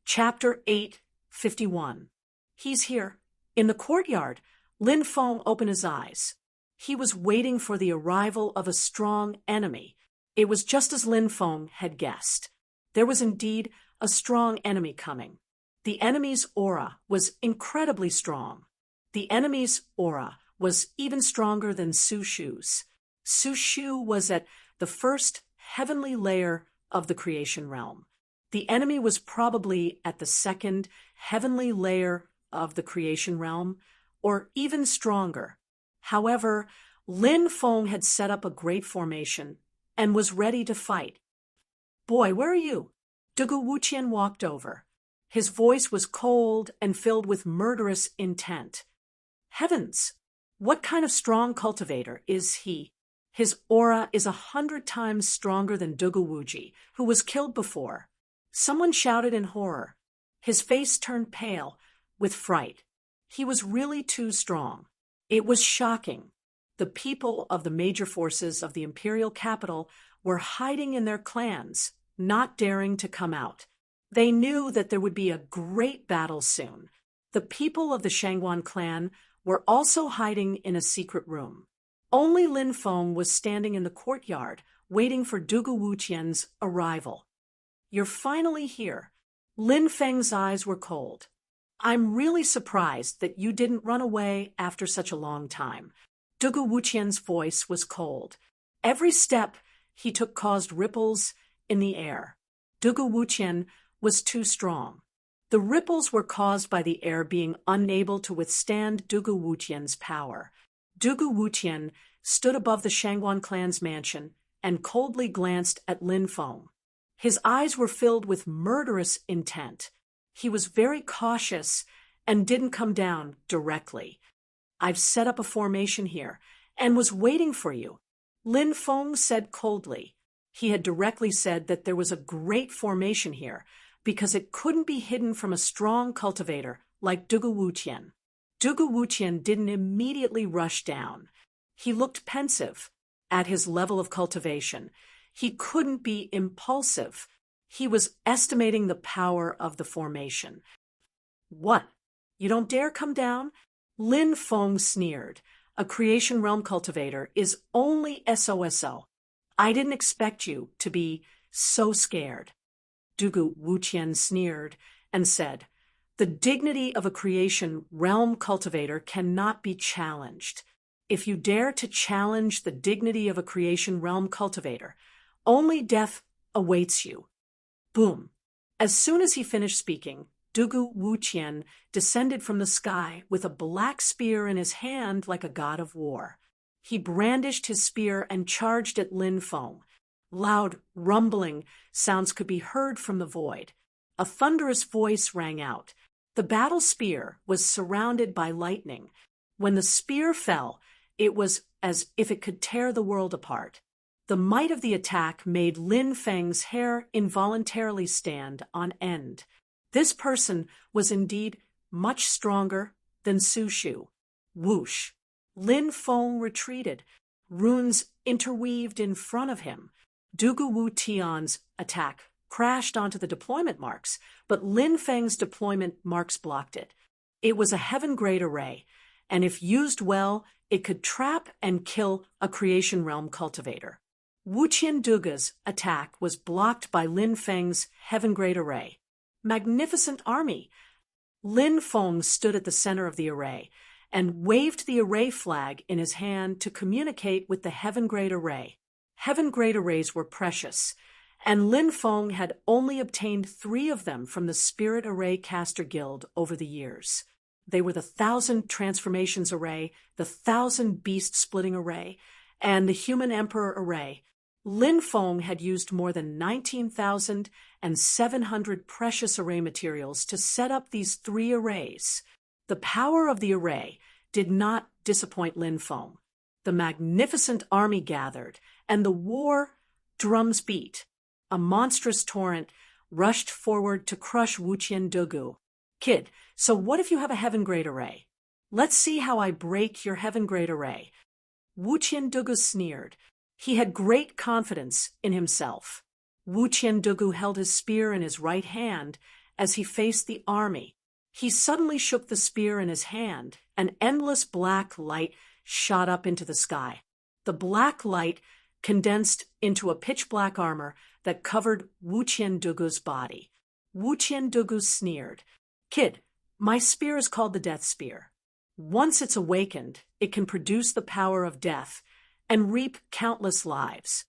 Chapter 8:51. He's here. In the courtyard, Lin Feng opened his eyes. He was waiting for the arrival of a strong enemy. It was just as Lin Feng had guessed. There was indeed a strong enemy coming. The enemy's aura was incredibly strong. The enemy's aura was even stronger than Su Shu's. Su Shu was at the first heavenly layer of the creation realm. The enemy was probably at the second heavenly layer of the creation realm, or even stronger. However, Lin Feng had set up a great formation and was ready to fight. "Boy, where are you?" Dugu Wuqian walked over. His voice was cold and filled with murderous intent. "Heavens! What kind of strong cultivator is he? His aura is 100 times stronger than Dugu Wuji, who was killed before." Someone shouted in horror. His face turned pale with fright. He was really too strong. It was shocking. The people of the major forces of the imperial capital were hiding in their clans, not daring to come out. They knew that there would be a great battle soon. The people of the Shangguan clan were also hiding in a secret room. Only Lin Feng was standing in the courtyard, waiting for Dugu Wuqian's arrival. "You're finally here." Lin Feng's eyes were cold. "I'm really surprised that you didn't run away after such a long time." Dugu Wuqian's voice was cold. Every step he took caused ripples in the air. Dugu Wuqian was too strong. The ripples were caused by the air being unable to withstand Dugu Wuqian's power. Dugu Wuqian stood above the Shangguan clan's mansion and coldly glanced at Lin Feng. His eyes were filled with murderous intent. He was very cautious and didn't come down directly. "I've set up a formation here and was waiting for you," Lin Feng said coldly. He had directly said that there was a great formation here because it couldn't be hidden from a strong cultivator like Dugu Wuqian. Dugu Wuqian didn't immediately rush down. He looked pensive at his level of cultivation. He couldn't be impulsive. He was estimating the power of the formation. "What? You don't dare come down?" Lin Feng sneered. "A creation realm cultivator is only SOSO. I didn't expect you to be so scared." Dugu Wuqian sneered and said, "The dignity of a creation realm cultivator cannot be challenged. If you dare to challenge the dignity of a creation realm cultivator, only death awaits you." Boom! As soon as he finished speaking, Dugu Wuqian descended from the sky with a black spear in his hand like a god of war. He brandished his spear and charged at Lin Feng. Loud, rumbling sounds could be heard from the void. A thunderous voice rang out. The battle spear was surrounded by lightning. When the spear fell, it was as if it could tear the world apart. The might of the attack made Lin Feng's hair involuntarily stand on end. This person was indeed much stronger than Su Shu. Whoosh! Lin Feng retreated, runes interweaved in front of him. Dugu Wuqian's attack crashed onto the deployment marks, but Lin Feng's deployment marks blocked it. It was a heaven-grade array, and if used well, it could trap and kill a creation realm cultivator. Wuqian Dugu's attack was blocked by Lin Feng's heaven-grade array. Magnificent army! Lin Feng stood at the center of the array and waved the array flag in his hand to communicate with the heaven-grade array. Heaven-grade arrays were precious, and Lin Feng had only obtained 3 of them from the Spirit Array Caster Guild over the years. They were the 1,000 Transformations Array, the 1,000 Beast Splitting Array, and the Human Emperor Array. Lin Feng had used more than 19,700 precious array materials to set up these 3 arrays. The power of the array did not disappoint Lin Feng. The magnificent army gathered, and the war drums beat. A monstrous torrent rushed forward to crush Wuqian Dugu. "Kid, so what if you have a heaven-grade array? Let's see how I break your heaven-grade array." Wuqian Dugu sneered. He had great confidence in himself. Wuqian Dugu held his spear in his right hand as he faced the army. He suddenly shook the spear in his hand. An endless black light shot up into the sky. The black light condensed into a pitch-black armor that covered Wu Qiandugu's body. Wu Qiandugu sneered. "Kid, my spear is called the Death Spear. Once it's awakened, it can produce the power of death and reap countless lives."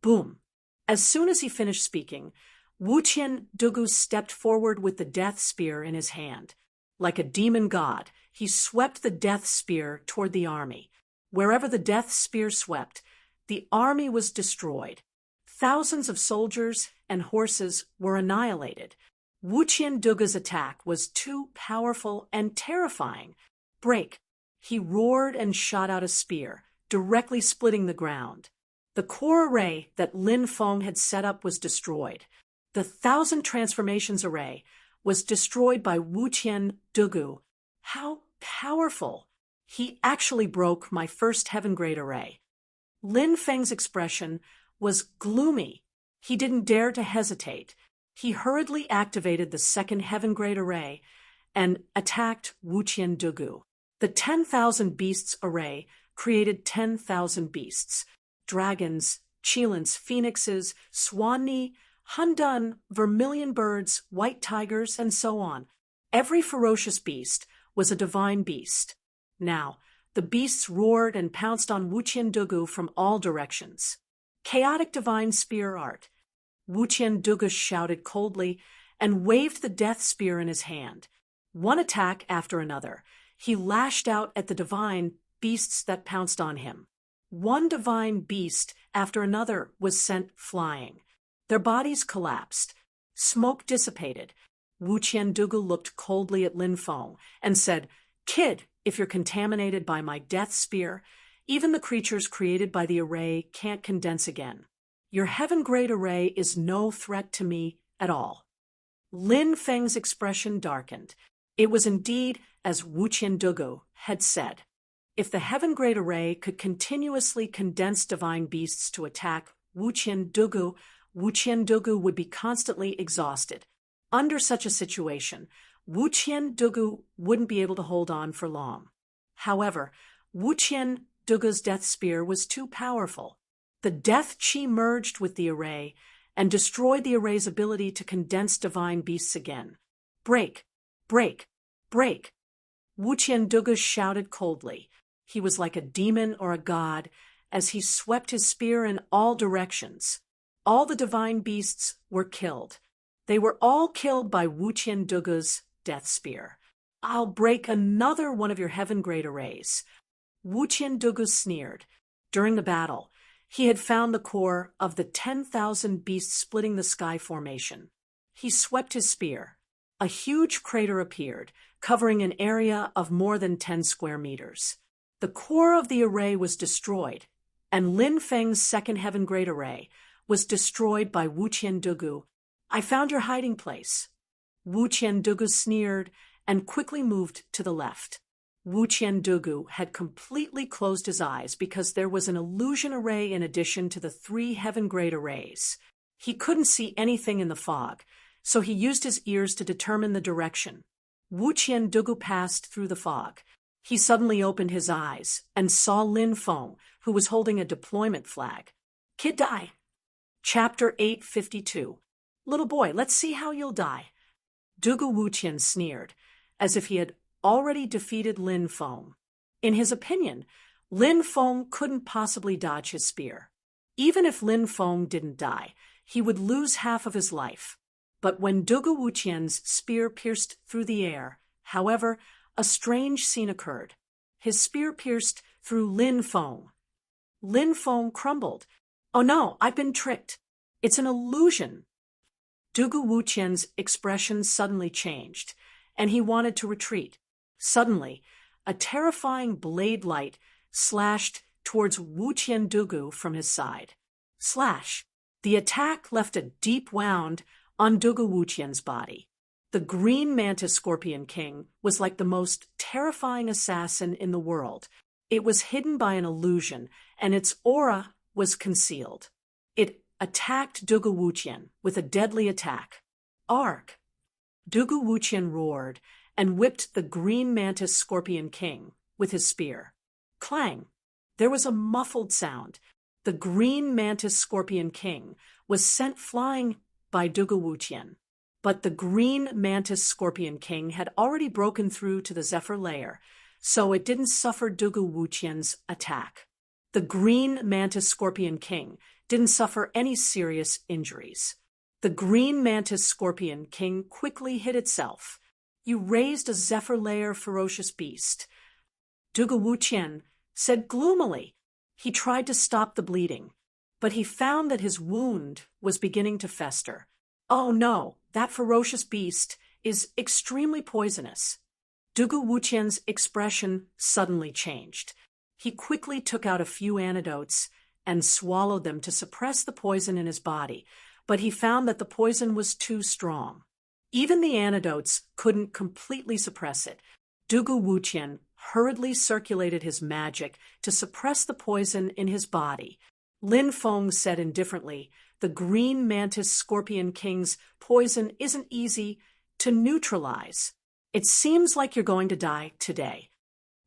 Boom! As soon as he finished speaking, Wu Qiandugu stepped forward with the Death Spear in his hand. Like a demon god, he swept the Death Spear toward the army. Wherever the Death Spear swept, the army was destroyed. Thousands of soldiers and horses were annihilated. Wu Qiandugu's attack was too powerful and terrifying. "Break!" He roared and shot out a spear, directly splitting the ground. The core array that Lin Feng had set up was destroyed. The 1,000 transformations array was destroyed by Wu Qiandugu. How powerful! He actually broke my first heaven grade array. Lin Feng's expression was gloomy. He didn't dare to hesitate. He hurriedly activated the second heaven grade array and attacked Wu Qiandugu. The 10,000 beasts array created 10,000 beasts. Dragons, Qilins, phoenixes, Swanni, Hundun, vermilion birds, white tigers, and so on. Every ferocious beast was a divine beast. Now, the beasts roared and pounced on Wu Qiandugu from all directions. Chaotic divine spear art. Wu Qiandugu shouted coldly and waved the death spear in his hand. One attack after another, he lashed out at the divine beasts that pounced on him. One divine beast after another was sent flying. Their bodies collapsed. Smoke dissipated. Wu Qiandugu looked coldly at Lin Feng and said, "Kid, if you're contaminated by my death spear, even the creatures created by the array can't condense again. Your heaven-grade array is no threat to me at all." Lin Feng's expression darkened. It was indeed as Wu Qiandugu had said. If the heaven-grade array could continuously condense divine beasts to attack Wu Qiandugu would be constantly exhausted. Under such a situation, Wu Qiandugu wouldn't be able to hold on for long. However, Wu Qiandugu's death spear was too powerful. The death chi merged with the array and destroyed the array's ability to condense divine beasts again. "Break! Break! Break!" Wu Qiandugu shouted coldly. He was like a demon or a god as he swept his spear in all directions. All the divine beasts were killed. They were all killed by Wu Qiandugu's death spear. "I'll break another one of your heaven-grade arrays." Wu Qiandugu sneered. During the battle, he had found the core of the 10,000 beasts splitting the sky formation. He swept his spear. A huge crater appeared, covering an area of more than 10 square meters. The core of the array was destroyed, and Lin Feng's second heaven-grade array was destroyed by Wu Qiandugu. "I found your hiding place." Wu Qiandugu sneered and quickly moved to the left. Wu Qiandugu had completely closed his eyes because there was an illusion array in addition to the 3 heaven-grade arrays. He couldn't see anything in the fog, so he used his ears to determine the direction. Wu Qiandugu passed through the fog. He suddenly opened his eyes and saw Lin Feng, who was holding a deployment flag. "Kid, die." Chapter 852. "Little boy, let's see how you'll die." Dugu Wuqian sneered, as if he had already defeated Lin Feng. In his opinion, Lin Feng couldn't possibly dodge his spear. Even if Lin Feng didn't die, he would lose half of his life. But when Dugu Wuqian's spear pierced through the air, however, a strange scene occurred. His spear pierced through Lin Feng. Lin Feng crumbled. "Oh no, I've been tricked. It's an illusion." Dugu Wuqian's expression suddenly changed, and he wanted to retreat. Suddenly, a terrifying blade light slashed towards Wu Qiandugu from his side. Slash! The attack left a deep wound on Dugu Wuqian's body. The green mantis scorpion king was like the most terrifying assassin in the world. It was hidden by an illusion, and its aura was concealed. It attacked Dugu Wuqian with a deadly attack. Arg! Dugu Wuqian roared and whipped the green mantis scorpion king with his spear. Clang! There was a muffled sound. The green mantis scorpion king was sent flying by Dugu Wuqian. But the green mantis scorpion king had already broken through to the zephyr layer, so it didn't suffer Dugu Wuqian's attack. The green mantis scorpion king didn't suffer any serious injuries. The green mantis scorpion king quickly hid itself. You raised a zephyr layer ferocious beast. Dugu Wuqian said gloomily. He tried to stop the bleeding, but he found that his wound was beginning to fester. Oh no, that ferocious beast is extremely poisonous. Dugu Wuqian's expression suddenly changed. He quickly took out a few antidotes and swallowed them to suppress the poison in his body, but he found that the poison was too strong. Even the antidotes couldn't completely suppress it. Dugu Wuqian hurriedly circulated his magic to suppress the poison in his body. Lin Feng said indifferently, the green mantis scorpion king's poison isn't easy to neutralize. It seems like you're going to die today.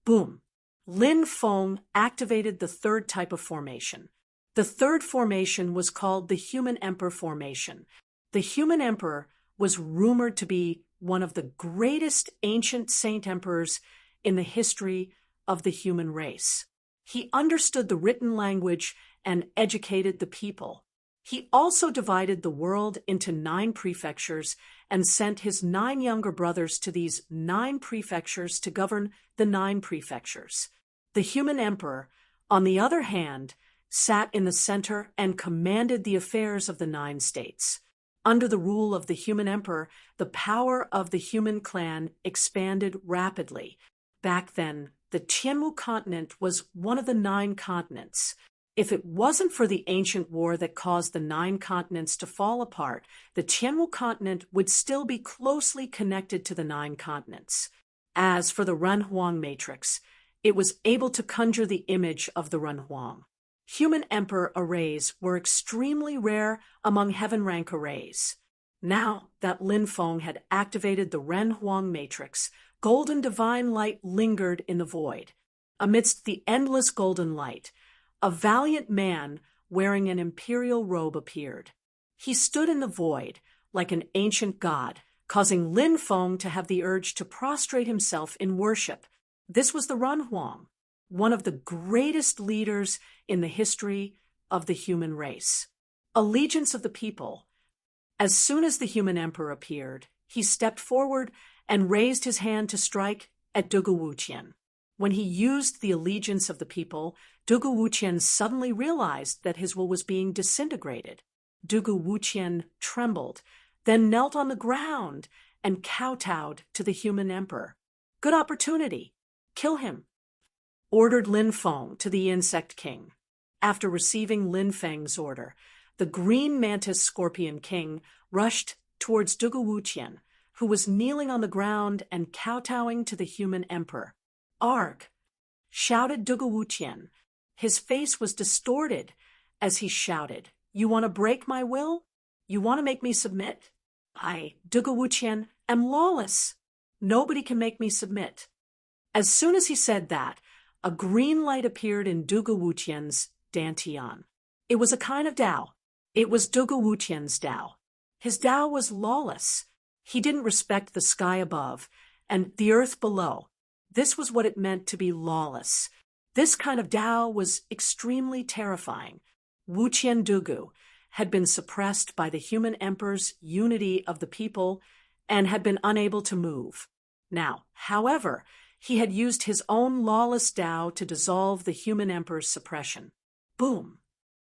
Boom. Lin Feng activated the third type of formation. The third formation was called the Human Emperor formation. The Human Emperor was rumored to be one of the greatest ancient saint emperors in the history of the human race. He understood the written language and educated the people. He also divided the world into 9 prefectures and sent his 9 younger brothers to these 9 prefectures to govern the 9 prefectures. The Human Emperor, on the other hand, sat in the center and commanded the affairs of the 9 states. Under the rule of the Human Emperor, the power of the human clan expanded rapidly. Back then, the Tianwu continent was one of the 9 continents. If it wasn't for the ancient war that caused the 9 continents to fall apart, the Tianwu continent would still be closely connected to the 9 continents. As for the Renhuang matrix, it was able to conjure the image of the Renhuang. Human Emperor arrays were extremely rare among heaven rank arrays. Now that Lin Feng had activated the Renhuang matrix, golden divine light lingered in the void. Amidst the endless golden light, a valiant man wearing an imperial robe appeared. He stood in the void like an ancient god, causing Lin Feng to have the urge to prostrate himself in worship. This was the Renhuang, one of the greatest leaders in the history of the human race. Allegiance of the people. As soon as the Human Emperor appeared, he stepped forward and raised his hand to strike at Dugu Wuqian. When he used the allegiance of the people, Dugu Wuqian suddenly realized that his will was being disintegrated. Dugu Wuqian trembled, then knelt on the ground and kowtowed to the Human Emperor. Good opportunity. Kill him, ordered Lin Feng to the Insect King. After receiving Lin Feng's order, the green mantis scorpion king rushed towards Dugu Wuqian, who was kneeling on the ground and kowtowing to the Human Emperor. Arg! Shouted Dugu Wuqian. His face was distorted as he shouted, You want to break my will? You want to make me submit? I, Dugu Wuqian, am lawless. Nobody can make me submit. As soon as he said that, a green light appeared in Dugu Wuqian's dantian. It was a kind of Tao. It was Dugu Wuqian's Tao. His Tao was lawless. He didn't respect the sky above and the earth below. This was what it meant to be lawless. This kind of Tao was extremely terrifying. Wuqian Dugu had been suppressed by the Human Emperor's unity of the people and had been unable to move. Now, however, he had used his own lawless Tao to dissolve the Human Emperor's suppression. Boom!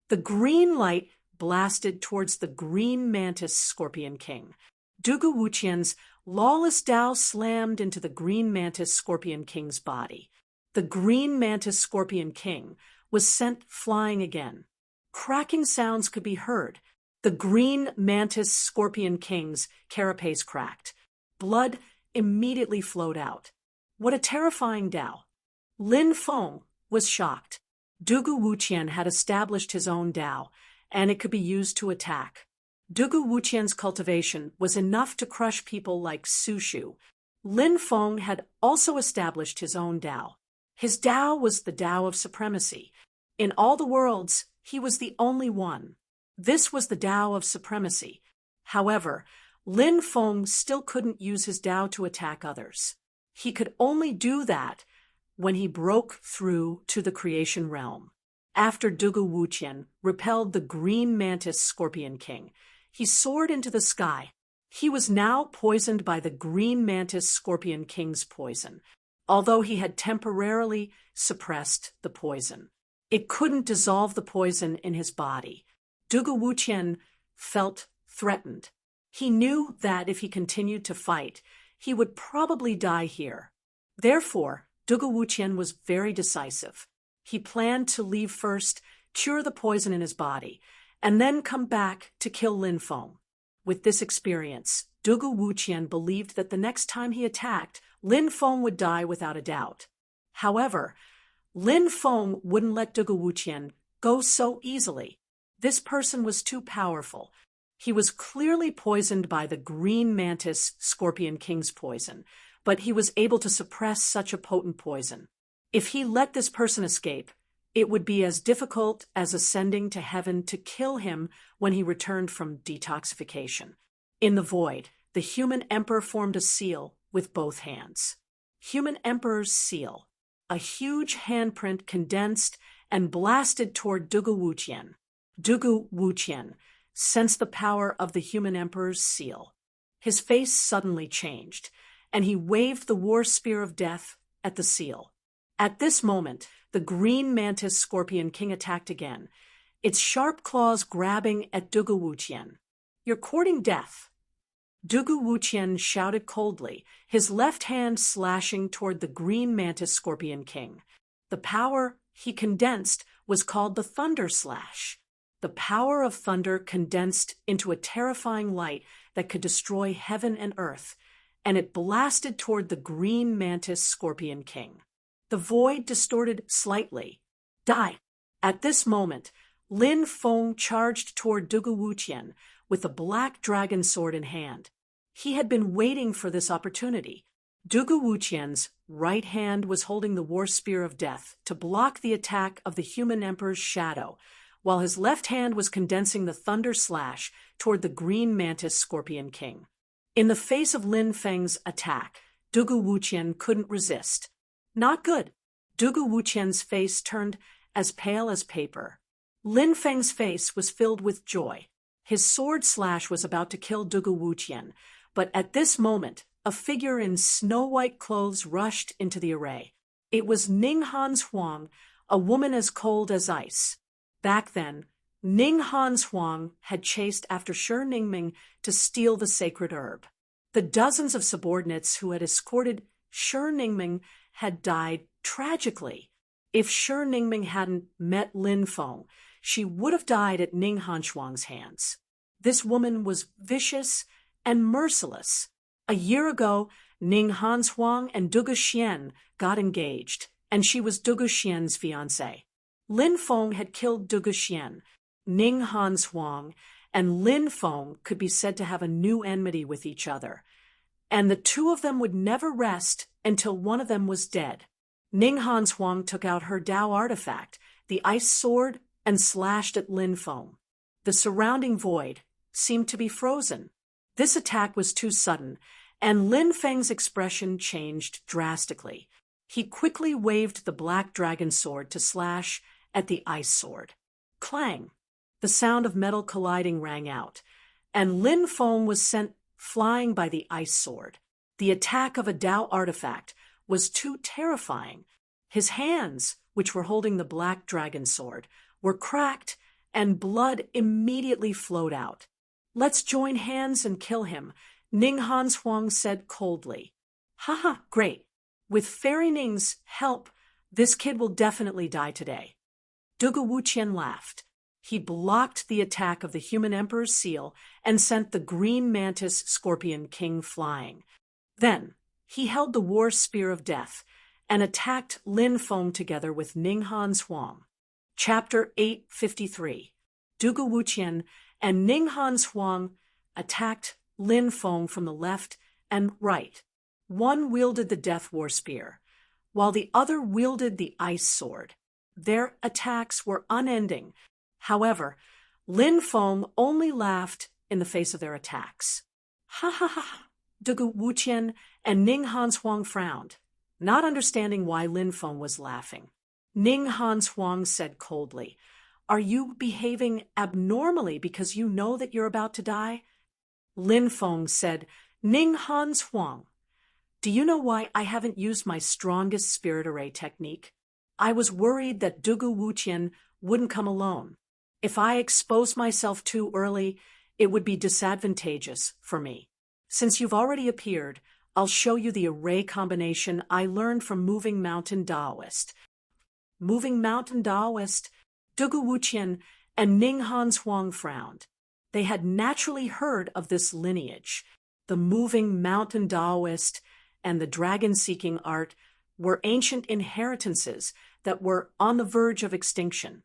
The green light blasted towards the green mantis scorpion king. Dugu Wuqian's lawless Tao slammed into the green mantis scorpion king's body. The green mantis scorpion king was sent flying again. Cracking sounds could be heard. The green mantis scorpion king's carapace cracked. Blood immediately flowed out. What a terrifying Tao! Lin Feng was shocked. Dugu Wuqian had established his own Tao, and it could be used to attack. Dugu Wuqian's cultivation was enough to crush people like Su Shu. Lin Feng had also established his own Tao. His Tao was the Tao of supremacy. In all the worlds, he was the only one. This was the Tao of supremacy. However, Lin Feng still couldn't use his Tao to attack others. He could only do that when he broke through to the creation realm. After Dugu Wuqian repelled the green mantis Scorpion King, he soared into the sky. He was now poisoned by the green mantis Scorpion King's poison, although he had temporarily suppressed the poison. It couldn't dissolve the poison in his body. Dugu Wuqian felt threatened. He knew that if he continued to fight, he would probably die here. Therefore, Dugu Wuqian was very decisive. He planned to leave first, cure the poison in his body, and then come back to kill Lin Feng. With this experience, Dugu Wuqian believed that the next time he attacked, Lin Feng would die without a doubt. However, Lin Feng wouldn't let Dugu Wuqian go so easily. This person was too powerful. He was clearly poisoned by the green mantis Scorpion King's poison, but he was able to suppress such a potent poison. If he let this person escape, it would be as difficult as ascending to heaven to kill him when he returned from detoxification. In the void, the human emperor formed a seal with both hands. Human Emperor's seal. A huge handprint condensed and blasted toward Dugu Wuqian. Dugu Wuqian sensed the power of the human emperor's seal. His face suddenly changed, and he waved the war spear of death at the seal. At this moment, the green mantis Scorpion King attacked again, its sharp claws grabbing at Dugu Wuqian. "You're courting death." Dugu Wuqian shouted coldly, his left hand slashing toward the green mantis Scorpion King. The power he condensed was called the Thunder Slash. The power of thunder condensed into a terrifying light that could destroy heaven and earth, and it blasted toward the green mantis Scorpion King. The void distorted slightly. Die! At this moment, Lin Feng charged toward Dugu Wuqian with a black dragon sword in hand. He had been waiting for this opportunity. Dugu Wuqian's right hand was holding the war spear of death to block the attack of the human emperor's shadow, while his left hand was condensing the thunder slash toward the green mantis Scorpion King. In the face of Lin Feng's attack, Dugu Wuqian couldn't resist. Not good. Dugu Wuqian's face turned as pale as paper. Lin Feng's face was filled with joy. His sword slash was about to kill Dugu Wuqian, but at this moment, a figure in snow-white clothes rushed into the array. It was Ninghan Huang, a woman as cold as ice. Back then, Ninghan Huang had chased after Shi Ningming to steal the sacred herb. The dozens of subordinates who had escorted Shi Ningming had died tragically. If Shi Ningming hadn't met Lin Feng, she would have died at Ninghan Huang's hands. This woman was vicious and merciless. A year ago, Ninghan Huang and Dugu Xian got engaged, and she was Dugu Xian's fiancée. Lin Feng had killed Dugu Xian. Ninghan Huang and Lin Feng could be said to have a new enmity with each other, and the two of them would never rest until one of them was dead. Ninghan Huang took out her Tao artifact, the ice sword, and slashed at Lin Feng. The surrounding void seemed to be frozen. This attack was too sudden, and Lin Feng's expression changed drastically. He quickly waved the black dragon sword to slash at the ice sword. Clang! The sound of metal colliding rang out, and Lin Feng was sent flying by the ice sword. The attack of a Tao artifact was too terrifying. His hands, which were holding the black dragon sword, were cracked, and blood immediately flowed out. "Let's join hands and kill him," Ninghan Huang said coldly. "Haha, great. With Fairy Ning's help, this kid will definitely die today." Dugu Wuqian laughed. He blocked the attack of the human emperor's seal and sent the green mantis Scorpion King flying. Then, he held the war spear of death and attacked Lin Feng together with Ninghan Huang. Chapter 853. Dugu Wuqian and Ninghan's Huang attacked Lin Feng from the left and right. One wielded the Death War Spear, while the other wielded the Ice Sword. Their attacks were unending. However, Lin Feng only laughed in the face of their attacks. Ha ha ha! Dugu Wuqian and Ninghan's Huang frowned, not understanding why Lin Feng was laughing. Ninghan's Huang said coldly, "Are you behaving abnormally because you know that you're about to die?" Lin Feng said, "Ninghan's Huang, do you know why I haven't used my strongest spirit array technique? I was worried that Dugu Wuqian wouldn't come alone. If I expose myself too early, it would be disadvantageous for me. Since you've already appeared, I'll show you the array combination I learned from Moving Mountain Daoist." Moving Mountain Daoist, Dugu Wuqian, and Ninghan's Huang frowned. They had naturally heard of this lineage. The Moving Mountain Daoist and the dragon-seeking art were ancient inheritances that were on the verge of extinction.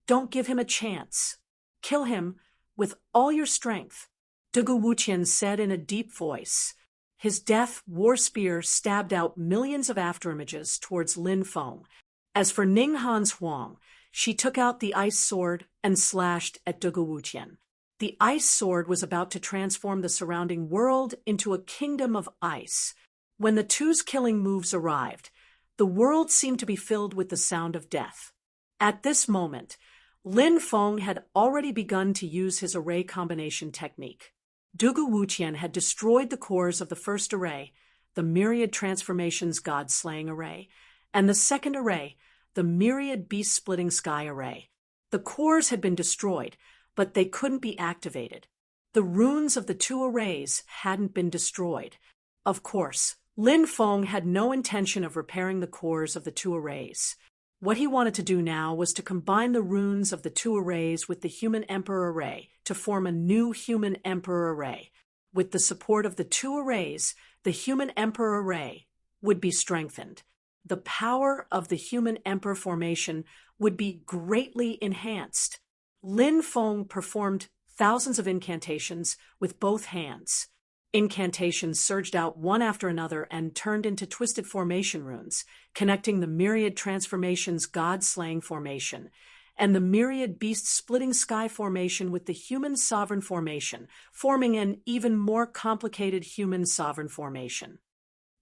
Don't give him a chance. Kill him with all your strength, Dugu Wuqian said in a deep voice. His Death War Spear stabbed out millions of afterimages towards Lin Feng. As for Ninghan's Huang, she took out the Ice Sword and slashed at Dugu Wuqian. The Ice Sword was about to transform the surrounding world into a kingdom of ice. When the two's killing moves arrived, the world seemed to be filled with the sound of death. At this moment, Lin Feng had already begun to use his array combination technique. Dugu Wuqian had destroyed the cores of the first array, the Myriad Transformations God-Slaying Array, and the second array, the Myriad Beast-Splitting Sky Array. The cores had been destroyed, but they couldn't be activated. The runes of the two arrays hadn't been destroyed. Of course, Lin Feng had no intention of repairing the cores of the two arrays. What he wanted to do now was to combine the runes of the two arrays with the Human Emperor Array to form a new Human Emperor Array. With the support of the two arrays, the Human Emperor Array would be strengthened. The power of the Human Emperor formation would be greatly enhanced. Lin Feng performed thousands of incantations with both hands. Incantations surged out one after another and turned into twisted formation runes, connecting the Myriad Transformations God-Slaying formation and the Myriad Beast-Splitting Sky formation with the Human Sovereign formation, forming an even more complicated Human Sovereign formation.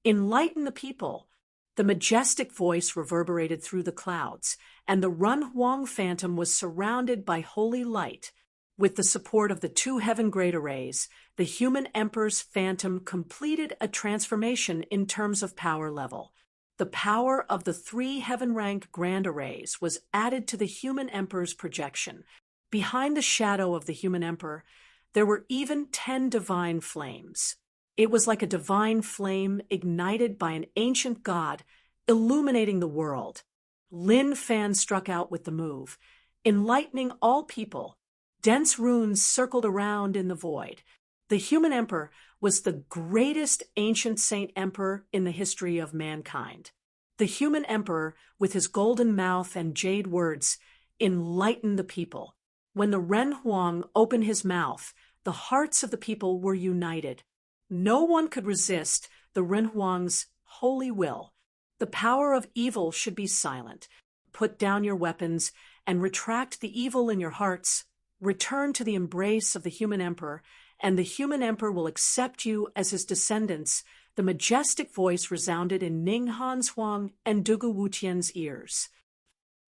"Enlighten the people!" The majestic voice reverberated through the clouds, and the Run Huang Phantom was surrounded by holy light. With the support of the two Heaven Great Arrays, the Human Emperor's Phantom completed a transformation in terms of power level. The power of the three Heaven Rank Grand Arrays was added to the Human Emperor's projection. Behind the shadow of the Human Emperor, there were even 10 divine flames. It was like a divine flame ignited by an ancient god, illuminating the world. Lin Fan struck out with the move, enlightening all people. Dense runes circled around in the void. The Human Emperor was the greatest ancient saint emperor in the history of mankind. The Human Emperor, with his golden mouth and jade words, enlightened the people. When the Ren Huang opened his mouth, the hearts of the people were united. No one could resist the Ren Huang's holy will. The power of evil should be silent. Put down your weapons and retract the evil in your hearts. Return to the embrace of the Human Emperor, and the Human Emperor will accept you as his descendants. The majestic voice resounded in Ninghan's Huang and Dugu Wuqian's ears.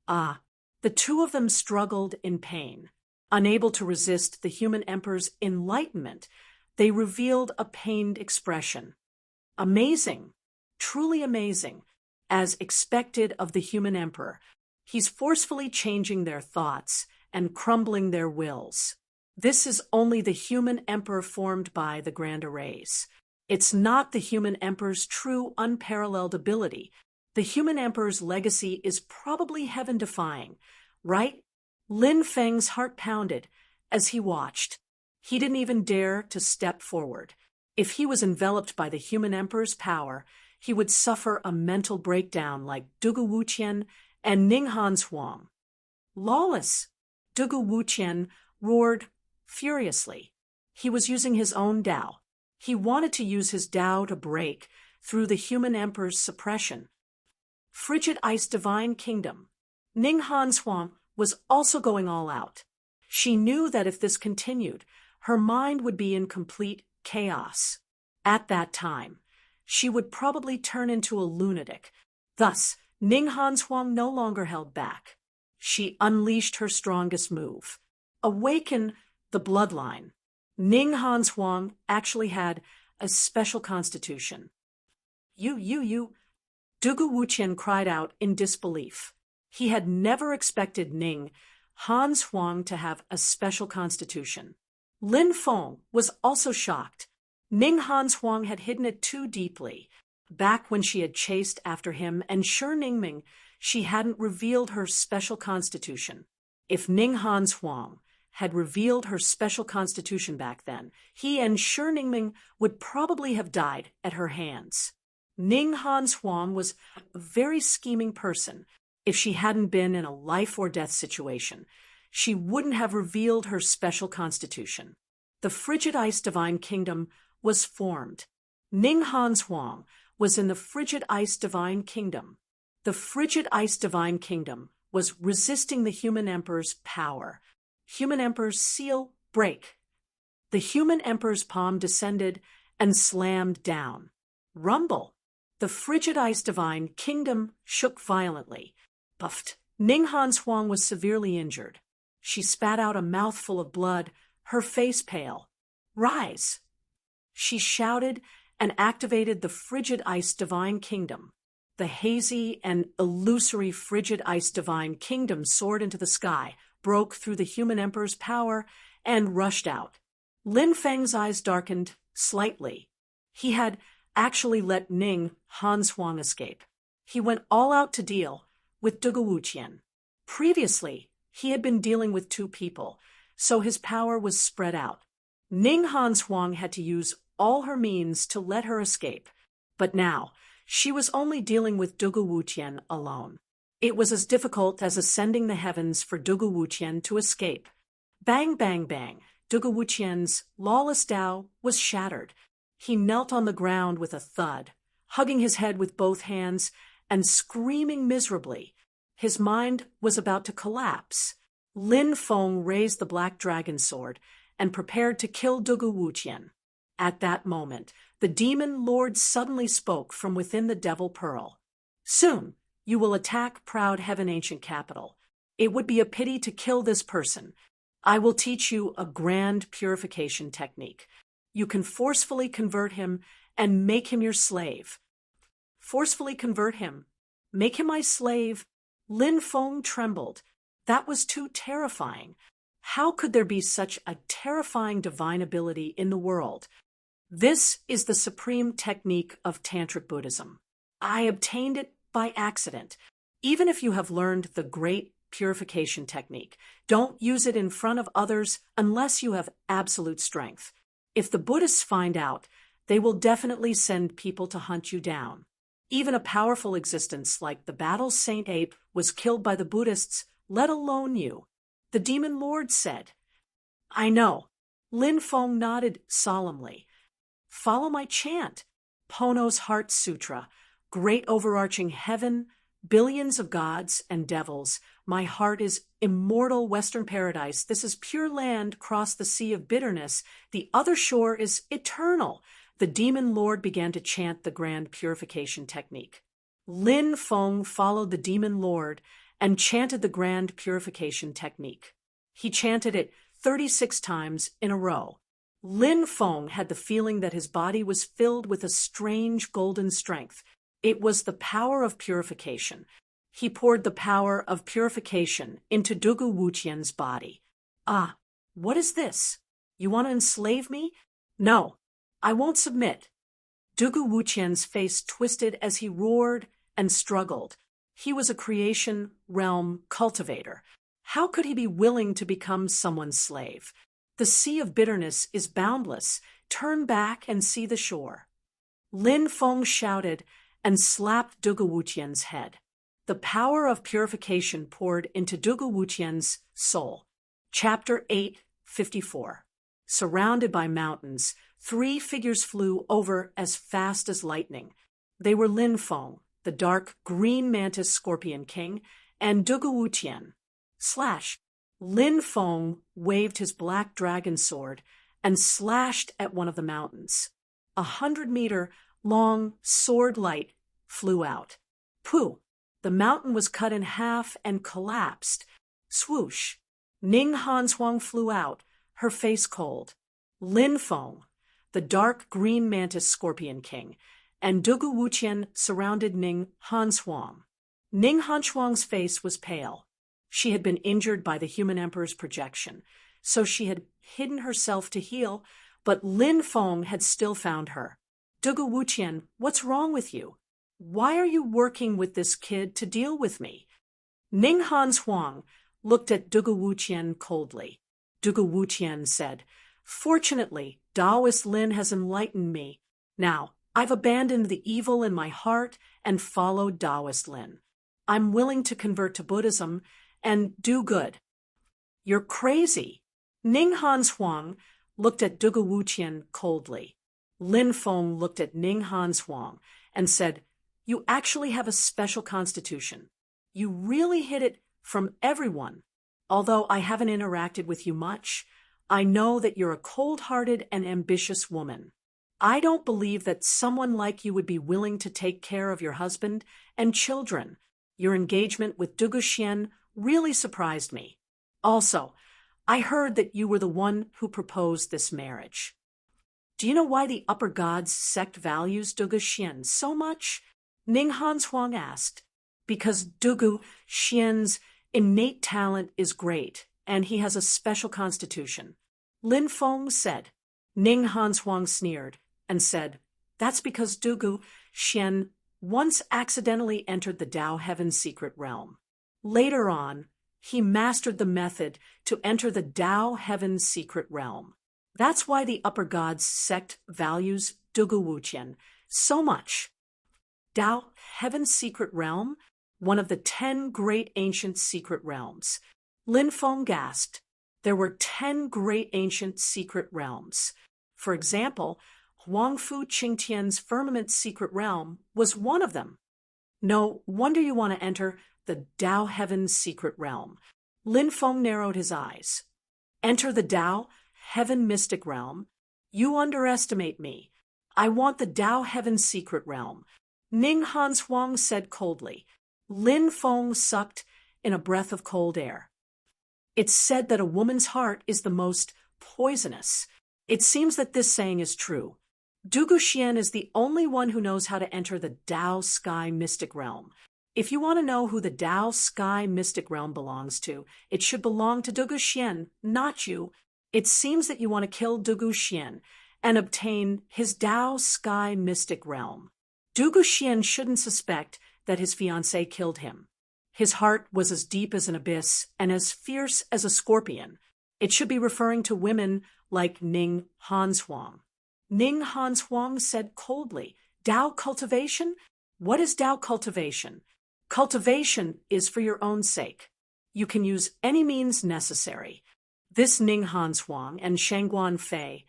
The two of them struggled in pain. Unable to resist the Human Emperor's enlightenment, they revealed a pained expression. Amazing, truly amazing, as expected of the Human Emperor. He's forcefully changing their thoughts and crumbling their wills. This is only the Human Emperor formed by the Grand Arrays. It's not the Human Emperor's true unparalleled ability. The Human Emperor's legacy is probably heaven-defying, right? Lin Feng's heart pounded as he watched. He didn't even dare to step forward. If he was enveloped by the Human Emperor's power, he would suffer a mental breakdown like Dugu Wuqian and Ninghan's Huang. Lawless! Dugu Wuqian roared, furiously. He was using his own Tao. He wanted to use his Tao to break through the human emperor's suppression. Frigid Ice Divine Kingdom. Ning Hanshuang was also going all out. She knew that if this continued, her mind would be in complete chaos. At that time, she would probably turn into a lunatic. Thus, Ning Hanshuang no longer held back. She unleashed her strongest move. Awaken the bloodline. Ning Hanshuang actually had a special constitution. You. Dugu Wuqian cried out in disbelief. He had never expected Ning Hanshuang to have a special constitution. Lin Feng was also shocked. Ning Hanshuang had hidden it too deeply. Back when she had chased after him and Shi Ningming, she hadn't revealed her special constitution. If Ning Hanshuang had revealed her special constitution back then, he and Shi Ningming would probably have died at her hands. Ning Hanshuang was a very scheming person. If she hadn't been in a life-or-death situation, she wouldn't have revealed her special constitution. The Frigid Ice Divine Kingdom was formed. Ning Hanshuang was in the Frigid Ice Divine Kingdom. The Frigid Ice Divine Kingdom was resisting the human emperor's power. Human emperor's seal break. The human emperor's palm descended and slammed down. Rumble. The Frigid Ice Divine Kingdom shook violently. Buffed. Ning Hanshuang was severely injured. She spat out a mouthful of blood, her face pale. Rise! She shouted and activated the Frigid Ice Divine Kingdom. The hazy and illusory Frigid Ice Divine Kingdom soared into the sky, broke through the human emperor's power, and rushed out. Lin Feng's eyes darkened slightly. He had actually let Ning Hanshuang escape. He went all out to deal with Dugu Wuqian. Previously, he had been dealing with two people, so his power was spread out. Ning Hanshuang had to use all her means to let her escape, but now she was only dealing with Dugu Wuqian alone. It was as difficult as ascending the heavens for Dugu Wuqian to escape. Bang, bang, bang. Dugu Wuqian's lawless Tao was shattered. He knelt on the ground with a thud, hugging his head with both hands and screaming miserably. His mind was about to collapse. Lin Feng raised the black dragon sword and prepared to kill Dugu Wuqian. At that moment, the demon lord suddenly spoke from within the devil pearl. Soon, you will attack proud heaven ancient capital. It would be a pity to kill this person. I will teach you a grand purification technique. You can forcefully convert him and make him your slave. Forcefully convert him. Make him my slave. Lin Feng trembled. That was too terrifying. How could there be such a terrifying divine ability in the world? This is the supreme technique of Tantric Buddhism. I obtained it by accident. Even if you have learned the great purification technique, don't use it in front of others unless you have absolute strength. If the Buddhists find out, they will definitely send people to hunt you down. Even a powerful existence like the Battle Saint Ape was killed by the Buddhists, let alone you. The demon lord said. I know. Lin Feng nodded solemnly. Follow my chant. Pono's Heart Sutra. Great overarching heaven, billions of gods and devils. My heart is immortal Western paradise. This is pure land, cross the sea of bitterness. The other shore is eternal. The demon lord began to chant the grand purification technique. Lin Feng followed the demon lord and chanted the grand purification technique. He chanted it 36 times in a row. Lin Feng had the feeling that his body was filled with a strange golden strength. It was the power of purification. He poured the power of purification into Dugu Wuqian's body. Ah, what is this? You want to enslave me? No, I won't submit. Dugu Wuqian's face twisted as he roared and struggled. He was a creation realm cultivator. How could he be willing to become someone's slave? The sea of bitterness is boundless. Turn back and see the shore. Lin Feng shouted and slapped Dugu Wuqian's head. The power of purification poured into Dugu Wuqian's soul. Chapter 8, 54. Surrounded by mountains, 3 figures flew over as fast as lightning. They were Lin Feng, the dark green mantis scorpion king, and Dugu Wuqian. Slash. Lin Feng waved his black dragon sword and slashed at one of the mountains. 100-meter-long sword light flew out. Pooh! The mountain was cut in half and collapsed. Swoosh! Ning Hanshuang flew out, her face cold. Lin Feng, the dark green mantis scorpion king, and Dugu Wuqian surrounded Ning Hanshuang. Ning Hanshuang's face was pale. She had been injured by the human emperor's projection, so she had hidden herself to heal, but Lin Feng had still found her. Dugu Wuqian, what's wrong with you? Why are you working with this kid to deal with me? Ning Hanshuang looked at Dugu Wuqian coldly. Dugu Wuqian said, Fortunately, Taoist Lin has enlightened me. Now, I've abandoned the evil in my heart and followed Taoist Lin. I'm willing to convert to Buddhism and do good. You're crazy. Ning Hanshuang looked at Dugu Wuqian coldly. Lin Feng looked at Ning Hanshuang and said, You actually have a special constitution. You really hid it from everyone. Although I haven't interacted with you much, I know that you're a cold-hearted and ambitious woman. I don't believe that someone like you would be willing to take care of your husband and children. Your engagement with Dugu Xian really surprised me. Also, I heard that you were the one who proposed this marriage. Do you know why the upper gods sect values Dugu Xian so much? Ning Hanshuang asked. Because Dugu Xian's innate talent is great, and he has a special constitution. Lin Feng said. Ning Hanshuang sneered and said, That's because Dugu Xian once accidentally entered the Tao Heaven's secret realm. Later on, he mastered the method to enter the Tao Heaven's secret realm. That's why the upper gods sect values Dugu Wuqian so much. Tao Heaven's secret realm? One of the 10 great ancient secret realms. Lin Feng gasped. There were 10 great ancient secret realms. For example, Huangfu Qingtian's firmament secret realm was one of them. No wonder you want to enter the Tao Heaven's secret realm. Lin Feng narrowed his eyes. Enter the Tao Heaven mystic realm? You underestimate me. I want the Tao Heaven's secret realm. Ning Hanshuang said coldly. Lin Feng sucked in a breath of cold air. It's said that a woman's heart is the most poisonous. It seems that this saying is true. Dugu Xian is the only one who knows how to enter the Tao Sky Mystic Realm. If you want to know who the Tao Sky Mystic Realm belongs to, it should belong to Dugu Xian, not you. It seems that you want to kill Dugu Xian and obtain his Tao Sky Mystic Realm. Dugu Xian shouldn't suspect that his fiancée killed him. His heart was as deep as an abyss and as fierce as a scorpion. It should be referring to women like Ning Hanshuang. Ning Hanshuang said coldly, Tao cultivation? What is Tao cultivation? Cultivation is for your own sake. You can use any means necessary. This Ning Hanshuang and Shangguan Fei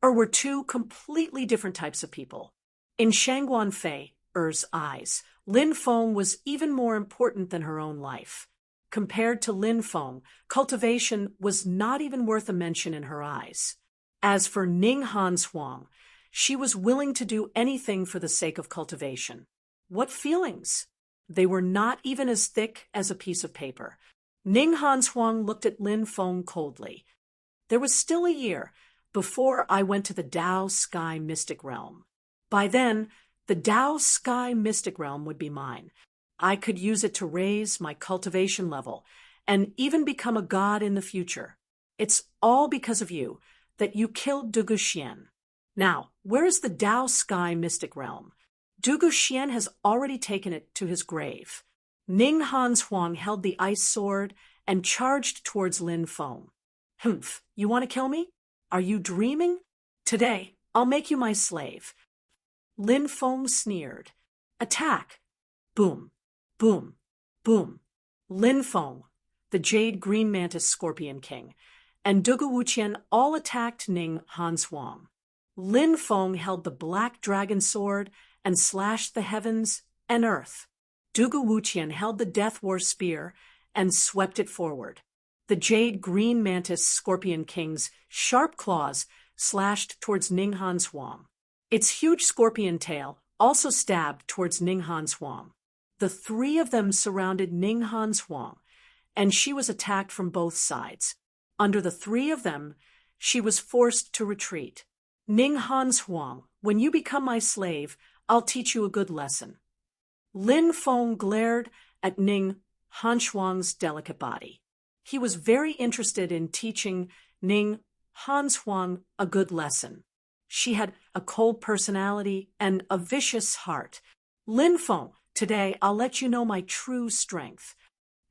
were 2 completely different types of people. In Shangguan Fei's eyes, Lin Feng was even more important than her own life. Compared to Lin Feng, cultivation was not even worth a mention in her eyes. As for Ning Hanshuang, she was willing to do anything for the sake of cultivation. What feelings? They were not even as thick as a piece of paper. Ning Hanshuang looked at Lin Feng coldly. There was still a year before I went to the Tao Sky Mystic Realm. By then, the Tao Sky Mystic Realm would be mine. I could use it to raise my cultivation level and even become a god in the future. It's all because of you that you killed Dugu Xian. Now, where is the Tao Sky Mystic Realm? Dugu Xian has already taken it to his grave. Ning Hanshuang held the ice sword and charged towards Lin Feng. Humph, you want to kill me? Are you dreaming? Today, I'll make you my slave. Lin Feng sneered. Attack! Boom, boom, boom. Lin Feng, the jade green mantis scorpion king, and Dugu Wuqian all attacked Ning Hanshuang. Lin Feng held the black dragon sword and slashed the heavens and earth. Dugu Wuqian held the Death War spear and swept it forward. The jade green mantis scorpion king's sharp claws slashed towards Ning Hanshuang. Its huge scorpion tail also stabbed towards Ning Hanshuang. The three of them surrounded Ning Hanshuang, and she was attacked from both sides. Under the three of them, she was forced to retreat. Ning Hanshuang, when you become my slave, I'll teach you a good lesson. Lin Feng glared at Ning Hanshuang's delicate body. He was very interested in teaching Ning Hanshuang a good lesson. She had a cold personality and a vicious heart. Lin Feng, today I'll let you know my true strength.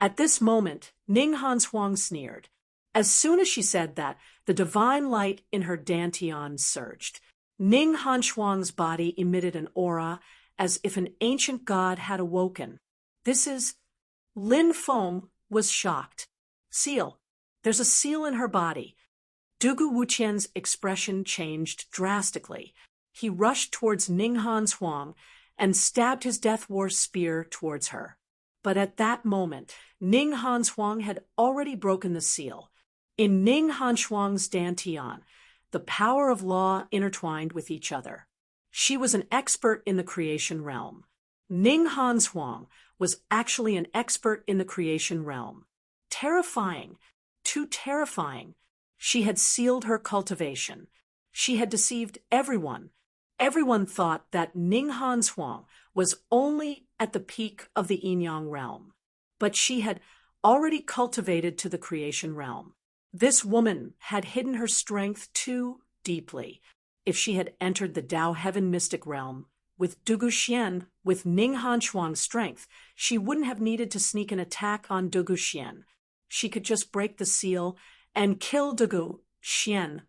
At this moment, Ning Hanshuang sneered. As soon as she said that, the divine light in her dantian surged. Ning Hanshuang's body emitted an aura as if an ancient god had awoken. This is... Lin Feng was shocked. Seal. There's a seal in her body. Dugu Wuqian's expression changed drastically. He rushed towards Ning Hanshuang and stabbed his Death War spear towards her. But at that moment, Ning Hanshuang had already broken the seal. In Ning Hanshuang's dantian, the power of law intertwined with each other. She was an expert in the creation realm. Ning Hanshuang was actually an expert in the creation realm. Terrifying, too terrifying. She had sealed her cultivation. She had deceived everyone. Everyone thought that Ning Hanshuang was only at the peak of the yin-yang realm. But she had already cultivated to the creation realm. This woman had hidden her strength too deeply. If she had entered the Tao Heaven mystic realm with Dugu Xian, with Ning Hanshuang's strength, she wouldn't have needed to sneak an attack on Dugu Xian. She could just break the seal and kill Dugu Xian,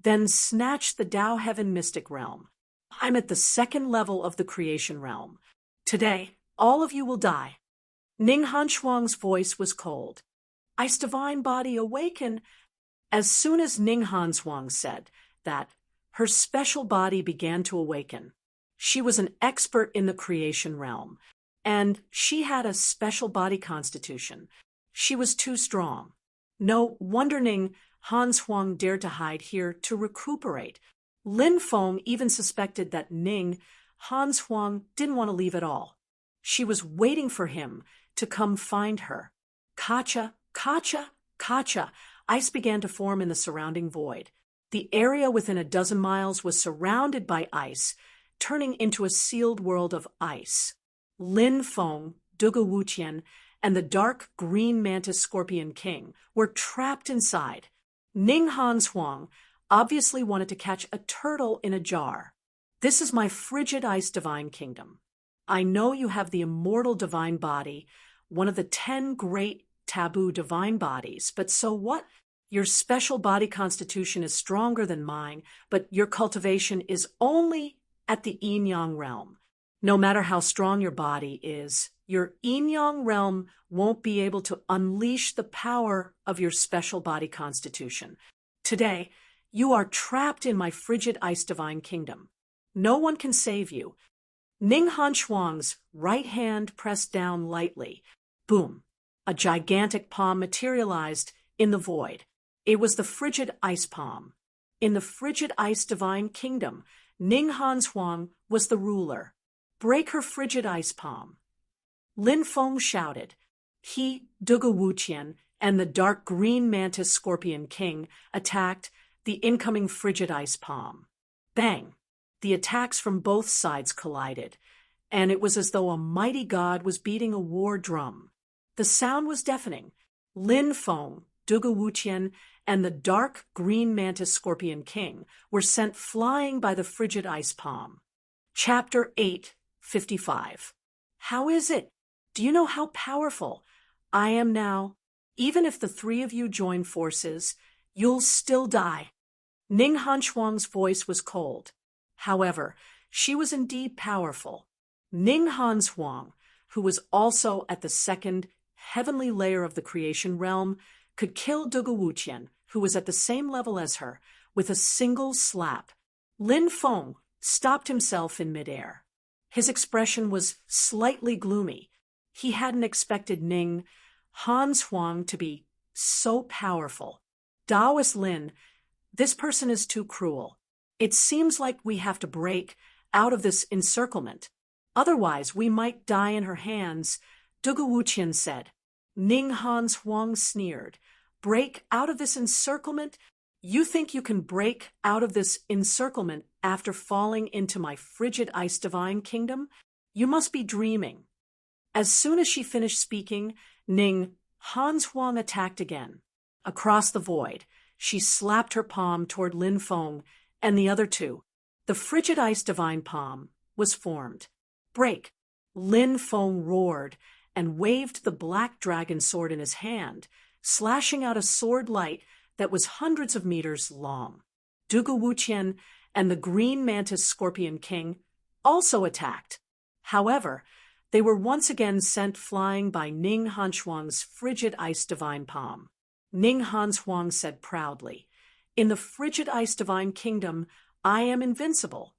then snatch the Tao Heaven mystic realm. I'm at the second level of the creation realm. Today, all of you will die. Ning Hanshuang's voice was cold. Ice divine body awaken. As soon as Ning Hanshuang said that, her special body began to awaken. She was an expert in the creation realm, and she had a special body constitution. She was too strong. No wonder Ning Hanshuang dared to hide here to recuperate. Lin Feng even suspected that Ning Hanshuang didn't want to leave at all. She was waiting for him to come find her. Kacha, Kacha, Kacha. Ice began to form in the surrounding void. The area within a dozen miles was surrounded by ice, turning into a sealed world of ice. Lin Feng, Dugu Wuqian, and the dark green mantis scorpion king were trapped inside. Ning Hanshuang obviously wanted to catch a turtle in a jar. This is my frigid ice divine kingdom. I know you have the immortal divine body, one of the 10 great taboo divine bodies, but so what? Your special body constitution is stronger than mine, but your cultivation is only at the yin-yang realm. No matter how strong your body is, your yin-yang realm won't be able to unleash the power of your special body constitution. Today, you are trapped in my frigid ice divine kingdom. No one can save you. Ning Hanshuang's right hand pressed down lightly. Boom! A gigantic palm materialized in the void. It was the frigid ice palm. In the frigid ice divine kingdom, Ning Hanshuang was the ruler. Break her frigid ice palm. Lin Feng shouted. He, Dugu Wuqian, and the dark green mantis scorpion king attacked the incoming frigid ice palm. Bang! The attacks from both sides collided, and it was as though a mighty god was beating a war drum. The sound was deafening. Lin Feng, Dugu Wuqian, and the dark green mantis scorpion king were sent flying by the frigid ice palm. Chapter 8:55. How is it? Do you know how powerful I am now? Even if the three of you join forces, you'll still die. Ning Hanshuang's voice was cold. However, she was indeed powerful. Ning Hanshuang, who was also at the second heavenly layer of the creation realm, could kill Dugu Wuqian who was at the same level as her, with a single slap. Lin Feng stopped himself in midair. His expression was slightly gloomy. He hadn't expected Ning Hanshuang to be so powerful. Daoist Lin, this person is too cruel. It seems like we have to break out of this encirclement. Otherwise, we might die in her hands, Dugu Wuqian said. Ning Hanshuang sneered. Break out of this encirclement? You think you can break out of this encirclement after falling into my frigid ice divine kingdom? You must be dreaming. As soon as she finished speaking, Ning Hanshuang attacked again. Across the void, she slapped her palm toward Lin Feng and the other two. The frigid ice divine palm was formed. Break! Lin Feng roared and waved the black dragon sword in his hand, slashing out a sword light that was hundreds of meters long. Dugu Wuqian and the green mantis scorpion king also attacked. However, they were once again sent flying by Ning Hanshuang's frigid ice divine palm. Ning Hanshuang said proudly, "In the frigid ice divine kingdom, I am invincible.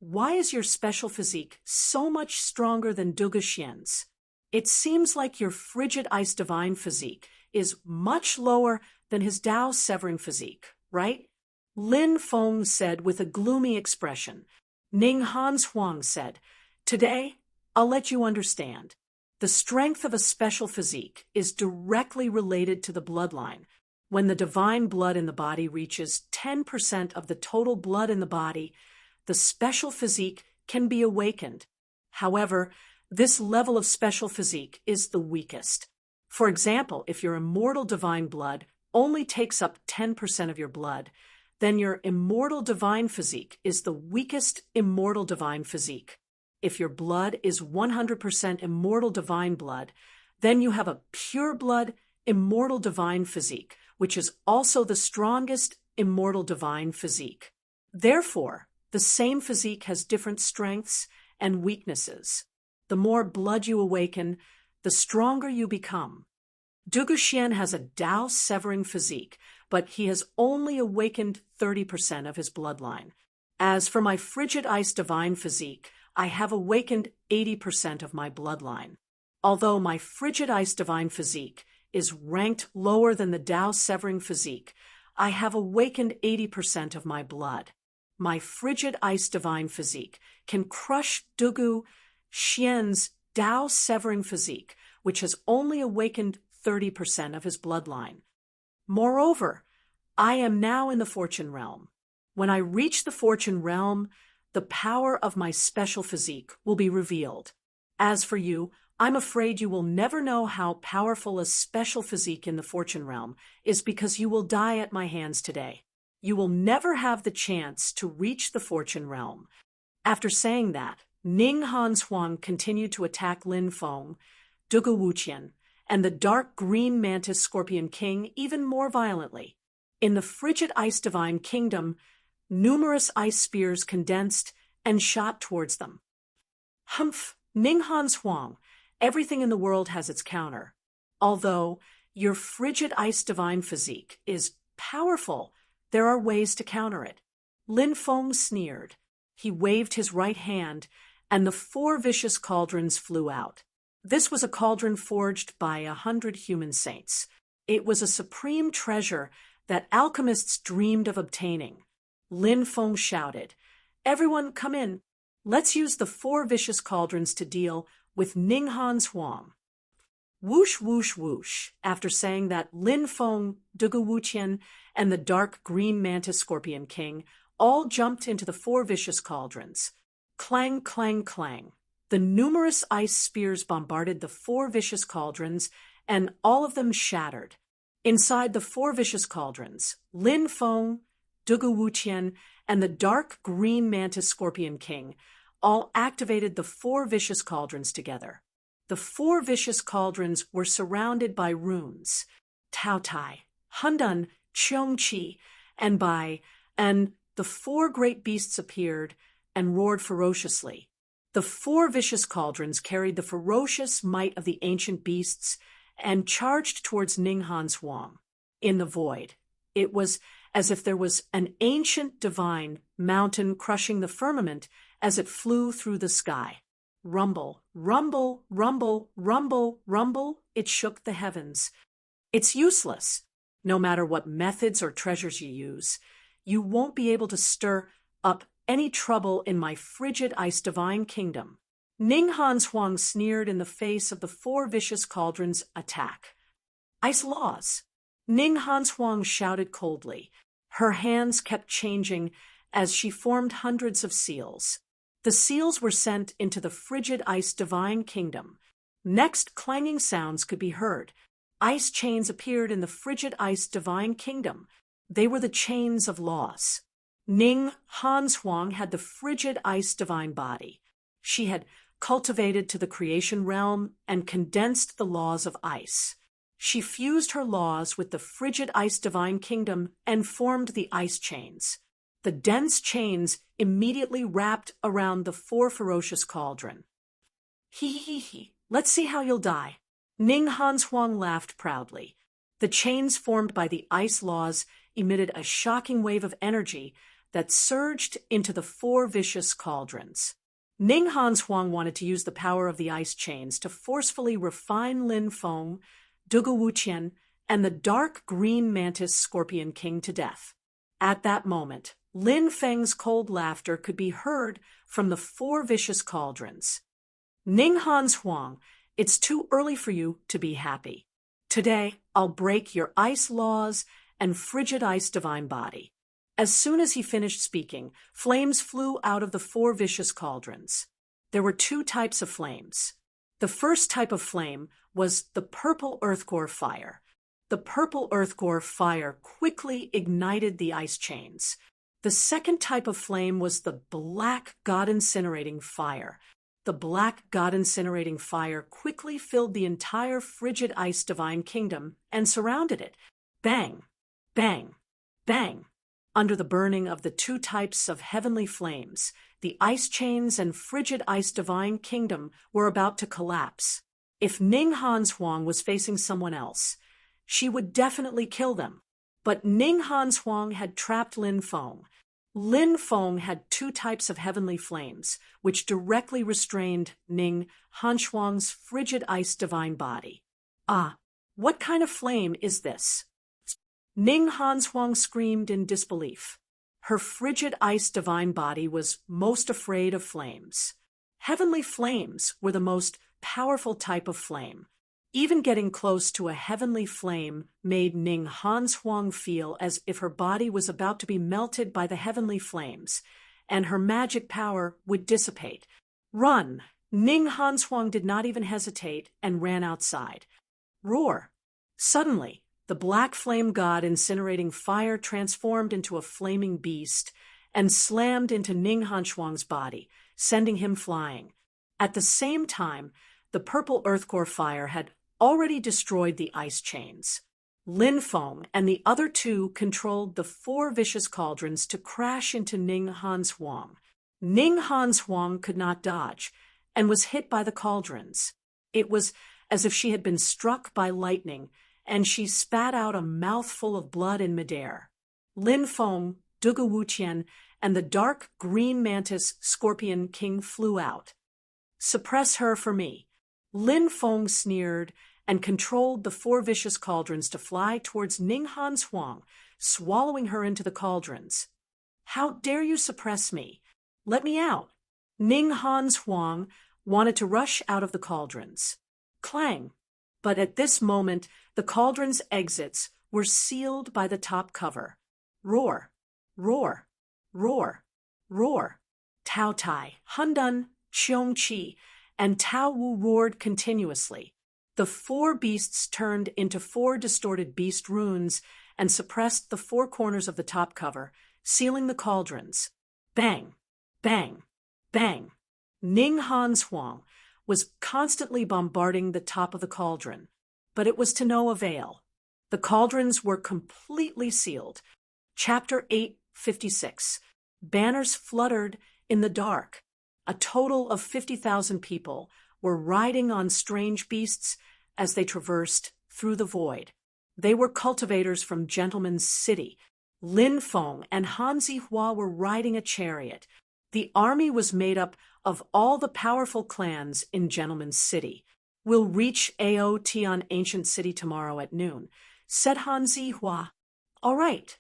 Why is your special physique so much stronger than Dugu Xian's? It seems like your frigid ice divine physique is much lower than his Dao severing physique, right?" Lin Feng said with a gloomy expression. Ning Hanshuang said, "Today, I'll let you understand. The strength of a special physique is directly related to the bloodline. When the divine blood in the body reaches 10% of the total blood in the body, the special physique can be awakened. However, this level of special physique is the weakest. For example, if your immortal divine blood only takes up 10% of your blood, then your immortal divine physique is the weakest immortal divine physique. If your blood is 100% immortal divine blood, then you have a pure blood immortal divine physique, which is also the strongest immortal divine physique. Therefore, the same physique has different strengths and weaknesses. The more blood you awaken, the stronger you become. Dugu Xian has a Dao severing physique, but he has only awakened 30% of his bloodline. As for my frigid ice divine physique, I have awakened 80% of my bloodline. Although my frigid ice divine physique is ranked lower than the Dao severing physique, I have awakened 80% of my blood. My frigid ice divine physique can crush Dugu Xian's Dao severing physique, which has only awakened 30% of his bloodline. Moreover, I am now in the fortune realm. When I reach the fortune realm, the power of my special physique will be revealed. As for you, I'm afraid you will never know how powerful a special physique in the fortune realm is because you will die at my hands today. You will never have the chance to reach the fortune realm." After saying that, Ning Hanshuang continued to attack Lin Feng, Dugu Wuqian, and the dark green mantis scorpion king even more violently. In the frigid ice divine kingdom, numerous ice spears condensed and shot towards them. Humph, Ning Hanshuang, everything in the world has its counter. Although your frigid ice divine physique is powerful, there are ways to counter it. Lin Feng sneered. He waved his right hand, and the 4 vicious cauldrons flew out. This was a cauldron forged by 100 human saints. It was a supreme treasure that alchemists dreamed of obtaining. Lin Feng shouted, "Everyone come in. Let's use the 4 vicious cauldrons to deal with Ning Hanshuang." Whoosh, whoosh, whoosh. After saying that, Lin Feng, Dugu Wuqian, and the dark green mantis scorpion king all jumped into the 4 vicious cauldrons. Clang, clang, clang. The numerous ice spears bombarded the 4 vicious cauldrons, and all of them shattered. Inside the 4 vicious cauldrons, Lin Feng, Dugu Wuqian, and the dark green mantis scorpion king all activated the 4 vicious cauldrons together. The 4 vicious cauldrons were surrounded by runes, Tao Tai, Hundun, Cheongqi, and the 4 great beasts appeared and roared ferociously. The 4 vicious cauldrons carried the ferocious might of the ancient beasts and charged towards Ning Hanshuang. In the void, It was as if there was an ancient divine mountain crushing the firmament as it flew through the sky. Rumble, rumble, rumble, rumble, rumble, it shook the heavens. It's useless. No matter what methods or treasures you use, you won't be able to stir up any trouble in my frigid ice divine kingdom. Ning Hanshuang sneered in the face of the four vicious cauldrons' attack. Ice laws. Ning Hanshuang shouted coldly. Her hands kept changing as she formed hundreds of seals. The seals were sent into the frigid ice divine kingdom. Next, clanging sounds could be heard. Ice chains appeared in the frigid ice divine kingdom. They were the chains of laws. Ning Hanshuang had the frigid ice divine body. She had cultivated to the creation realm and condensed the laws of ice. She fused her laws with the frigid ice divine kingdom and formed the ice chains. The dense chains immediately wrapped around the four ferocious cauldron. Hee, let's see how you'll die. Ning Hanshuang laughed proudly. The chains formed by the ice laws emitted a shocking wave of energy that surged into the four vicious cauldrons. Ning Hanshuang wanted to use the power of the ice chains to forcefully refine Lin Feng, Dugu Wuqian, and the dark green mantis scorpion king to death. At that moment, Lin Feng's cold laughter could be heard from the four vicious cauldrons. Ning Hanshuang, it's too early for you to be happy. Today, I'll break your ice laws and frigid ice divine body. As soon as he finished speaking, flames flew out of the four vicious cauldrons. There were two types of flames. The first type of flame was the purple earthcore fire. The purple earthcore fire quickly ignited the ice chains. The second type of flame was the black god-incinerating fire. The black god-incinerating fire quickly filled the entire frigid ice divine kingdom and surrounded it. Bang, bang, bang. Under the burning of the two types of heavenly flames, the ice chains and frigid ice divine kingdom were about to collapse. If Ning Hanshuang was facing someone else, she would definitely kill them. But Ning Hanshuang had trapped Lin Feng. Lin Feng had two types of heavenly flames, which directly restrained Ning Hanshuang's frigid ice divine body. Ah, what kind of flame is this? Ning Hanshuang screamed in disbelief. Her frigid ice divine body was most afraid of flames. Heavenly flames were the most powerful type of flame. Even getting close to a heavenly flame made Ning Hanshuang feel as if her body was about to be melted by the heavenly flames, and her magic power would dissipate. Run! Ning Hanshuang did not even hesitate and ran outside. Roar! Suddenly, the black flame god incinerating fire transformed into a flaming beast and slammed into Ning Hanshuang's body, sending him flying. At the same time, the purple earthcore fire had already destroyed the ice chains. Lin Feng and the other two controlled the four vicious cauldrons to crash into Ning Hanshuang. Ning Hanshuang could not dodge and was hit by the cauldrons. It was as if she had been struck by lightning, and she spat out a mouthful of blood in midair. Lin Feng, Dugu Wuqian, and the dark green mantis scorpion king flew out. Suppress her for me. Lin Feng sneered and controlled the four vicious cauldrons to fly towards Ning Hanshuang, swallowing her into the cauldrons. How dare you suppress me? Let me out. Ning Hanshuang wanted to rush out of the cauldrons. Clang! But at this moment, the cauldron's exits were sealed by the top cover. Roar! Roar! Roar! Roar! Tao Tai, Hundun, Cheong Chi, and Tao Wu roared continuously. The four beasts turned into four distorted beast runes and suppressed the four corners of the top cover, sealing the cauldrons. Bang! Bang! Bang! Ning Hanshuang was constantly bombarding the top of the cauldron, but it was to no avail. The cauldrons were completely sealed. Chapter 856. Banners fluttered in the dark. A total of 50,000 people were riding on strange beasts as they traversed through the void. They were cultivators from Gentleman's City. Lin Feng and Han Zihua were riding a chariot. The army was made up of all the powerful clans in Gentleman's City. "We'll reach Ao Tian Ancient City tomorrow at noon," said Han Zihua. "All right."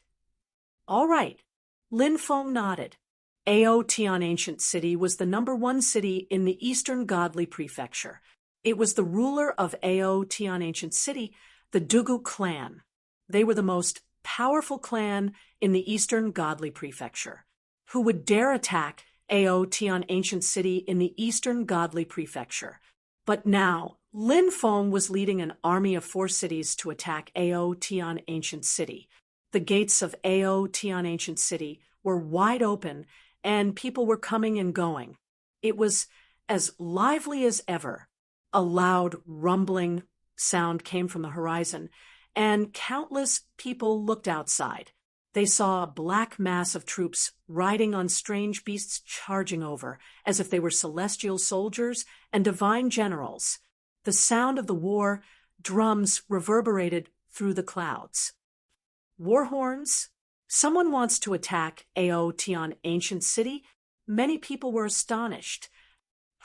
"All right." Lin Feng nodded. Ao Tian Ancient City was the #1 city in the Eastern Godly Prefecture. It was the ruler of Ao Tian Ancient City, the Dugu clan. They were the most powerful clan in the Eastern Godly Prefecture. Who would dare attack Ao Tian Ancient City in the Eastern Godly Prefecture? But now, Lin Feng was leading an army of 4 cities to attack Ao Tian Ancient City. The gates of Ao Tian Ancient City were wide open, and people were coming and going. It was as lively as ever. A loud, rumbling sound came from the horizon, and countless people looked outside. They saw a black mass of troops riding on strange beasts charging over, as if they were celestial soldiers and divine generals. The sound of the war drums reverberated through the clouds. War horns? Someone wants to attack Ao Tian Ancient City? Many people were astonished.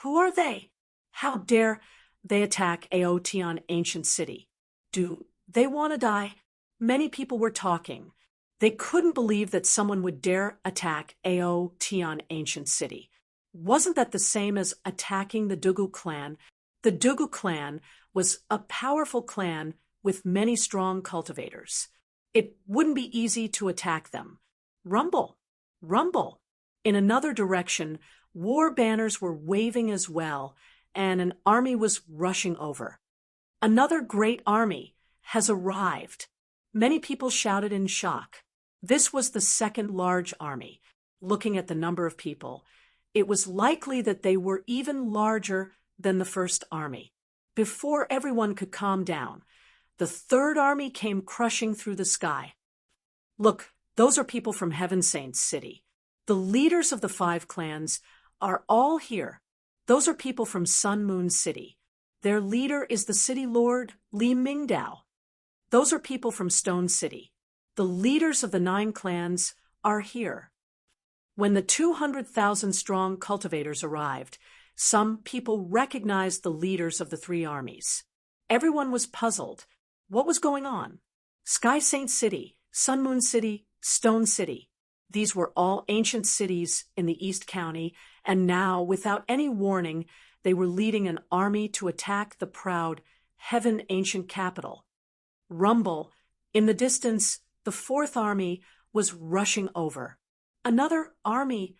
Who are they? How dare they attack Ao Tian Ancient City? Do they want to die? Many people were talking. They couldn't believe that someone would dare attack Ao Tian Ancient City. Wasn't that the same as attacking the Dugu clan? The Dugu clan was a powerful clan with many strong cultivators. It wouldn't be easy to attack them. Rumble, rumble. In another direction, war banners were waving as well, and an army was rushing over. Another great army has arrived. Many people shouted in shock. This was the second large army. Looking at the number of people, it was likely that they were even larger than the first army. Before everyone could calm down, the third army came crushing through the sky. Look, those are people from Heaven Saint's City. The leaders of the 5 clans are all here. Those are people from Sun Moon City. Their leader is the city lord, Li Mingdao. Those are people from Stone City. The leaders of the 9 clans are here. When the 200,000-strong cultivators arrived, some people recognized the leaders of the 3 armies. Everyone was puzzled. What was going on? Sky Saint City, Sun Moon City, Stone City. These were all ancient cities in the East County, and now, without any warning, they were leading an army to attack the proud Heaven Ancient Capital. Rumble. In the distance, the 4th army was rushing over. Another army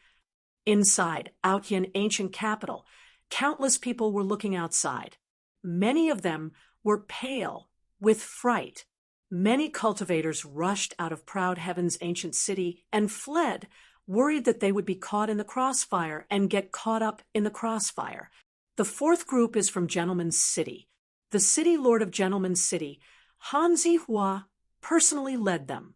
inside Outyan Ancient Capital. Countless people were looking outside. Many of them were pale with fright. Many cultivators rushed out of proud Heaven's ancient city and fled, worried that they would be caught in the crossfire and get caught up in the crossfire. The 4th group is from Gentleman's City. The city lord of Gentleman's City, Han Zihua, personally led them.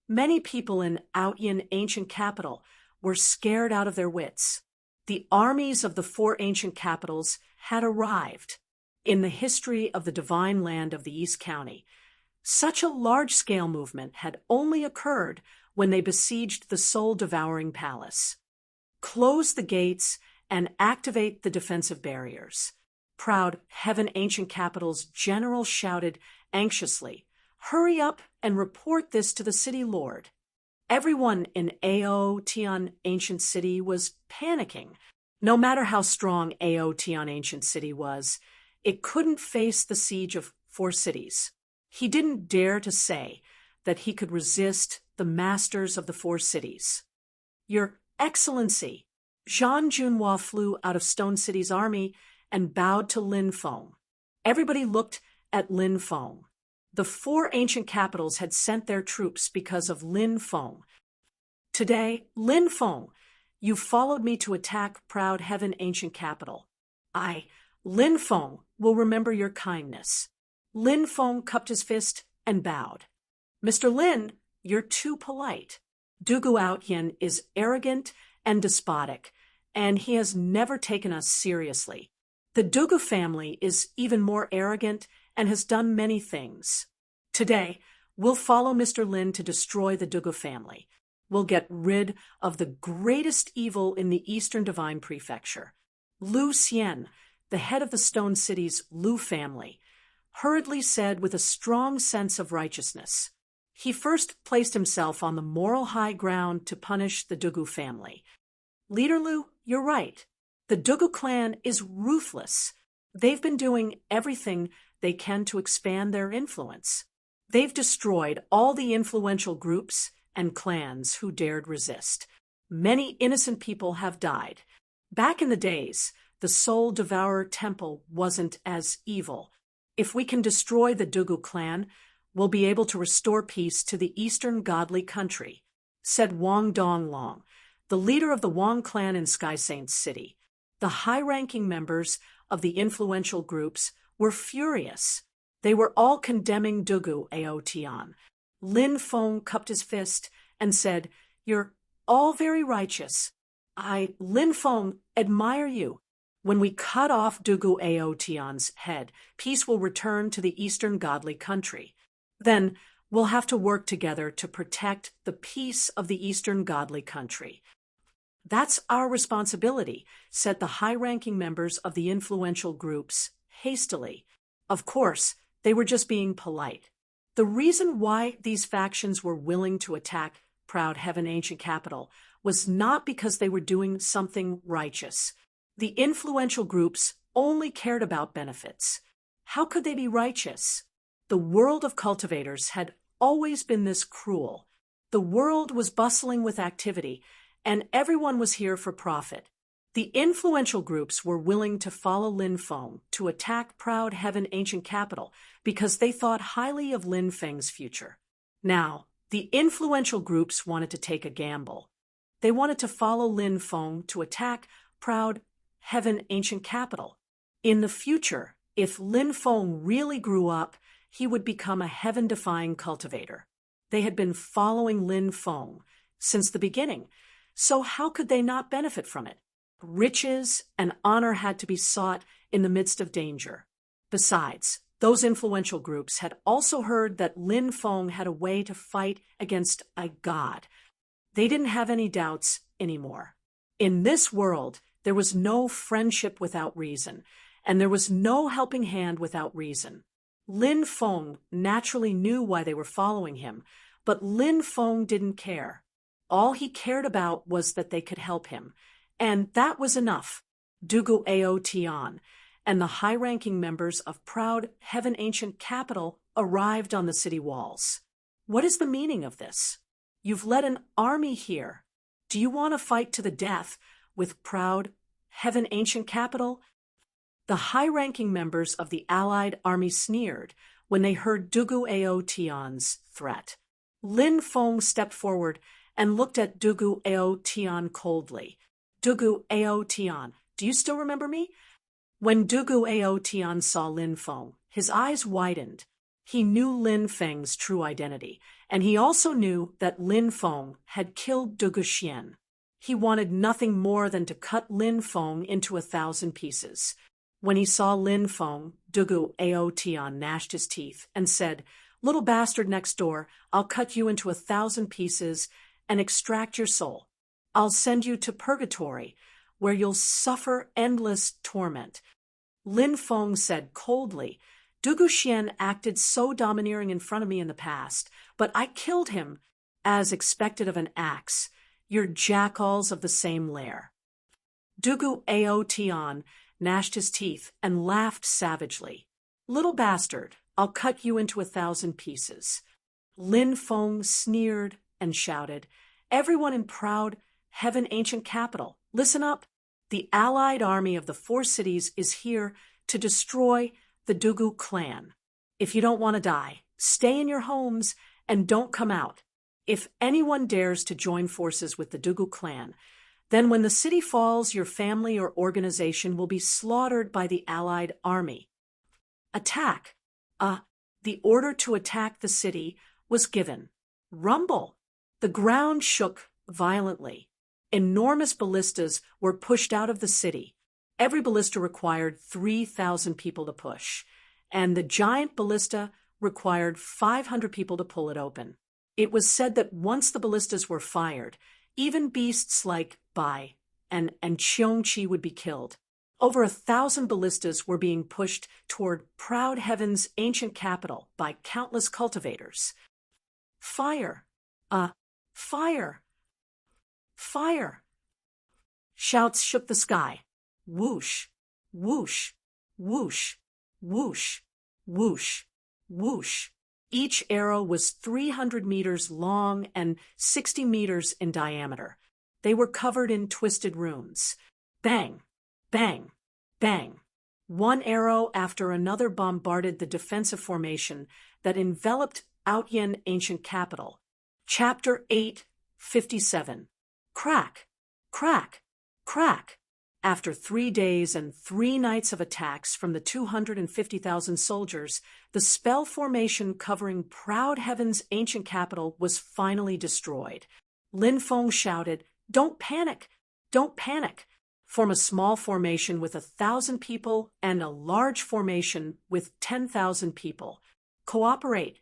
Many people in Outyan Ancient Capital were scared out of their wits. The armies of the 4 ancient capitals had arrived. In the history of the divine land of the East County, such a large-scale movement had only occurred when they besieged the soul-devouring palace. Close the gates and activate the defensive barriers. Proud Heaven Ancient Capital's general shouted anxiously, "Hurry up and report this to the city lord." Everyone in Ao Tian Ancient City was panicking. No matter how strong Ao Tian Ancient City was, it couldn't face the siege of 4 cities. He didn't dare to say that he could resist the masters of the 4 cities. "Your Excellency," Zhang Junhua flew out of Stone City's army and bowed to Lin Feng. Everybody looked at Lin Feng. The 4 ancient capitals had sent their troops because of Lin Feng. "Today, Lin Feng, you followed me to attack proud Heaven Ancient Capital. I, Lin Feng, will remember your kindness." Lin Feng cupped his fist and bowed. "Mr. Lin, you're too polite. Dugu Outyan is arrogant and despotic, and he has never taken us seriously. The Dugu family is even more arrogant and has done many things. Today, We'll follow Mr. Lin to destroy the Dugu family. We'll get rid of the greatest evil in the Eastern Divine Prefecture. Lu Xian, the head of the Stone City's Lu family, hurriedly said with a strong sense of righteousness. He first placed himself on the moral high ground to punish the Dugu family. Leader Lu, you're right. The Dugu clan is ruthless. They've been doing everything they can to expand their influence. They've destroyed all the influential groups and clans who dared resist. Many innocent people have died. Back in the days, the Soul Devourer Temple wasn't as evil. If we can destroy the Dugu clan, we'll be able to restore peace to the Eastern godly country, said Wang Donglong, the leader of the Wang clan in Sky Saint City. The high-ranking members of the influential groups were furious. They were all condemning Dugu Aotian. Lin Feng cupped his fist and said, "You're all very righteous. I, Lin Feng, admire you. When we cut off Dugu Aotian's head, peace will return to the Eastern godly country. Then we'll have to work together to protect the peace of the Eastern godly country." "That's our responsibility," said the high-ranking members of the influential groups hastily. Of course, they were just being polite. The reason why these factions were willing to attack Proud Heaven Ancient Capital was not because they were doing something righteous. The influential groups only cared about benefits. How could they be righteous? The world of cultivators had always been this cruel. The world was bustling with activity, and everyone was here for profit. The influential groups were willing to follow Lin Feng to attack Proud Heaven Ancient Capital because they thought highly of Lin Feng's future. Now, the influential groups wanted to take a gamble. They wanted to follow Lin Feng to attack Proud Heaven Ancient Capital. In the future, if Lin Feng really grew up, he would become a heaven-defying cultivator. They had been following Lin Feng since the beginning, so how could they not benefit from it? Riches and honor had to be sought in the midst of danger. Besides, those influential groups had also heard that Lin Feng had a way to fight against a god. They didn't have any doubts anymore. In this world, there was no friendship without reason, and there was no helping hand without reason. Lin Feng naturally knew why they were following him, but Lin Feng didn't care. All he cared about was that they could help him, and that was enough. Dugu Aotian and the high-ranking members of Proud Heaven Ancient Capital arrived on the city walls. "What is the meaning of this? You've led an army here. Do you want to fight to the death with Proud Heaven Ancient Capital?" The high-ranking members of the allied army sneered when they heard Dugu Aotian's threat. Lin Feng stepped forward and looked at Dugu Aotian coldly. "Dugu Aotian, do you still remember me?" When Dugu Aotian saw Lin Feng, his eyes widened. He knew Lin Feng's true identity, and he also knew that Lin Feng had killed Dugu Xian. He wanted nothing more than to cut Lin Feng into 1,000 pieces. When he saw Lin Feng, Dugu Aotian gnashed his teeth and said, "Little bastard next door, I'll cut you into 1,000 pieces and extract your soul. I'll send you to purgatory, where you'll suffer endless torment." Lin Feng said coldly, "Dugu Xian acted so domineering in front of me in the past, but I killed him, as expected of an axe. You're jackals of the same lair." Dugu Aotian gnashed his teeth and laughed savagely. "Little bastard, I'll cut you into 1,000 pieces." Lin Feng sneered and shouted, "Everyone in Proud Heaven Ancient Capital, listen up. The allied army of the 4 cities is here to destroy the Dugu clan. If you don't want to die, stay in your homes and don't come out. If anyone dares to join forces with the Dugu clan, then when the city falls, your family or organization will be slaughtered by the allied army. Attack." The order to attack the city was given. Rumble. The ground shook violently. Enormous ballistas were pushed out of the city. Every ballista required 3,000 people to push, and the giant ballista required 500 people to pull it open. It was said that once the ballistas were fired, even beasts like Bai and Cheongchi would be killed. Over 1,000 ballistas were being pushed toward proud heaven's ancient capital by countless cultivators. Fire! Fire! Fire! Shouts shook the sky. Whoosh! Whoosh! Whoosh! Whoosh! Whoosh! Whoosh! Each arrow was 300 meters long and 60 meters in diameter. They were covered in twisted runes. Bang! Bang! Bang! One arrow after another bombarded the defensive formation that enveloped Audiobook ancient capital. Chapter 8:57. Crack! Crack! Crack! After 3 days and 3 nights of attacks from the 250,000 soldiers, the spell formation covering proud heaven's ancient capital was finally destroyed. Lin Feng shouted, "Don't panic! Don't panic! Form a small formation with 1,000 people and a large formation with 10,000 people. Cooperate."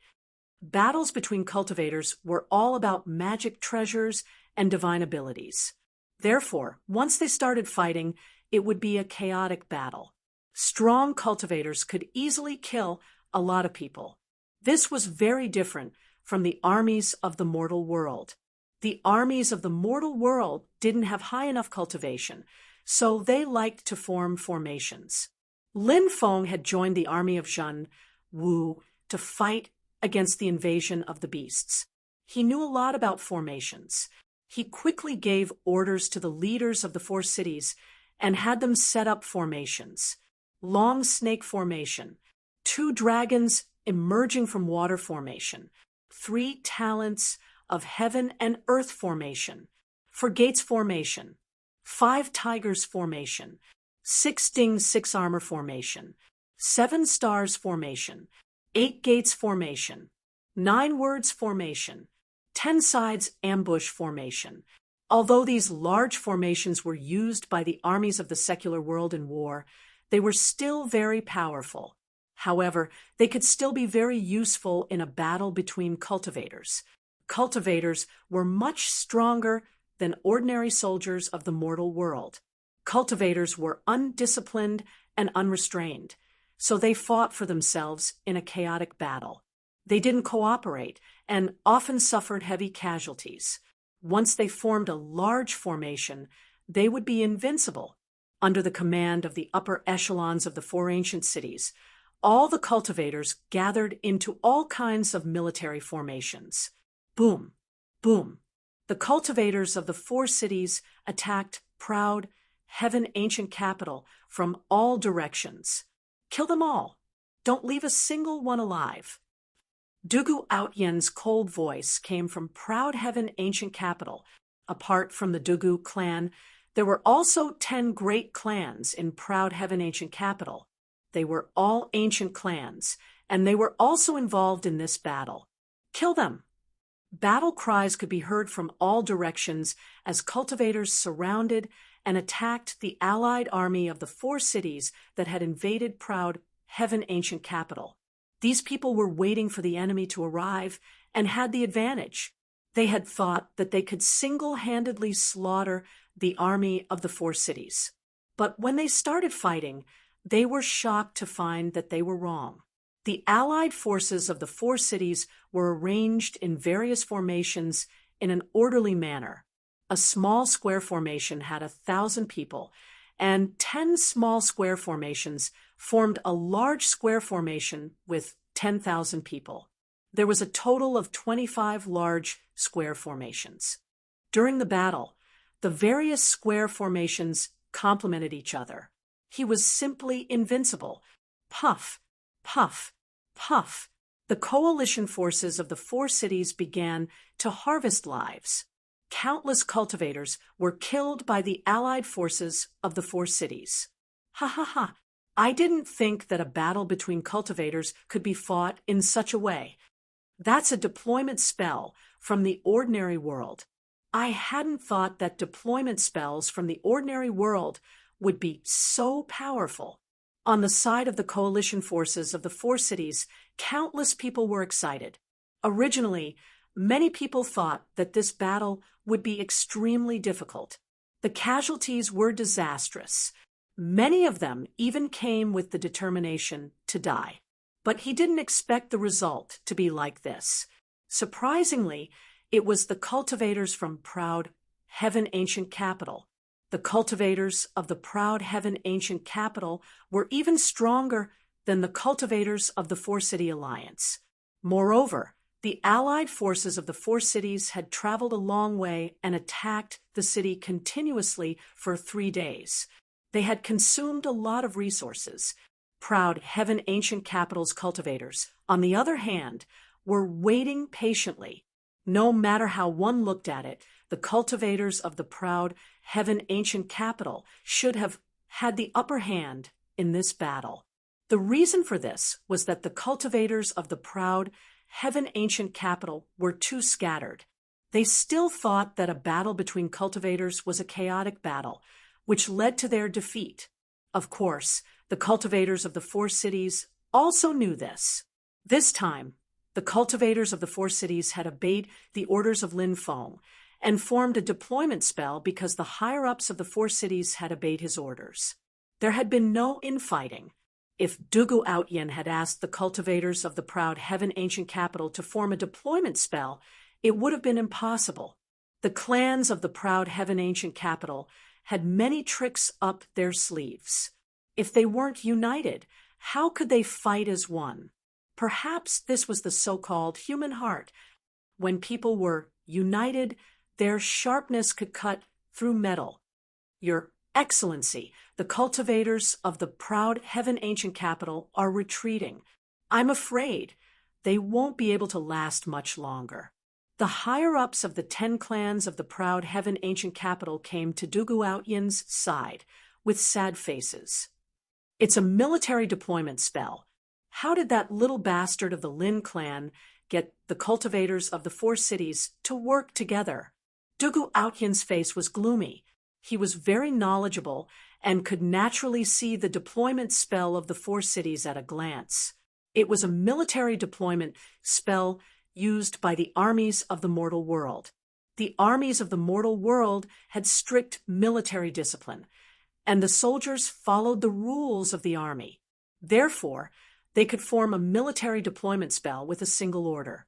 Battles between cultivators were all about magic treasures and divine abilities. Therefore, once they started fighting, it would be a chaotic battle. Strong cultivators could easily kill a lot of people. This was very different from the armies of the mortal world. The armies of the mortal world didn't have high enough cultivation, so they liked to form formations. Lin Feng had joined the army of Zhen Wu to fight against the invasion of the beasts. He knew a lot about formations. He quickly gave orders to the leaders of the 4 cities and had them set up formations. Long snake formation, 2 dragons emerging from water formation, 3 talents of heaven and earth formation, for gates formation, 5 tigers formation, 6 stings 6 armor formation, 7 stars formation, 8 gates formation, 9 words formation, 10 sides ambush formation. Although these large formations were used by the armies of the secular world in war, they were still very powerful. However, they could still be very useful in a battle between cultivators. Cultivators were much stronger than ordinary soldiers of the mortal world. Cultivators were undisciplined and unrestrained, so they fought for themselves in a chaotic battle. They didn't cooperate and often suffered heavy casualties. Once they formed a large formation, they would be invincible. Under the command of the upper echelons of the 4 ancient cities, all the cultivators gathered into all kinds of military formations. Boom! Boom! The cultivators of the 4 cities attacked proud, heaven ancient capital from all directions. Kill them all. Don't leave a single one alive. Dugu Outyen's cold voice came from proud heaven ancient capital. Apart from the Dugu clan, there were also 10 great clans in proud heaven ancient capital. They were all ancient clans, and they were also involved in this battle. Kill them! Battle cries could be heard from all directions as cultivators surrounded and attacked the allied army of the 4 cities that had invaded proud heaven ancient capital. These people were waiting for the enemy to arrive and had the advantage. They had thought that they could single-handedly slaughter the army of the 4 cities. But when they started fighting, they were shocked to find that they were wrong. The allied forces of the 4 cities were arranged in various formations in an orderly manner. A small square formation had 1,000 people, and 10 small square formations formed a large square formation with 10,000 people. There was a total of 25 large square formations. During the battle, the various square formations complemented each other. He was simply invincible. Puff, puff, puff. The coalition forces of the 4 cities began to harvest lives. Countless cultivators were killed by the allied forces of the 4 cities. Ha ha ha! I didn't think that a battle between cultivators could be fought in such a way. That's a deployment spell from the ordinary world. I hadn't thought that deployment spells from the ordinary world would be so powerful. On the side of the coalition forces of the four cities, countless people were excited. Originally, many people thought that this battle would be extremely difficult. The casualties were disastrous. Many of them even came with the determination to die. But he didn't expect the result to be like this. Surprisingly, it was the cultivators from proud Heaven Ancient Capital. The cultivators of the proud Heaven Ancient Capital were even stronger than the cultivators of the Four-City Alliance. Moreover, the allied forces of the four cities had traveled a long way and attacked the city continuously for 3 days. They had consumed a lot of resources. Proud Heaven Ancient Capital's cultivators, on the other hand, were waiting patiently. No matter how one looked at it, the cultivators of the proud Heaven Ancient Capital should have had the upper hand in this battle. The reason for this was that the cultivators of the proud Heaven Ancient Capital were too scattered. They still thought that a battle between cultivators was a chaotic battle, which led to their defeat. Of course, the cultivators of the four cities also knew this. This time, the cultivators of the four cities had obeyed the orders of Lin Feng and formed a deployment spell because the higher-ups of the four cities had obeyed his orders. There had been no infighting. If Dugu Outyin had asked the cultivators of the proud Heaven Ancient Capital to form a deployment spell, it would have been impossible. The clans of the proud Heaven Ancient Capital had many tricks up their sleeves. If they weren't united, how could they fight as one? Perhaps this was the so-called human heart. When people were united, their sharpness could cut through metal. Your Excellency, the cultivators of the proud Heaven Ancient Capital are retreating. I'm afraid they won't be able to last much longer. The higher-ups of the 10 clans of the proud Heaven Ancient Capital came to Dugu Outyin's side with sad faces. It's a military deployment spell. How did that little bastard of the Lin clan get the cultivators of the four cities to work together? Dugu Outyin's face was gloomy. He was very knowledgeable and could naturally see the deployment spell of the four cities at a glance. It was a military deployment spell used by the armies of the mortal world. The armies of the mortal world had strict military discipline, and the soldiers followed the rules of the army. Therefore, they could form a military deployment spell with a single order.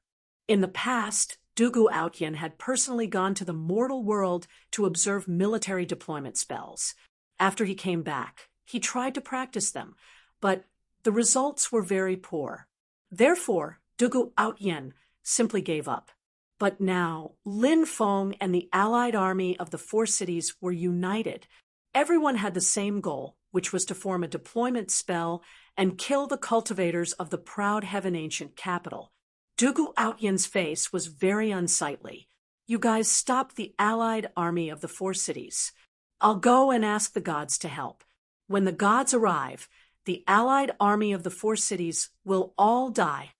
In the past, Dugu Outyin had personally gone to the mortal world to observe military deployment spells. After he came back, he tried to practice them, but the results were very poor. Therefore, Dugu Outyin simply gave up. But now, Lin Feng and the allied army of the four cities were united. Everyone had the same goal, which was to form a deployment spell and kill the cultivators of the proud Heaven Ancient Capital. Dugu Outyin's face was very unsightly. You guys stopped the allied army of the four cities. I'll go and ask the gods to help. When the gods arrive, the allied army of the four cities will all die.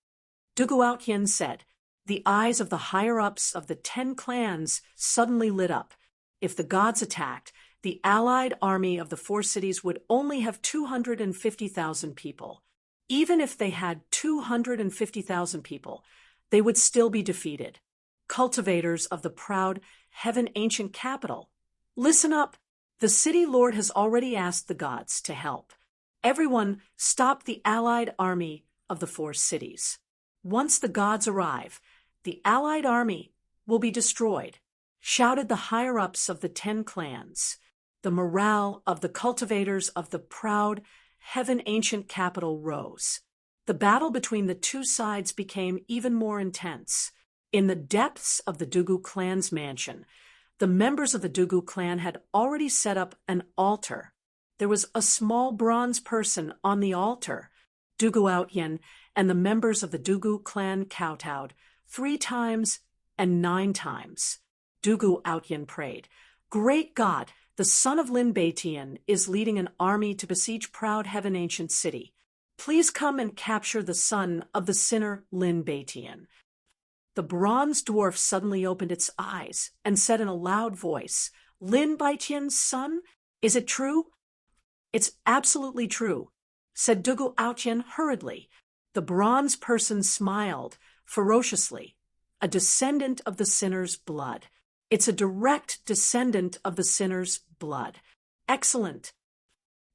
Dugu Outyin said. The eyes of the higher-ups of the 10 clans suddenly lit up. If the gods attacked, the allied army of the four cities would only have 250,000 people. Even if they had 250,000 people, they would still be defeated. Cultivators of the proud Heaven Ancient Capital, listen up. The city lord has already asked the gods to help. Everyone stop the allied army of the four cities. Once the gods arrive, the allied army will be destroyed, shouted the higher-ups of the 10 clans. The morale of the cultivators of the proud Heaven Ancient Capital rose. The battle between the two sides became even more intense. In the depths of the Dugu clan's mansion, the members of the Dugu clan had already set up an altar. There was a small bronze person on the altar. Dugu Outyin and the members of the Dugu clan kowtowed 3 times and 9 times. Dugu Outyin prayed, "Great God, the son of Lin Beitian is leading an army to besiege proud Heaven Ancient City. Please come and capture the son of the sinner Lin Beitian." The bronze dwarf suddenly opened its eyes and said in a loud voice, "Lin Beitian's son? Is it true?" "It's absolutely true," said Dugu Aotian hurriedly. The bronze person smiled ferociously. A descendant of the sinner's blood. It's a direct descendant of the sinner's blood. Excellent.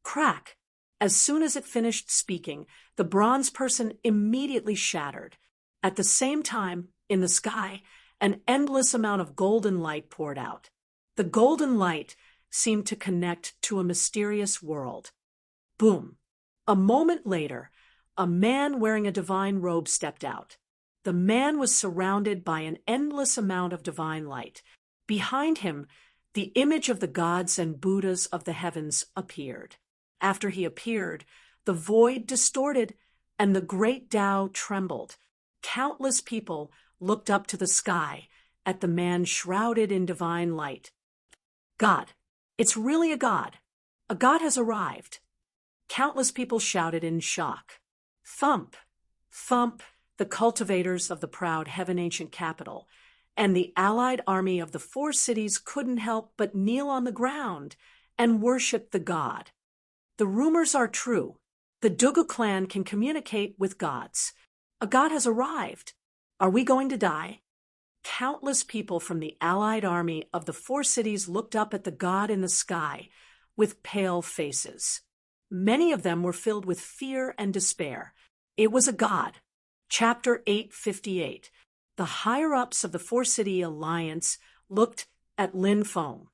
Crack. As soon as it finished speaking, the bronze person immediately shattered. At the same time, in the sky, an endless amount of golden light poured out. The golden light seemed to connect to a mysterious world. Boom. A moment later, a man wearing a divine robe stepped out. The man was surrounded by an endless amount of divine light. Behind him, the image of the gods and Buddhas of the heavens appeared. After he appeared, the void distorted and the great Tao trembled. Countless people looked up to the sky at the man shrouded in divine light. God. It's really a god. A god has arrived. Countless people shouted in shock. Thump. Thump. The cultivators of the proud heaven-ancient capital, and the allied army of the 4 cities couldn't help but kneel on the ground and worship the god. The rumors are true. The Dugu clan can communicate with gods. A god has arrived. Are we going to die? Countless people from the allied army of the 4 cities looked up at the god in the sky with pale faces. Many of them were filled with fear and despair. It was a god. Chapter 858. The higher-ups of the 4-city alliance looked at Lin Feng.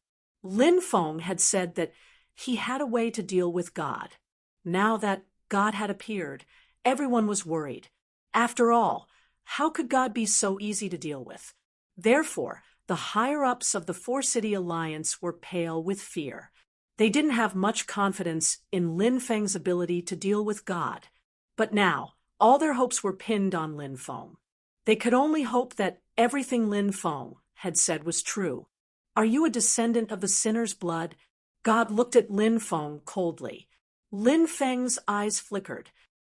Lin Feng had said that he had a way to deal with God. Now that God had appeared, everyone was worried. After all, how could God be so easy to deal with? Therefore, the higher-ups of the 4-city alliance were pale with fear. They didn't have much confidence in Lin Feng's ability to deal with God. But now, all their hopes were pinned on Lin Feng. They could only hope that everything Lin Feng had said was true. Are you a descendant of the sinner's blood? God looked at Lin Feng coldly. Lin Feng's eyes flickered.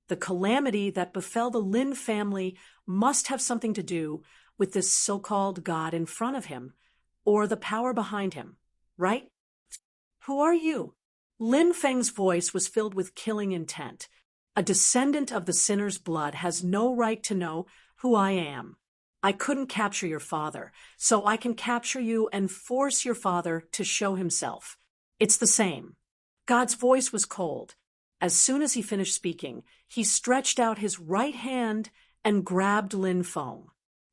The calamity that befell the Lin family must have something to do with this so-called God in front of him, or the power behind him, right? Who are you? Lin Feng's voice was filled with killing intent. A descendant of the sinner's blood has no right to know who I am. I couldn't capture your father, so I can capture you and force your father to show himself. It's the same. God's voice was cold. As soon as he finished speaking, he stretched out his right hand and grabbed Lin Feng.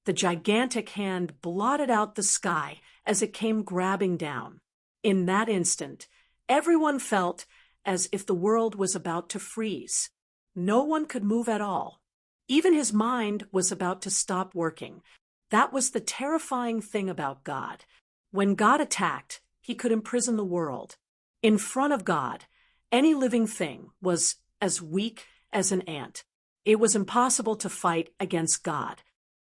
The gigantic hand blotted out the sky as it came grabbing down. In that instant, everyone felt as if the world was about to freeze. No one could move at all. Even his mind was about to stop working. That was the terrifying thing about God. When God attacked, he could imprison the world. In front of God, any living thing was as weak as an ant. It was impossible to fight against God.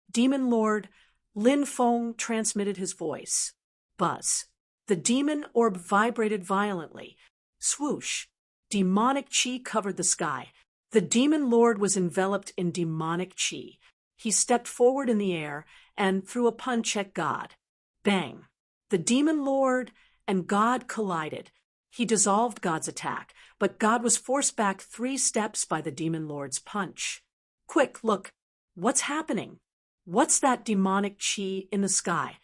Demon Lord Lin Feng transmitted his voice. Buzz. The demon orb vibrated violently. Swoosh. Demonic chi covered the sky. The demon lord was enveloped in demonic chi. He stepped forward in the air and threw a punch at God. Bang. The demon lord and God collided. He dissolved God's attack, but God was forced back 3 steps by the demon lord's punch. Quick, look. What's happening? What's that demonic chi in the sky?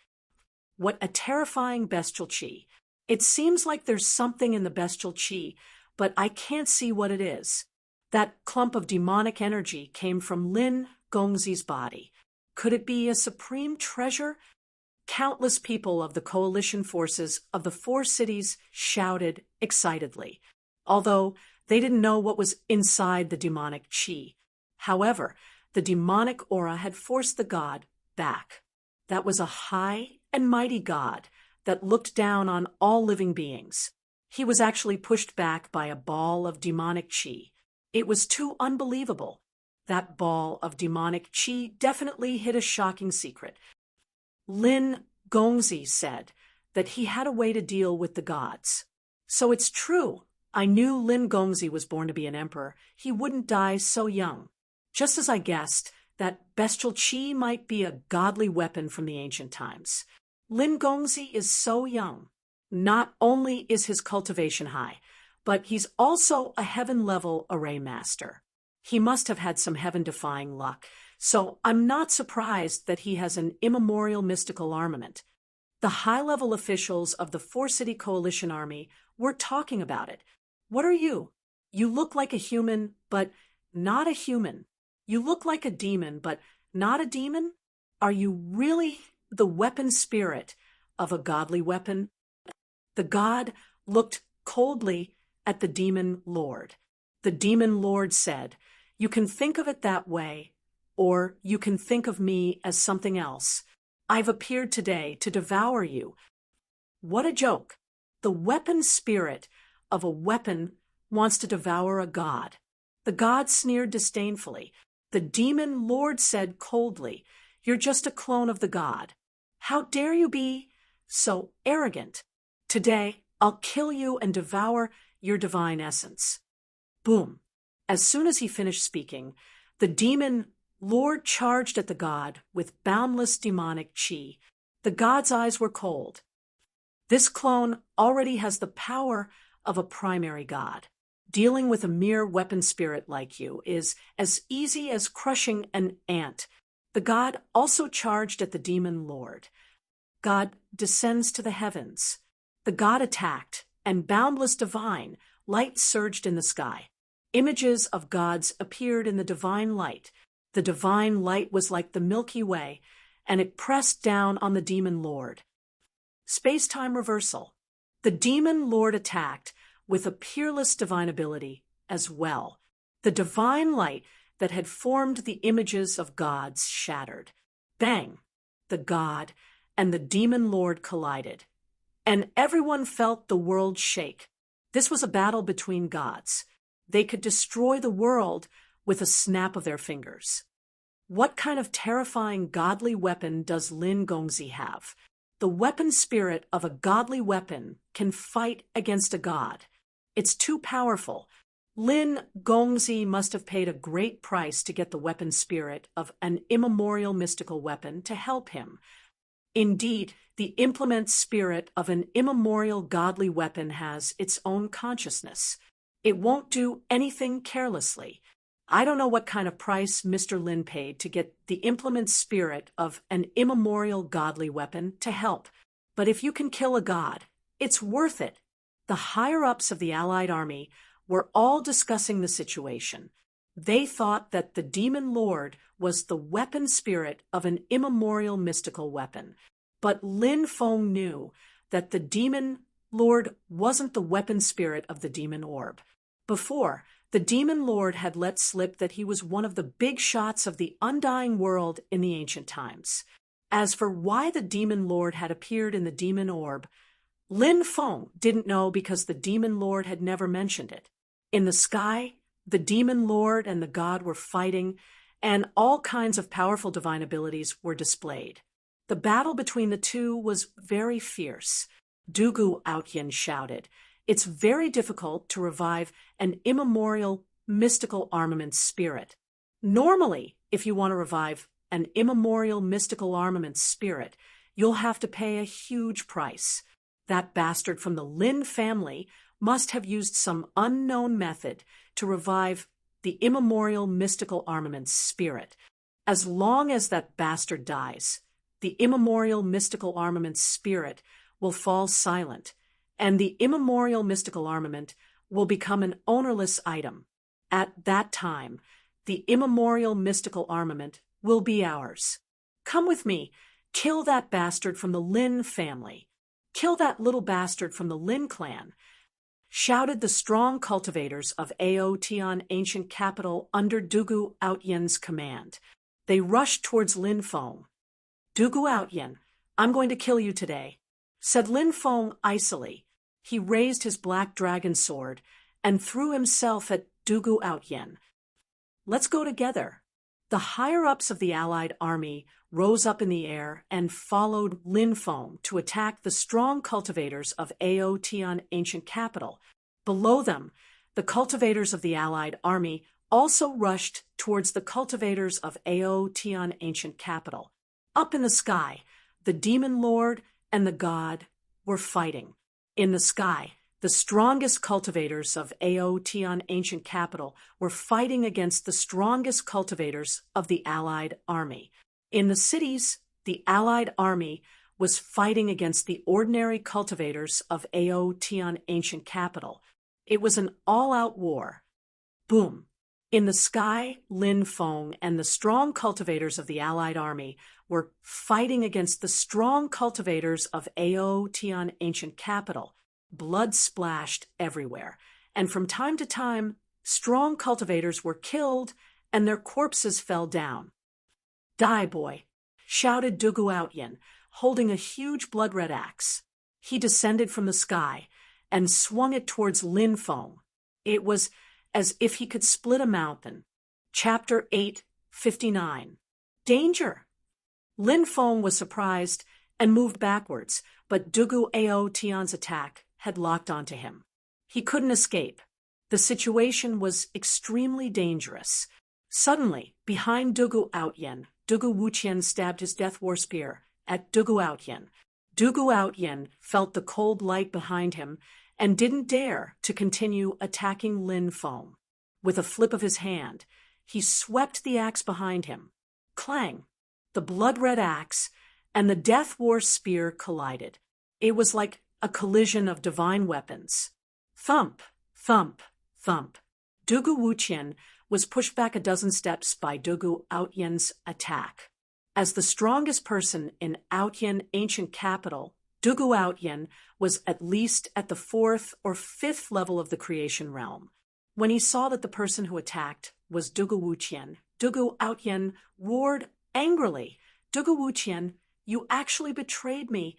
What a terrifying bestial chi. It seems like there's something in the bestial chi, but I can't see what it is. That clump of demonic energy came from Lin Gongzi's body. Could it be a supreme treasure? Countless people of the coalition forces of the 4 cities shouted excitedly, although they didn't know what was inside the demonic chi. However, the demonic aura had forced the god back. That was a high and mighty god that looked down on all living beings. He was actually pushed back by a ball of demonic chi. It was too unbelievable. That ball of demonic chi definitely hid a shocking secret. Lin Gongzi said that he had a way to deal with the gods. So it's true. I knew Lin Gongzi was born to be an emperor. He wouldn't die so young. Just as I guessed, that bestial chi might be a godly weapon from the ancient times. Lin Gongzi is so young. Not only is his cultivation high, but he's also a heaven-level array master. He must have had some heaven-defying luck, so I'm not surprised that he has an immemorial mystical armament. The high-level officials of the Four-City Coalition Army were talking about it. What are you? You look like a human, but not a human. You look like a demon, but not a demon? Are you really the weapon spirit of a godly weapon? The god looked coldly at the demon lord. The demon lord said, "You can think of it that way, or you can think of me as something else. I've appeared today to devour you." What a joke. The weapon spirit of a weapon wants to devour a god. The god sneered disdainfully. The demon lord said coldly, "You're just a clone of the god. How dare you be so arrogant? Today, I'll kill you and devour your divine essence." Boom. As soon as he finished speaking, the demon lord charged at the god with boundless demonic chi. The god's eyes were cold. This clone already has the power of a primary god. Dealing with a mere weapon spirit like you is as easy as crushing an ant. The god also charged at the demon lord. God descends to the heavens. The god attacked, and boundless divine light surged in the sky. Images of gods appeared in the divine light. The divine light was like the Milky Way, and it pressed down on the demon lord. Space-time reversal. The demon lord attacked with a peerless divine ability as well. The divine light that had formed the images of gods shattered. Bang! The god and the demon lord collided, and everyone felt the world shake. This was a battle between gods. They could destroy the world with a snap of their fingers. What kind of terrifying godly weapon does Lin Gongzi have? The weapon spirit of a godly weapon can fight against a god. It's too powerful. Lin Gongzi must have paid a great price to get the weapon spirit of an immemorial mystical weapon to help him. Indeed, the implement spirit of an immemorial godly weapon has its own consciousness. It won't do anything carelessly. I don't know what kind of price Mr. Lin paid to get the implement spirit of an immemorial godly weapon to help, but if you can kill a god, it's worth it. The higher-ups of the Allied army were all discussing the situation. They thought that the demon lord was the weapon spirit of an immemorial mystical weapon, but Lin Feng knew that the demon lord wasn't the weapon spirit of the demon orb. Before, the demon lord had let slip that he was one of the big shots of the undying world in the ancient times. As for why the demon lord had appeared in the demon orb, Lin Feng didn't know because the demon lord had never mentioned it. In the sky, the demon lord and the god were fighting, and all kinds of powerful divine abilities were displayed. The battle between the two was very fierce. Dugu Outyin shouted, "It's very difficult to revive an immemorial mystical armament spirit. Normally, if you want to revive an immemorial mystical armament spirit, you'll have to pay a huge price. That bastard from the Lin family must have used some unknown method to revive the immemorial mystical armament spirit. As long as that bastard dies, the immemorial mystical armament spirit will fall silent, and the immemorial mystical armament will become an ownerless item. At that time, the immemorial mystical armament will be ours. Come with me. Kill that bastard from the Lin family. Kill that little bastard from the Lin clan," shouted the strong cultivators of Ao Tian ancient capital under Dugu Outyin's command. They rushed towards Lin Feng. "Dugu Outyin, I'm going to kill you today," said Lin Feng icily. He raised his black dragon sword and threw himself at Dugu Outyin. "Let's go together." The higher-ups of the Allied army rose up in the air and followed Lin Feng to attack the strong cultivators of Ao Tian ancient capital. Below them, the cultivators of the Allied army also rushed towards the cultivators of Ao Tian ancient capital. Up in the sky, the demon lord and the god were fighting. In the sky, The strongest cultivators of Aotian ancient capital were fighting against the strongest cultivators of the Allied army. In the cities, the Allied army was fighting against the ordinary cultivators of Aotian ancient capital. It was an all-out war. Boom! In the sky, Lin Feng and the strong cultivators of the Allied army were fighting against the strong cultivators of Aotian ancient capital. Blood splashed everywhere, and from time to time, strong cultivators were killed and their corpses fell down. "Die, boy!" shouted Dugu Outyin, holding a huge blood-red axe. He descended from the sky and swung it towards Lin Feng. It was as if he could split a mountain. Chapter 8:59. Danger! Lin Feng was surprised and moved backwards, but Dugu Aotian's attack had locked onto him. He couldn't escape. The situation was extremely dangerous. Suddenly, behind Dugu Outyin, Dugu Wuqian stabbed his death war spear at Dugu Outyin. Dugu Outyin felt the cold light behind him and didn't dare to continue attacking Lin Feng. With a flip of his hand, he swept the axe behind him. Clang! The blood-red axe and the death war spear collided. It was like a collision of divine weapons. Thump, thump, thump. Dugu Wuqian was pushed back a dozen steps by Dugu Outyin's attack. As the strongest person in Outyin ancient capital, Dugu Outyin was at least at the 4th or 5th level of the creation realm. When he saw that the person who attacked was Dugu Wuqian, Dugu Outyin roared angrily, "Dugu Wuqian, you actually betrayed me."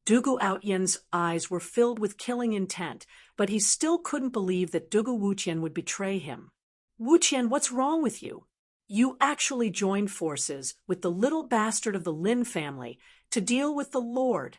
Dugu Outyin's eyes were filled with killing intent, but he still couldn't believe that Dugu Wuqian would betray him. "Wuqian, what's wrong with you? You actually joined forces with the little bastard of the Lin family to deal with the Lord."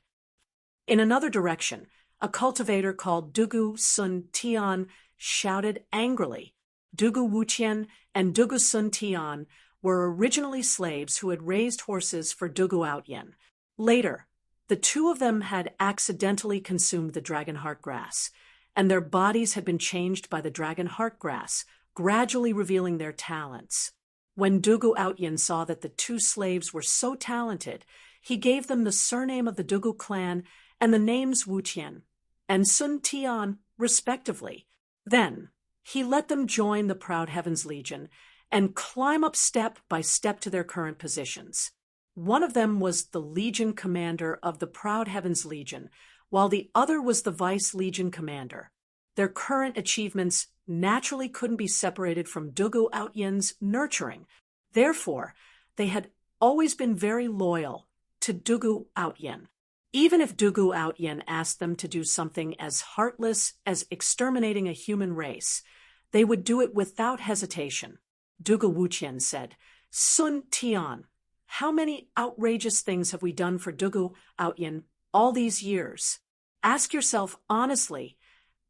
In another direction, a cultivator called Dugu Sun Tian shouted angrily. Dugu Wuqian and Dugu Sun Tian were originally slaves who had raised horses for Dugu Outyin. Later, the two of them had accidentally consumed the dragon heart grass, and their bodies had been changed by the dragon heart grass, gradually revealing their talents. When Dugu Outyin saw that the two slaves were so talented, he gave them the surname of the Dugu clan and the names Wuqian and Sun Tian, respectively. Then, he let them join the Proud Heavens Legion and climb up step by step to their current positions. One of them was the Legion commander of the Proud Heavens Legion, while the other was the Vice Legion commander. Their current achievements naturally couldn't be separated from Dugu Outyin's nurturing. Therefore, they had always been very loyal to Dugu Outyin. Even if Dugu Outyin asked them to do something as heartless as exterminating a human race, they would do it without hesitation. Dugu Wuqian said, "Sun Tian, how many outrageous things have we done for Dugu Outyin all these years? Ask yourself honestly,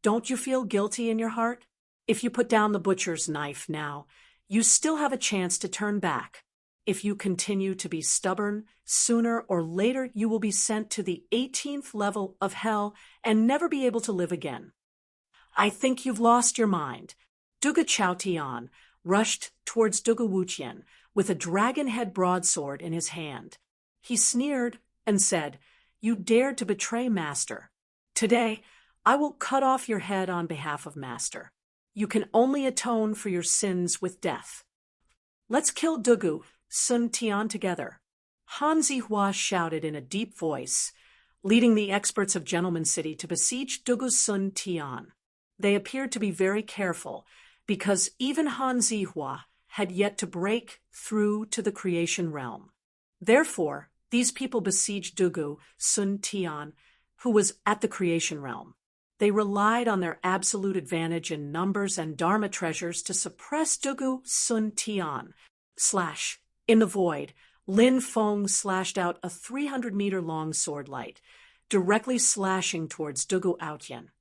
don't you feel guilty in your heart? If you put down the butcher's knife now, you still have a chance to turn back. If you continue to be stubborn, sooner or later you will be sent to the 18th level of hell and never be able to live again. I think you've lost your mind." Dugu Chao Tian rushed towards Dugu Wuqian with a dragon-head broadsword in his hand. He sneered and said, "You dared to betray Master. Today, I will cut off your head on behalf of Master. You can only atone for your sins with death. Let's kill Dugu Sun Tian together." Han Zihua shouted in a deep voice, leading the experts of Gentleman City to besiege Dugu Sun Tian. They appeared to be very careful, because even Han Zihua had yet to break through to the creation realm. Therefore, these people besieged Dugu Sun Tian, who was at the creation realm. They relied on their absolute advantage in numbers and Dharma treasures to suppress Dugu Sun Tian. In the void, Lin Feng slashed out a 300-meter-long sword light, directly slashing towards Dugu Outyin.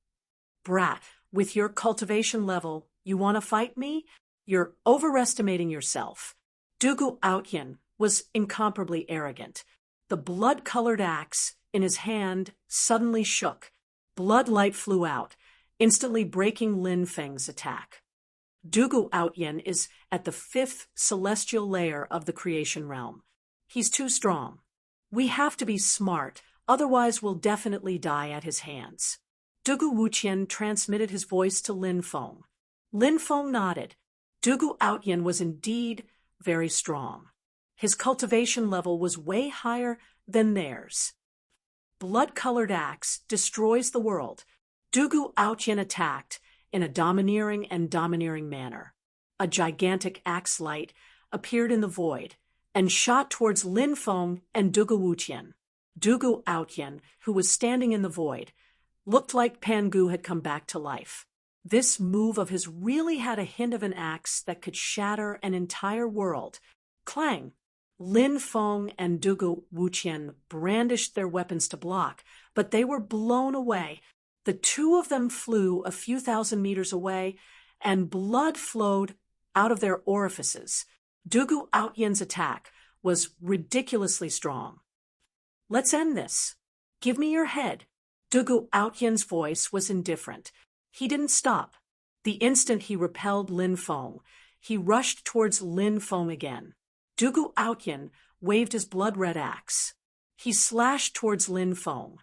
"Brat, with your cultivation level, you want to fight me? You're overestimating yourself." Dugu Outyin was incomparably arrogant. The blood-colored axe in his hand suddenly shook. Blood light flew out, instantly breaking Lin Feng's attack. Dugu Outyin is at the 5th celestial layer of the creation realm. He's too strong. We have to be smart, otherwise we'll definitely die at his hands. Dugu Wuqian transmitted his voice to Lin Feng. Lin Feng nodded. Dugu Outyin was indeed very strong. His cultivation level was way higher than theirs. Blood-colored axe destroys the world. Dugu Outyin attacked in a domineering manner. A gigantic axe light appeared in the void and shot towards Lin Feng and Dugu Wuqian. Dugu Outyin, who was standing in the void, looked like Pangu had come back to life. This move of his really had a hint of an axe that could shatter an entire world. Clang! Lin Feng and Dugu Wuqian brandished their weapons to block, but they were blown away. The two of them flew a few thousand meters away, and blood flowed out of their orifices. Dugu Outyin's attack was ridiculously strong. "Let's end this. Give me your head." Dugu Outyin's voice was indifferent. He didn't stop. The instant he repelled Lin Feng, he rushed towards Lin Feng again. Dugu Outyin waved his blood-red axe. He slashed towards Lin Feng.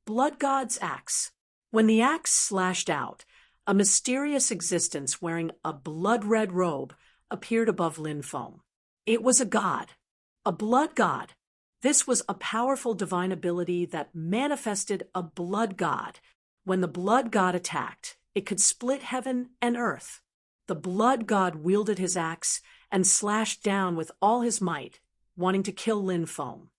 Blood God's axe. When the axe slashed out, a mysterious existence wearing a blood-red robe appeared above Lin Feng. It was a god, a blood god. This was a powerful divine ability that manifested a blood god. When the blood god attacked, it could split heaven and earth. The blood god wielded his axe and slashed down with all his might, wanting to kill Lin Feng.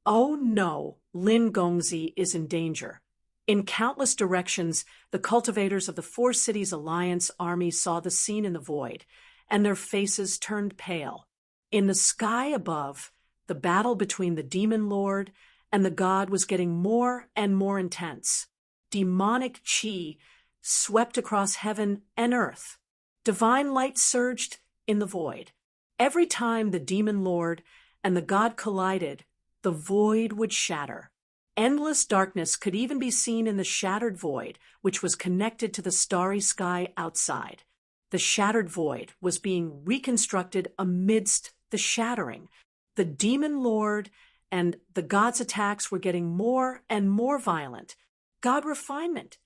Oh no, Lin Gongzi is in danger. In countless directions, the cultivators of the Four Cities Alliance army saw the scene in the void, and their faces turned pale. In the sky above, the battle between the demon lord and the god was getting more and more intense. Demonic chi swept across heaven and earth. Divine light surged in the void. Every time the demon lord and the god collided, the void would shatter. Endless darkness could even be seen in the shattered void, which was connected to the starry sky outside. The shattered void was being reconstructed amidst the shattering. The demon lord and the god's attacks were getting more and more violent. God refinement.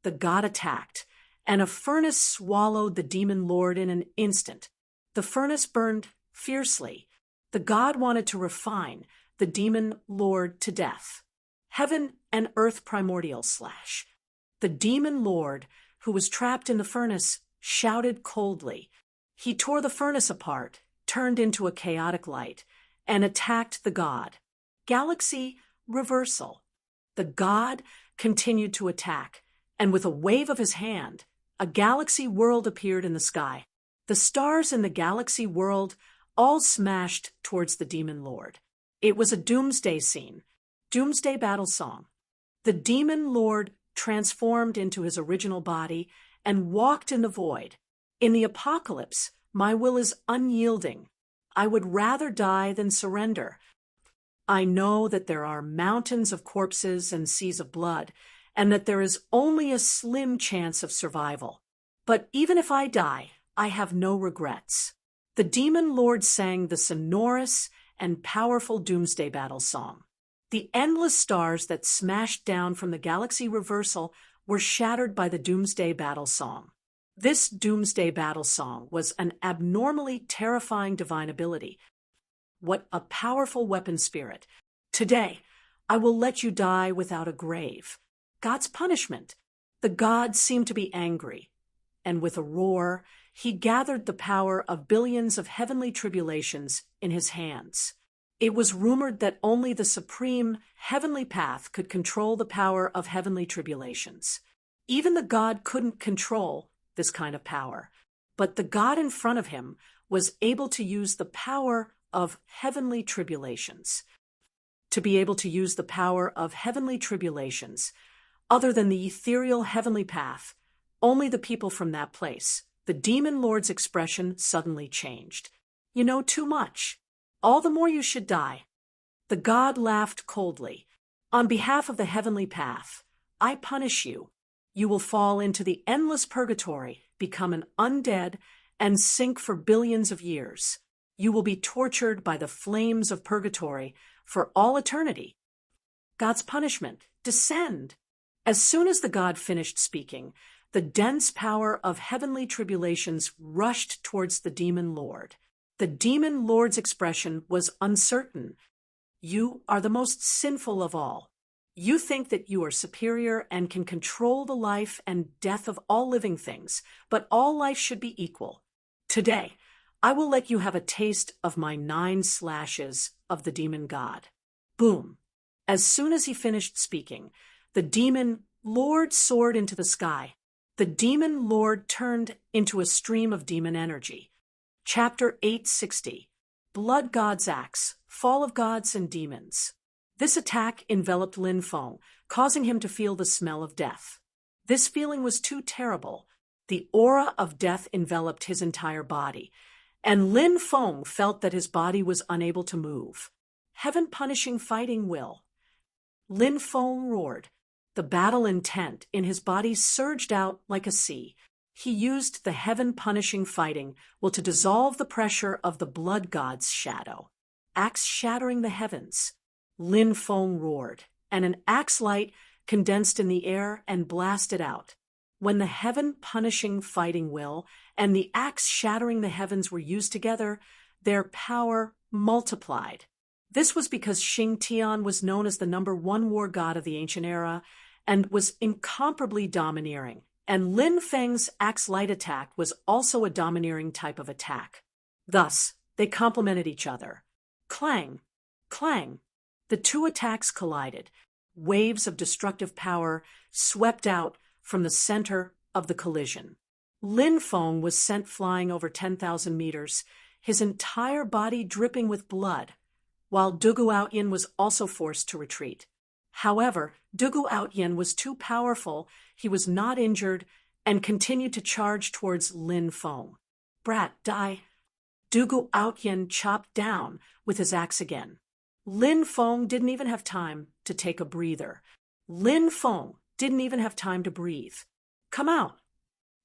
The god attacked, and a furnace swallowed the demon lord in an instant. The furnace burned fiercely. The god wanted to refine the demon lord to death. Heaven and earth primordial slash. The demon lord, who was trapped in the furnace, shouted coldly. He tore the furnace apart, turned into a chaotic light, and attacked the god. Galaxy reversal. The god continued to attack, and with a wave of his hand, a galaxy world appeared in the sky. The stars in the galaxy world all smashed towards the demon lord. It was a doomsday scene. Doomsday battle song. The demon lord transformed into his original body and walked in the void. In the apocalypse, my will is unyielding. I would rather die than surrender. I know that there are mountains of corpses and seas of blood, and that there is only a slim chance of survival. But even if I die, I have no regrets. The demon lord sang the sonorous and powerful doomsday battle song. The endless stars that smashed down from the galaxy reversal were shattered by the doomsday battle song. This doomsday battle song was an abnormally terrifying divine ability. What a powerful weapon spirit. Today, I will let you die without a grave. God's punishment. The god seemed to be angry, and with a roar, he gathered the power of billions of heavenly tribulations in his hands. It was rumored that only the supreme heavenly path could control the power of heavenly tribulations. Even the god couldn't control this kind of power, but the god in front of him was able to use the power of heavenly tribulations. To be able to use the power of heavenly tribulations, other than the ethereal heavenly path, only the people from that place. The demon lord's expression suddenly changed. You know too much. All the more you should die. The god laughed coldly. On behalf of the heavenly path, I punish you. You will fall into the endless purgatory, become an undead, and sink for billions of years. You will be tortured by the flames of purgatory for all eternity. God's punishment. Descend. As soon as the god finished speaking, the dense power of heavenly tribulations rushed towards the demon lord. The demon lord's expression was uncertain. You are the most sinful of all. You think that you are superior and can control the life and death of all living things, but all life should be equal. Today, I will let you have a taste of my 9 slashes of the demon god. Boom. As soon as he finished speaking, the demon lord soared into the sky. The demon lord turned into a stream of demon energy. Chapter 860. Blood God's Axe, Fall of Gods and Demons. This attack enveloped Lin Feng, causing him to feel the smell of death. This feeling was too terrible. The aura of death enveloped his entire body, and Lin Feng felt that his body was unable to move. Heaven-punishing fighting will. Lin Feng roared. The battle intent in his body surged out like a sea. He used the heaven-punishing fighting will to dissolve the pressure of the blood god's shadow. Axe shattering the heavens. Lin Feng roared, and an axe light condensed in the air and blasted out. When the heaven-punishing fighting will and the axe shattering the heavens were used together, their power multiplied. This was because Xing Tian was known as the #1 war god of the ancient era and was incomparably domineering. And Lin Feng's axe light attack was also a domineering type of attack. Thus, they complemented each other. Clang! Clang! The two attacks collided. Waves of destructive power swept out from the center of the collision. Lin Feng was sent flying over 10,000 meters, his entire body dripping with blood, while Dugu Outyin was also forced to retreat. However, Dugu Outyin was too powerful, he was not injured, and continued to charge towards Lin Feng. Brat, die! Dugu Outyin chopped down with his axe again. Lin Feng didn't even have time to take a breather. Lin Feng didn't even have time to breathe. Come out!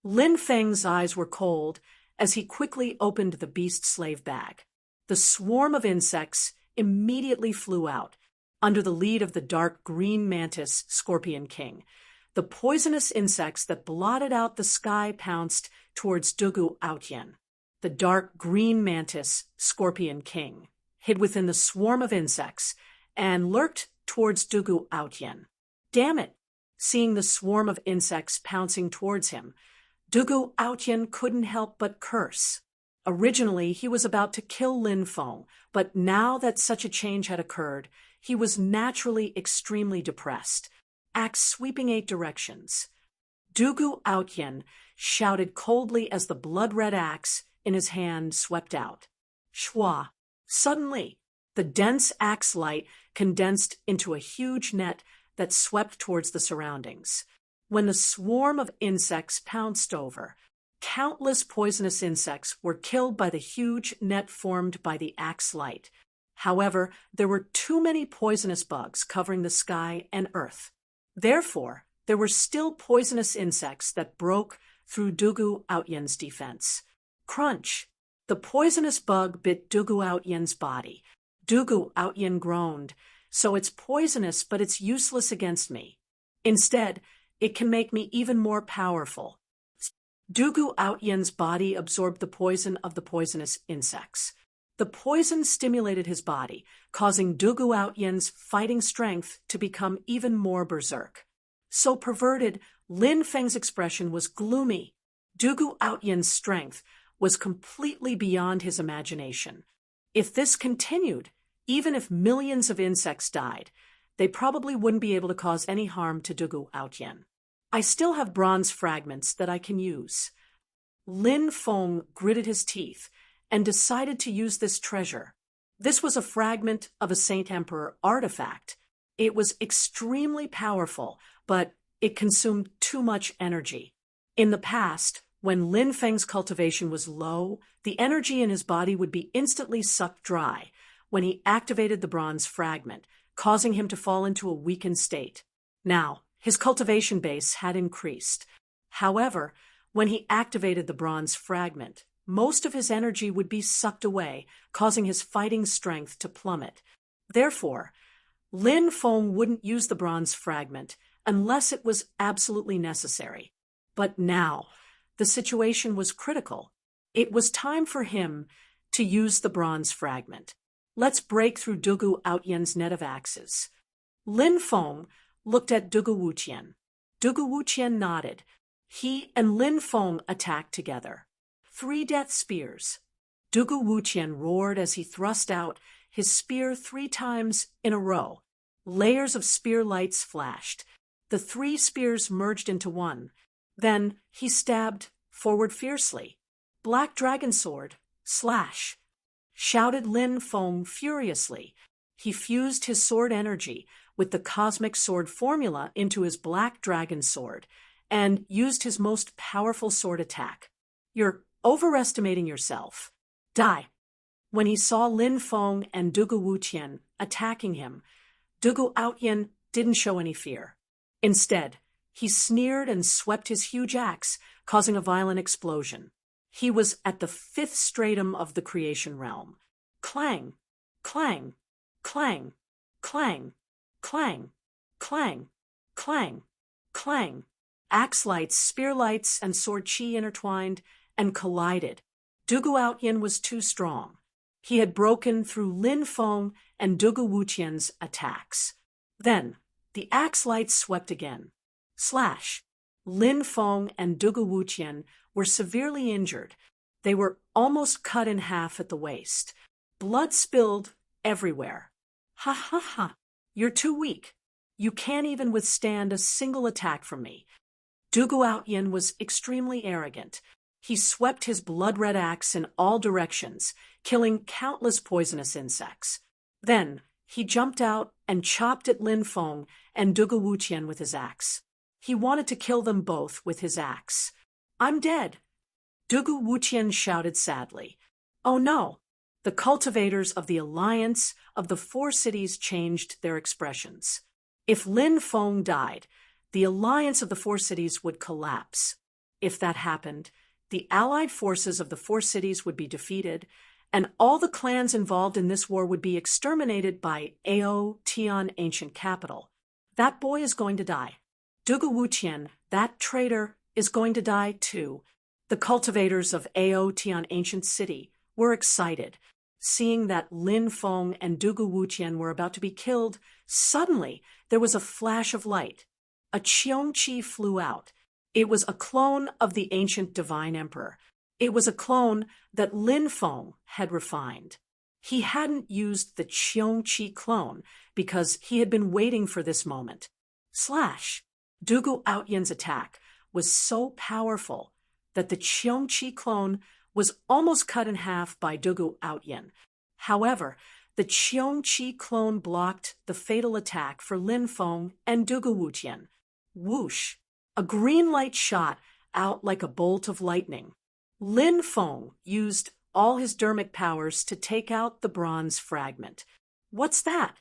Lin Feng's eyes were cold as he quickly opened the beast slave bag. The swarm of insects immediately flew out, under the lead of the dark green mantis Scorpion King. The poisonous insects that blotted out the sky pounced towards Dugu Outyin. The dark green mantis Scorpion King hid within the swarm of insects and lurked towards Dugu Outyin. Damn it! Seeing the swarm of insects pouncing towards him, Dugu Outyin couldn't help but curse. Originally, he was about to kill Lin Feng, but now that such a change had occurred, he was naturally extremely depressed. Axe sweeping 8 directions. Dugu Outyin shouted coldly as the blood-red axe in his hand swept out. Shwa! Suddenly, the dense axe light condensed into a huge net that swept towards the surroundings. When the swarm of insects pounced over, countless poisonous insects were killed by the huge net formed by the axe light. However, there were too many poisonous bugs covering the sky and earth. Therefore, there were still poisonous insects that broke through Dugu Outyin's defense. Crunch! The poisonous bug bit Dugu Outyin's body. Dugu Outyin groaned. So it's poisonous, but it's useless against me. Instead, it can make me even more powerful. Dugu Outyin's body absorbed the poison of the poisonous insects. The poison stimulated his body, causing Dugu Outyin's fighting strength to become even more berserk. So perverted, Lin Feng's expression was gloomy. Dugu Outyin's strength was completely beyond his imagination. If this continued, even if millions of insects died, they probably wouldn't be able to cause any harm to Dugu Outyin. I still have bronze fragments that I can use. Lin Feng gritted his teeth and decided to use this treasure. This was a fragment of a Saint Emperor artifact. It was extremely powerful, but it consumed too much energy. In the past, when Lin Feng's cultivation was low, the energy in his body would be instantly sucked dry when he activated the bronze fragment, causing him to fall into a weakened state. Now, His cultivation base had increased. However, when he activated the bronze fragment, most of his energy would be sucked away, causing his fighting strength to plummet. Therefore, Lin Feng wouldn't use the bronze fragment unless it was absolutely necessary. But now, the situation was critical. It was time for him to use the bronze fragment. Let's break through Dugu Outyen's net of axes. Lin Feng looked at Dugu Wuqian. Dugu Wuqian nodded. He and Lin Feng attacked together. 3 death spears. Dugu Wuqian roared as he thrust out his spear 3 times in a row. Layers of spear lights flashed. The 3 spears merged into one. Then he stabbed forward fiercely. Black dragon sword, slash! Shouted Lin Feng furiously. He fused his sword energy with the cosmic sword formula into his black dragon sword and used his most powerful sword attack. You're overestimating yourself. Die. When he saw Lin Feng and Dugu Wuqian attacking him, Dugu Outyen didn't show any fear. Instead, he sneered and swept his huge axe, causing a violent explosion. He was at the 5th stratum of the creation realm. Clang, clang, clang, clang, clang, clang, clang, clang. Axe lights, spear lights, and sword chi intertwined and collided. Dugu Outyen was too strong. He had broken through Lin Feng and Dugu Wuqian's attacks. Then, the axe lights swept again. Slash! Lin Feng and Dugu Wuqian were severely injured. They were almost cut in half at the waist. Blood spilled everywhere. Ha ha ha! You're too weak. You can't even withstand a single attack from me. Dugu Outyen was extremely arrogant. He swept his blood-red axe in all directions, killing countless poisonous insects. Then, he jumped out and chopped at Lin Feng and Dugu Wuqian with his axe. He wanted to kill them both with his axe. I'm dead. Dugu Wuqian shouted sadly. Oh no! The cultivators of the Alliance of the 4 cities changed their expressions. If Lin Feng died, the Alliance of the 4 cities would collapse. If that happened, the allied forces of the 4 cities would be defeated, and all the clans involved in this war would be exterminated by Ao Tian Ancient Capital. That boy is going to die. Dugu Wuqian, that traitor, is going to die too. The cultivators of Ao Tian Ancient City were excited. Seeing that Lin Feng and Dugu Wuqian were about to be killed, suddenly there was a flash of light. A Qiongqi flew out. It was a clone of the ancient divine emperor. It was a clone that Lin Feng had refined. He hadn't used the Qiongqi clone because he had been waiting for this moment. Slash! Dugu Outyen's attack was so powerful that the Qiongqi clone was almost cut in half by Dugu Outyen. However, the Qiongqi clone blocked the fatal attack for Lin Feng and Dugu Wuqian. Whoosh! A green light shot out like a bolt of lightning. Lin Feng used all his dermic powers to take out the bronze fragment. What's that?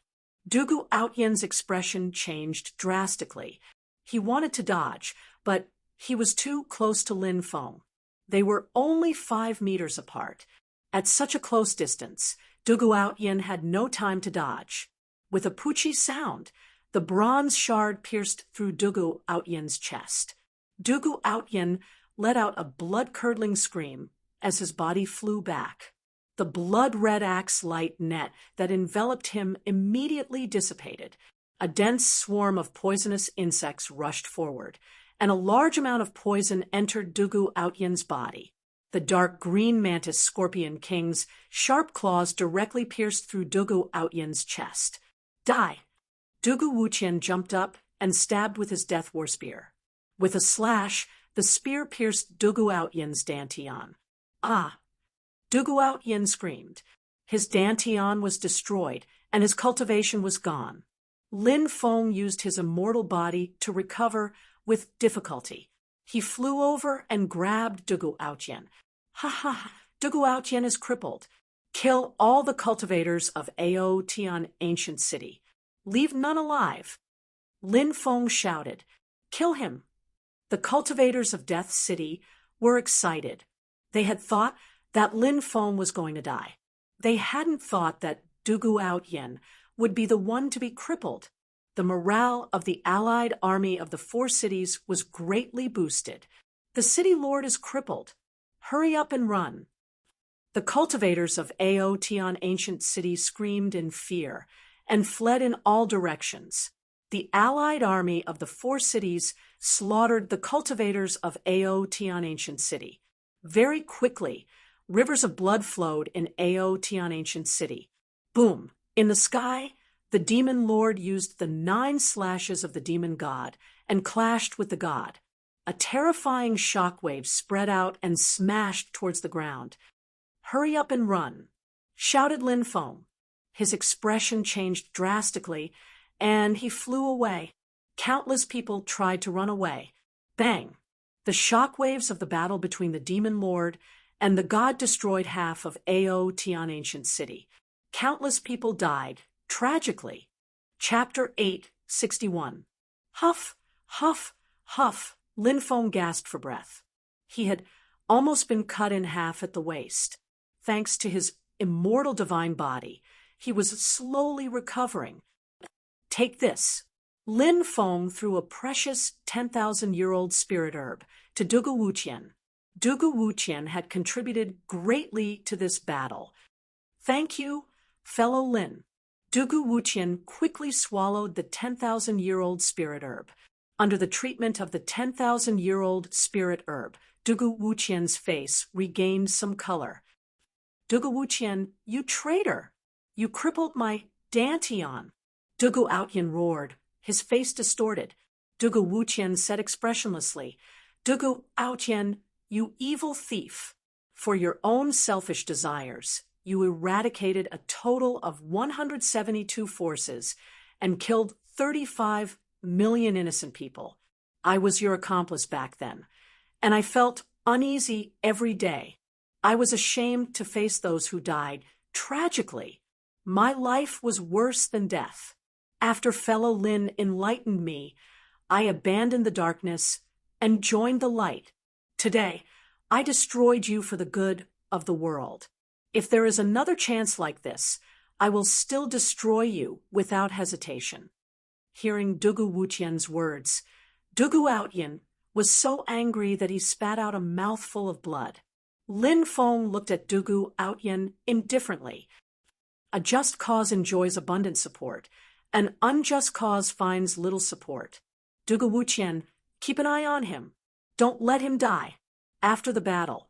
Dugu Outyen's expression changed drastically. He wanted to dodge, but he was too close to Lin Feng. They were only 5 meters apart. At such a close distance, Dugu Outyen had no time to dodge. With a poochie sound, the bronze shard pierced through Dugu Outyen's chest. Dugu Outyen let out a blood-curdling scream as his body flew back. The blood-red axe light net that enveloped him immediately dissipated. A dense swarm of poisonous insects rushed forward, and a large amount of poison entered Dugu Outyen's body. The dark green mantis scorpion king's sharp claws directly pierced through Dugu Outyen's chest. Die! Dugu Wuqian jumped up and stabbed with his death war spear. With a slash, the spear pierced Dugu Outyen's dantian. Ah! Dugu Outyen screamed. His dantian was destroyed, and his cultivation was gone. Lin Feng used his immortal body to recover with difficulty. He flew over and grabbed Dugu Outyen. Ha ha ha! Dugu Outyen is crippled. Kill all the cultivators of Ao Tian Ancient City. Leave none alive. Lin Feng shouted, "Kill him!" The cultivators of Death City were excited. They had thought that Lin Feng was going to die. They hadn't thought that Dugu Outyin would be the one to be crippled. The morale of the allied army of the four cities was greatly boosted. "The city lord is crippled. Hurry up and run." The cultivators of Ao Tian Ancient City screamed in fear and fled in all directions. The allied army of the four cities slaughtered the cultivators of Ao Tian Ancient City. Very quickly, rivers of blood flowed in Ao Tian Ancient City. Boom! In the sky, the demon lord used the 9 slashes of the demon god and clashed with the god. A terrifying shockwave spread out and smashed towards the ground. "Hurry up and run," shouted Lin Feng. His expression changed drastically, and he flew away. Countless people tried to run away. Bang! The shockwaves of the battle between the demon lord and the god destroyed half of Ao Tian Ancient City. Countless people died, tragically. Chapter 861. Huff, huff, huff, Lin Feng gasped for breath. He had almost been cut in half at the waist. Thanks to his immortal divine body, he was slowly recovering. "Take this." Lin Feng threw a precious 10,000-year-old spirit herb to Dugu Wuqian. Dugu Wuqian had contributed greatly to this battle. "Thank you, fellow Lin." Dugu Wuqian quickly swallowed the 10,000-year-old spirit herb. Under the treatment of the 10,000-year-old spirit herb, Dugu Wuqian's face regained some color. "Dugu Wuqian, you traitor! You crippled my Dantian!" Dugu Outyin roared, his face distorted. Dugu Wuqian said expressionlessly, "Dugu Outyin, you evil thief! For your own selfish desires, you eradicated a total of 172 forces and killed 35 million innocent people. I was your accomplice back then, and I felt uneasy every day. I was ashamed to face those who died tragically. My life was worse than death. After fellow Lin enlightened me, I abandoned the darkness and joined the light. Today, I destroyed you for the good of the world. If there is another chance like this, I will still destroy you without hesitation." Hearing Dugu Wuqian's words, Dugu Outyin was so angry that he spat out a mouthful of blood. Lin Feng looked at Dugu Outyin indifferently. A just cause enjoys abundant support. An unjust cause finds little support. "Dugu Wuqian, keep an eye on him. Don't let him die. After the battle,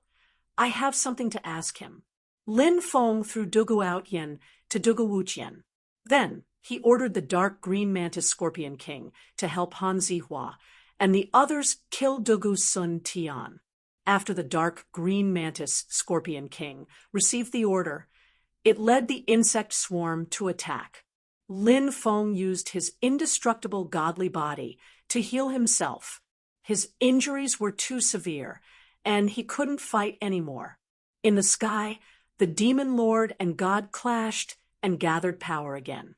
I have something to ask him." Lin Feng threw Dugu Outyin to Dugu Wuqian. Then he ordered the dark green mantis Scorpion King to help Han Zihua, and the others kill Dugu Sun Tian. After the dark green mantis Scorpion King received the order, it led the insect swarm to attack. Lin Feng used his indestructible godly body to heal himself. His injuries were too severe, and he couldn't fight anymore. In the sky, the demon lord and god clashed and gathered power again.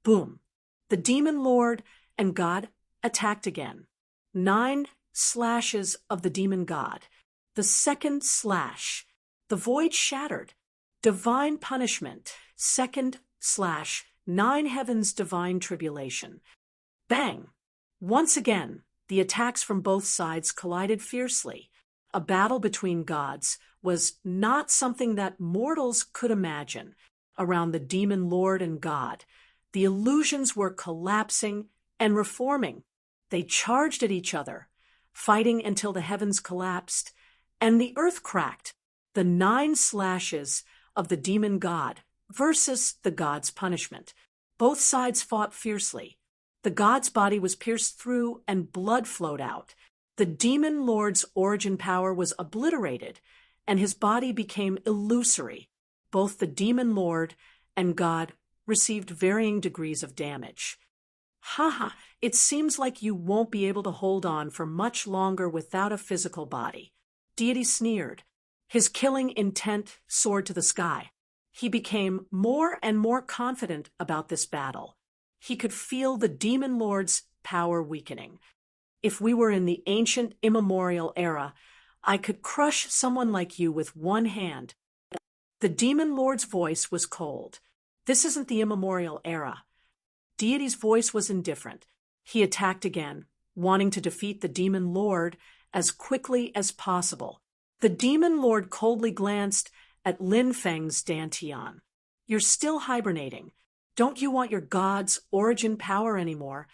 Boom! The demon lord and god attacked again. 9 slashes of the demon god. The second slash. The void shattered. Divine punishment. Second slash. 9 heavens divine tribulation. Bang! Once again, the attacks from both sides collided fiercely. A battle between gods was not something that mortals could imagine. Around the demon lord and god, the illusions were collapsing and reforming. They charged at each other, fighting until the heavens collapsed and the earth cracked. The 9 slashes of the demon god versus the god's punishment. Both sides fought fiercely. The god's body was pierced through and blood flowed out. The demon lord's origin power was obliterated, and his body became illusory. Both the demon lord and god received varying degrees of damage. "Haha, it seems like you won't be able to hold on for much longer without a physical body." Deity sneered. His killing intent soared to the sky. He became more and more confident about this battle. He could feel the demon lord's power weakening. If we were in the ancient immemorial era, I could crush someone like you with one hand. The demon lord's voice was cold. This isn't the immemorial era. Deity's voice was indifferent. He attacked again, wanting to defeat the demon lord as quickly as possible. The demon lord coldly glanced at Lin Feng's Dantian. You're still hibernating. Don't you want your god's origin power anymore?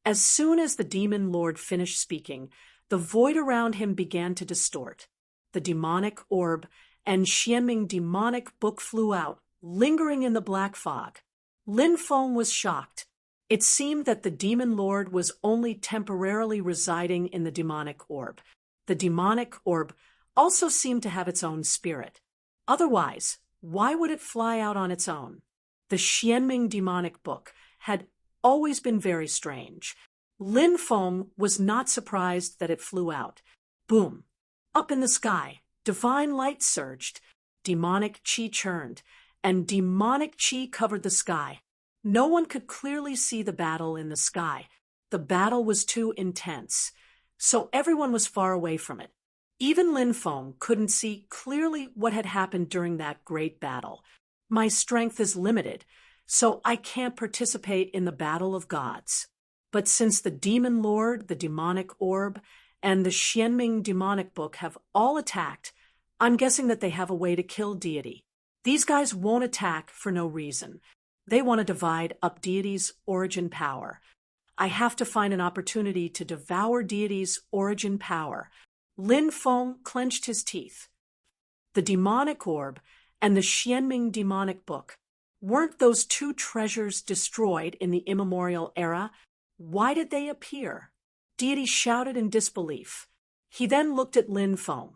As soon as the demon lord finished speaking, the void around him began to distort. The demonic orb and Xianming demonic book flew out, lingering in the black fog. Lin Feng was shocked. It seemed that the demon lord was only temporarily residing in the demonic orb. The demonic orb also seemed to have its own spirit. Otherwise, why would it fly out on its own? The Xianming demonic book had always been very strange. Lin Feng was not surprised that it flew out. Boom! Up in the sky, divine light surged. Demonic qi churned, and demonic qi covered the sky. No one could clearly see the battle in the sky. The battle was too intense, so everyone was far away from it. Even Lin Feng couldn't see clearly what had happened during that great battle. My strength is limited, so I can't participate in the battle of gods. But since the demon lord, the demonic orb, and the Xianming demonic book have all attacked, I'm guessing that they have a way to kill deity. These guys won't attack for no reason. They want to divide up deity's origin power. I have to find an opportunity to devour deity's origin power. Lin Feng clenched his teeth. The demonic orb and the Xianming demonic book. Weren't those two treasures destroyed in the immemorial era? Why did they appear? Deity shouted in disbelief. He then looked at Lin Feng.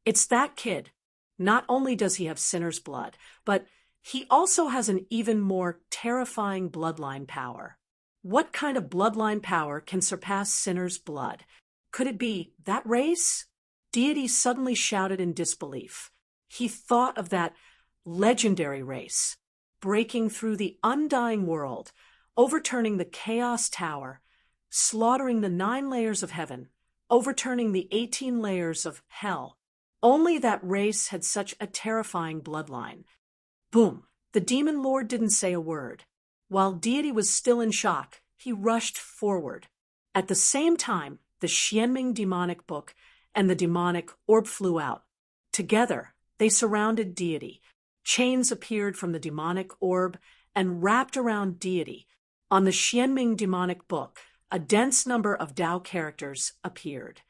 It's that kid. Not only does he have sinner's blood, but he also has an even more terrifying bloodline power. What kind of bloodline power can surpass sinner's blood? Could it be that race? Deity suddenly shouted in disbelief. He thought of that legendary race, breaking through the undying world, overturning the Chaos Tower, slaughtering the 9 layers of heaven, overturning the 18 layers of hell. Only that race had such a terrifying bloodline. Boom! The demon lord didn't say a word. While Deity was still in shock, he rushed forward. At the same time, the Xianming demonic book and the demonic orb flew out. Together, they surrounded Deity. Chains appeared from the demonic orb and wrapped around Deity. On the Xianming demonic book, a dense number of Tao characters appeared.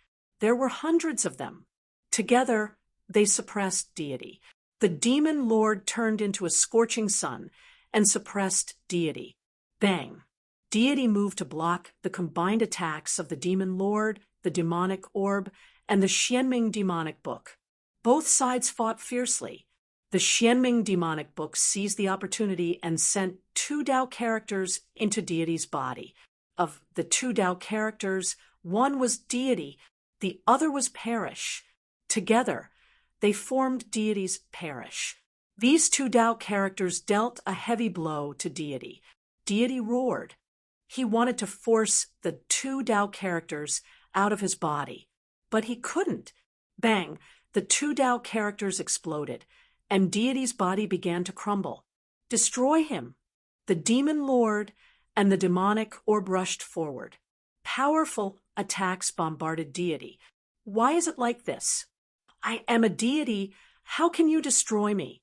There were hundreds of them. Together, they suppressed Deity. The demon lord turned into a scorching sun and suppressed Deity. Bang! Deity moved to block the combined attacks of the demon lord, the demonic orb, and the Xianming demonic book. Both sides fought fiercely. The Xianming demonic book seized the opportunity and sent 2 Tao characters into Deity's body. Of the 2 Tao characters, one was Deity, the other was Perish. Together, they formed Deity's Perish. These 2 Tao characters dealt a heavy blow to Deity. Deity roared. He wanted to force the 2 Tao characters out of his body, but he couldn't. Bang! The 2 Tao characters exploded, and Deity's body began to crumble. Destroy him! The demon lord and the demonic orb rushed forward. Powerful attacks bombarded Deity. Why is it like this? I am a deity. How can you destroy me?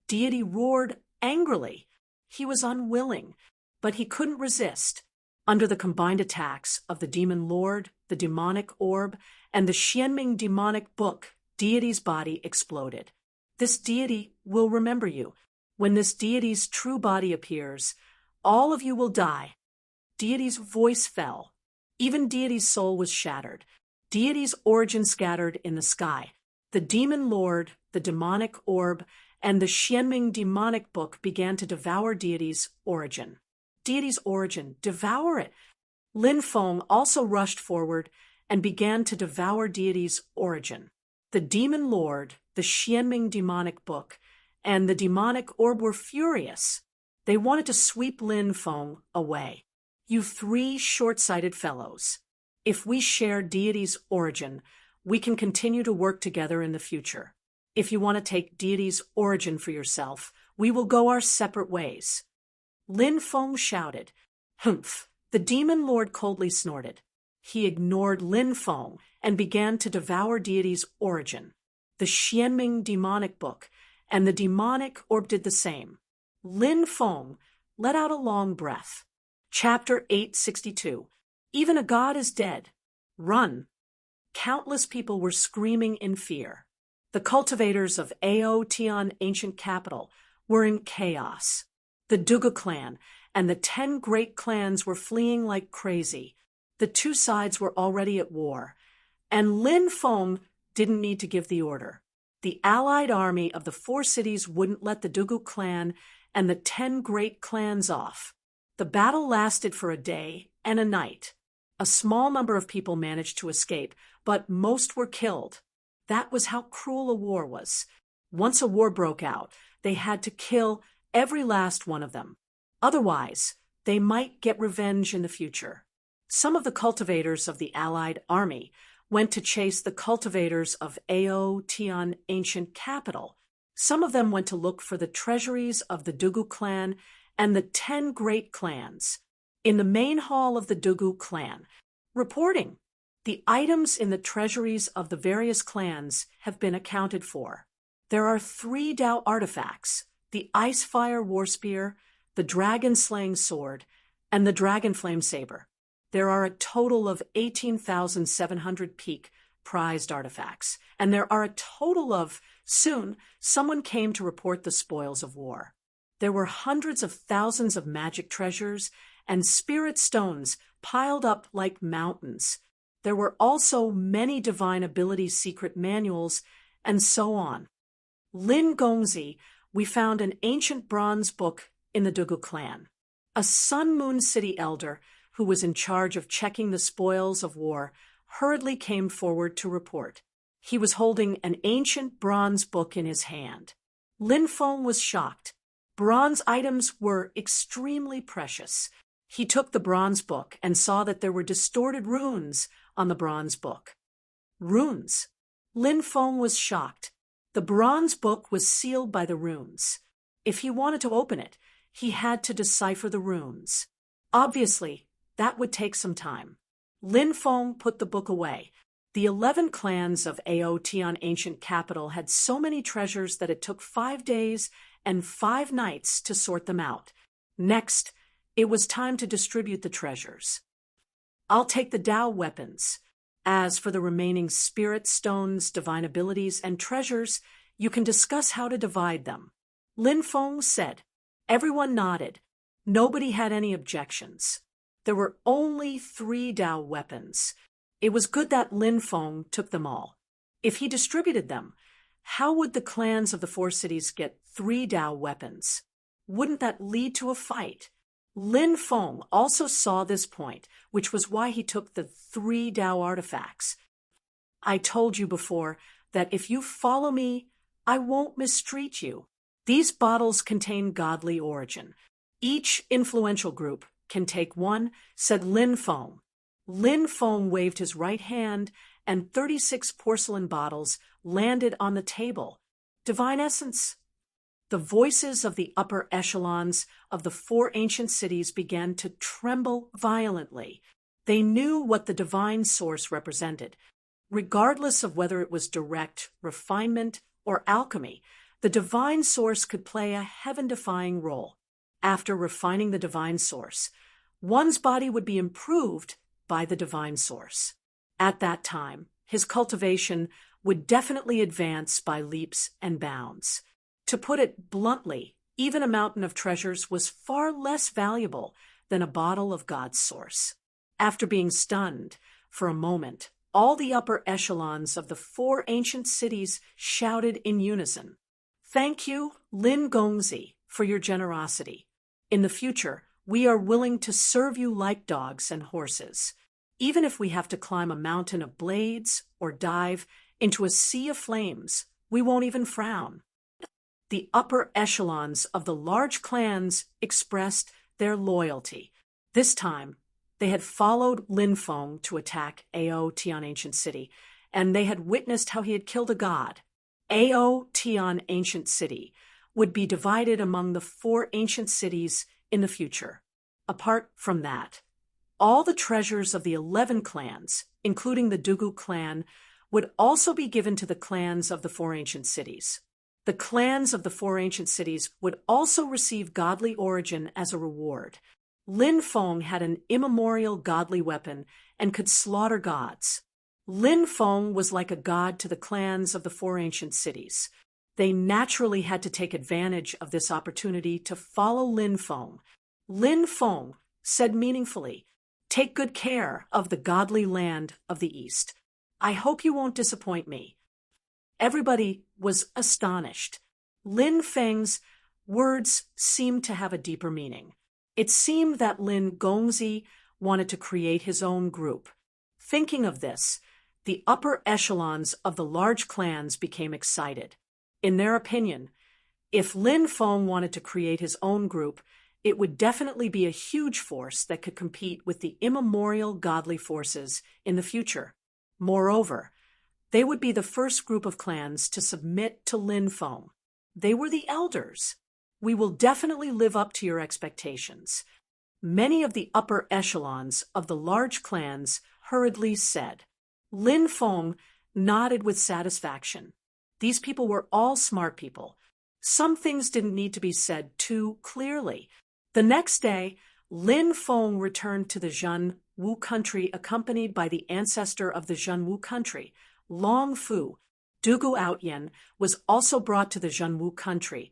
Deity roared angrily. He was unwilling, but he couldn't resist. Under the combined attacks of the demon lord, the demonic orb, and the Xianming demonic book, Deity's body exploded. This deity will remember you. When this deity's true body appears, all of you will die. Deity's voice fell. Even Deity's soul was shattered. Deity's origin scattered in the sky. The demon lord, the demonic orb, and the Xianming demonic book began to devour Deity's origin. Deity's origin, devour it. Lin Feng also rushed forward and began to devour Deity's origin. The demon lord, the Xianming demonic book, and the demonic orb were furious. They wanted to sweep Lin Feng away. You three short-sighted fellows. If we share deity's origin, we can continue to work together in the future. If you want to take deity's origin for yourself, we will go our separate ways. Lin Feng shouted. Humph! The demon lord coldly snorted. He ignored Lin Feng and began to devour deity's origin. The Xianming demonic book and the demonic orb did the same. Lin Feng let out a long breath. Chapter 862. Even a god is dead. Run! Countless people were screaming in fear. The cultivators of Ao Tian ancient capital were in chaos. The Dugu clan and the 10 great clans were fleeing like crazy. The two sides were already at war, and Lin Feng didn't need to give the order. The allied army of the 4 cities wouldn't let the Dugu clan and the 10 great clans off. The battle lasted for a day and a night. A small number of people managed to escape, but most were killed. That was how cruel a war was. Once a war broke out, they had to kill every last one of them. Otherwise, they might get revenge in the future. Some of the cultivators of the allied army went to chase the cultivators of Ao Tian ancient capital. Some of them went to look for the treasuries of the Dugu clan and the 10 great clans. In the main hall of the Dugu clan, reporting. The items in the treasuries of the various clans have been accounted for. There are 3 Dao artifacts, the Ice Fire War Spear, the Dragon Slaying Sword, and the Dragon Flame Saber. There are a total of 18,700 peak prized artifacts, and there are a total of, soon, someone came to report the spoils of war. There were hundreds of thousands of magic treasures and spirit stones piled up like mountains. There were also many divine ability secret manuals, and so on. Lin Gongzi, we found an ancient bronze book in the Dugu clan. A Sun Moon City elder who was in charge of checking the spoils of war hurriedly came forward to report. He was holding an ancient bronze book in his hand. Lin Feng was shocked. Bronze items were extremely precious. He took the bronze book and saw that there were distorted runes on the bronze book. Runes. Lin Feng was shocked. The bronze book was sealed by the runes. If he wanted to open it, he had to decipher the runes. Obviously, that would take some time. Lin Feng put the book away. The 11 clans of Ao Tian ancient capital had so many treasures that it took 5 days and 5 nights to sort them out. Next, it was time to distribute the treasures. I'll take the Dao weapons. As for the remaining spirit stones, divine abilities, and treasures, you can discuss how to divide them. Lin Feng said. Everyone nodded. Nobody had any objections. There were only 3 Dao weapons. It was good that Lin Feng took them all. If he distributed them, how would the clans of the 4 cities get 3 Dao weapons? Wouldn't that lead to a fight? Lin Feng also saw this point, which was why he took the 3 Dao artifacts. I told you before that if you follow me, I won't mistreat you. These bottles contain godly origin. Each influential group can take one, said Lin Feng. Lin Feng waved his right hand, and 36 porcelain bottles landed on the table. Divine essence. The voices of the upper echelons of the 4 ancient cities began to tremble violently. They knew what the divine source represented. Regardless of whether it was direct refinement or alchemy, the divine source could play a heaven-defying role. After refining the divine source, one's body would be improved by the divine source. At that time, his cultivation would definitely advance by leaps and bounds. To put it bluntly, even a mountain of treasures was far less valuable than a bottle of God's source. After being stunned for a moment, all the upper echelons of the 4 ancient cities shouted in unison, "Thank you, Lin Gongzi, for your generosity. In the future, we are willing to serve you like dogs and horses. Even if we have to climb a mountain of blades or dive into a sea of flames, we won't even frown." the upper echelons of the large clans expressed their loyalty. This time, they had followed Lin Feng to attack Ao Tian Ancient City, and they had witnessed how he had killed a god. Ao Tian Ancient City would be divided among the 4 ancient cities in the future. Apart from that, all the treasures of the 11 clans, including the Dugu clan, would also be given to the clans of the 4 ancient cities. The clans of the 4 ancient cities would also receive godly origin as a reward. Lin Feng had an immemorial godly weapon and could slaughter gods. Lin Feng was like a god to the clans of the 4 ancient cities. They naturally had to take advantage of this opportunity to follow Lin Feng. Lin Feng said meaningfully, "Take good care of the godly land of the East. I hope you won't disappoint me." Everybody was astonished. Lin Feng's words seemed to have a deeper meaning. It seemed that Lin Gongzi wanted to create his own group. Thinking of this, the upper echelons of the large clans became excited. In their opinion, if Lin Feng wanted to create his own group, it would definitely be a huge force that could compete with the immemorial godly forces in the future. Moreover, they would be the first group of clans to submit to Lin Feng. They were the elders. "We will definitely live up to your expectations." Many of the upper echelons of the large clans hurriedly said. Lin Feng nodded with satisfaction. These people were all smart people. Some things didn't need to be said too clearly. The next day, Lin Feng returned to the Zhen Wu country accompanied by the ancestor of the Zhen Wu country, Long Fu. Dugu Outyen was also brought to the Zhen Wu country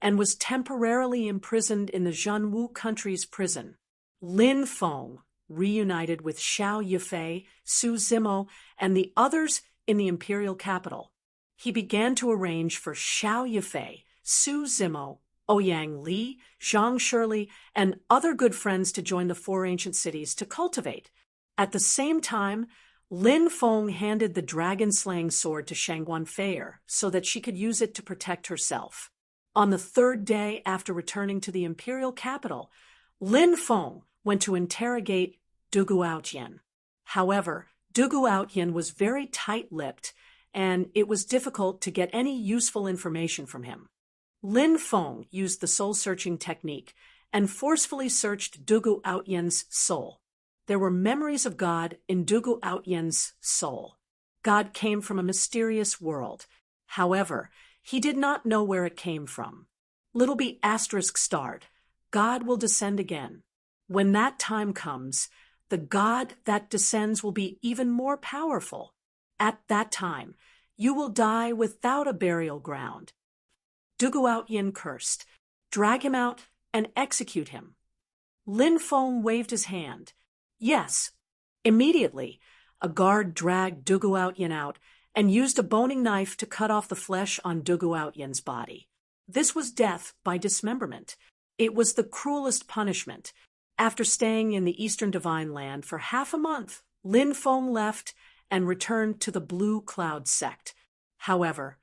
and was temporarily imprisoned in the Zhen Wu country's prison. Lin Feng reunited with Xiao Yifei, Su Zimo, and the others in the imperial capital. He began to arrange for Xiao Yifei, Su Zimo, Ouyang Li, Zhang Shirley, and other good friends to join the 4 ancient cities to cultivate. At the same time, Lin Feng handed the dragon-slaying sword to Shangguan Feier so that she could use it to protect herself. On the 3rd day after returning to the imperial capital, Lin Feng went to interrogate Dugu Outyen. However, Dugu Outyen was very tight-lipped, and it was difficult to get any useful information from him. Lin Feng used the soul-searching technique and forcefully searched Dugu Outyen's soul. There were memories of God in Dugu Outyen's soul. God came from a mysterious world. However, he did not know where it came from. Little B** starred. God will descend again. When that time comes, the God that descends will be even more powerful. At that time, you will die without a burial ground. Dugu Outyen cursed. "Drag him out and execute him." Lin Feng waved his hand. "Yes." Immediately, a guard dragged Dugu Outyen out and used a boning knife to cut off the flesh on Dugu Outyen's body. This was death by dismemberment. It was the cruelest punishment. After staying in the Eastern Divine Land for half a month, Lin Feng left and returned to the Blue Cloud sect. However,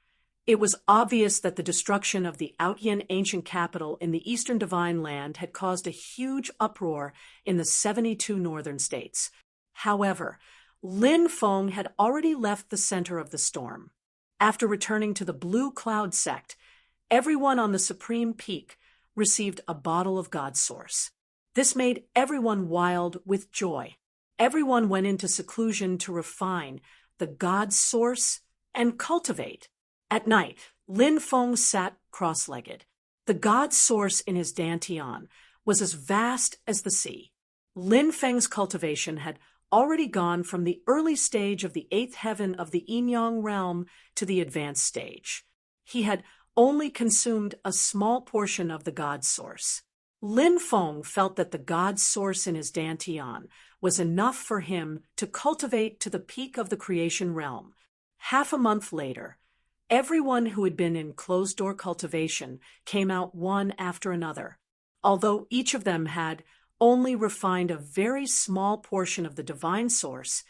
it was obvious that the destruction of the Outyen ancient capital in the Eastern Divine Land had caused a huge uproar in the 72 northern states. However, Lin Feng had already left the center of the storm. After returning to the Blue Cloud sect, everyone on the Supreme Peak received a bottle of God's source. This made everyone wild with joy. Everyone went into seclusion to refine the God's source and cultivate. At night, Lin Feng sat cross-legged. The God's source in his dantian was as vast as the sea. Lin Feng's cultivation had already gone from the early stage of the 8th heaven of the yin-yang realm to the advanced stage. He had only consumed a small portion of the God's source. Lin Feng felt that the God's source in his dantian was enough for him to cultivate to the peak of the creation realm. Half a month later, everyone who had been in closed-door cultivation came out one after another. Although each of them had only refined a very small portion of the divine source,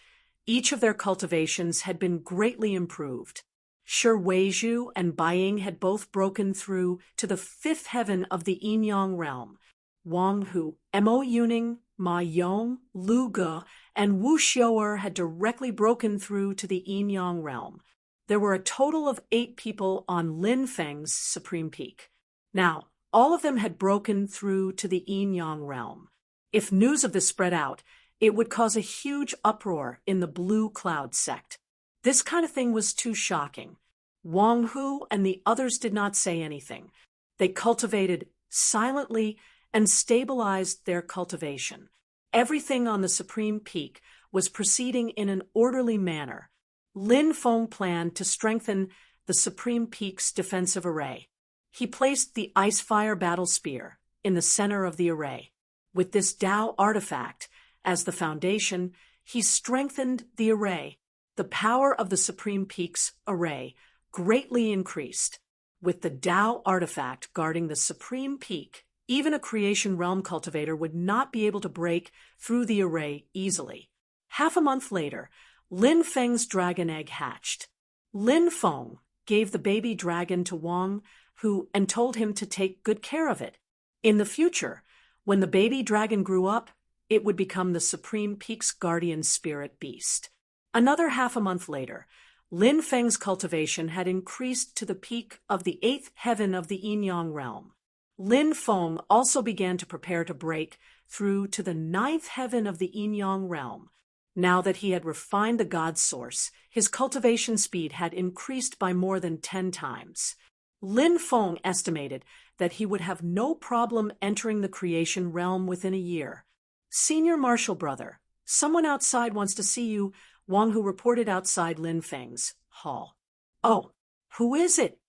each of their cultivations had been greatly improved. Shi Weizhu and Baiying had both broken through to the fifth heaven of the Yinyang realm. Wang Hu, Mo Yuning, Ma Yong, Lu Ge, and Wu Xiu'er had directly broken through to the Yinyang realm. There were a total of 8 people on Lin Feng's supreme peak. Now, all of them had broken through to the Yinyang realm. If news of this spread out, it would cause a huge uproar in the Blue Cloud sect. This kind of thing was too shocking. Wang Hu and the others did not say anything. They cultivated silently and stabilized their cultivation. Everything on the supreme peak was proceeding in an orderly manner. Lin Feng planned to strengthen the supreme peak's defensive array. He placed the Ice Fire Battle Spear in the center of the array. With this Tao artifact as the foundation, he strengthened the array. The power of the supreme peak's array greatly increased. With the Tao artifact guarding the supreme peak, even a creation realm cultivator would not be able to break through the array easily. Half a month later, Lin Feng's dragon egg hatched. Lin Feng gave the baby dragon to Wang Hu and told him to take good care of it. In the future, when the baby dragon grew up, it would become the Supreme Peak's guardian spirit beast. Another half a month later, Lin Feng's cultivation had increased to the peak of the 8th heaven of the Yinyang realm. Lin Feng also began to prepare to break through to the 9th heaven of the Yinyang realm. Now that he had refined the God Source, his cultivation speed had increased by more than 10 times. Lin Feng estimated that he would have no problem entering the creation realm within a year. "Senior Marshal Brother, someone outside wants to see you," Wang Hu reported outside Lin Feng's hall. "Oh, who is it?"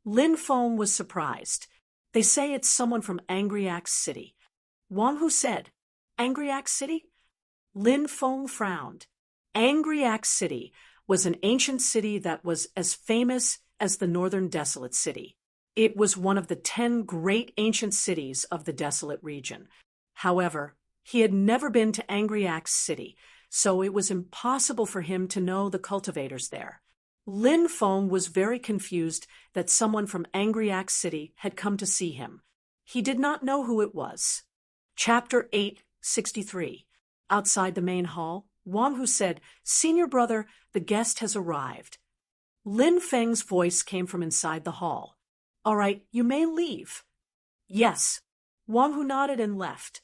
Lin Feng was surprised. "They say it's someone from Angry Axe City." Wang Hu said, "Angry Axe City?" Lin Feng frowned. Angry Axe City was an ancient city that was as famous as the Northern Desolate City. It was one of the 10 great ancient cities of the Desolate region. However, he had never been to Angry Axe City, so it was impossible for him to know the cultivators there. Lin Feng was very confused that someone from Angry Axe City had come to see him. He did not know who it was. Chapter 863. Outside the main hall, Wang Hu said, "Senior brother, the guest has arrived." Lin Feng's voice came from inside the hall. "All right, you may leave." "Yes." Wang Hu nodded and left.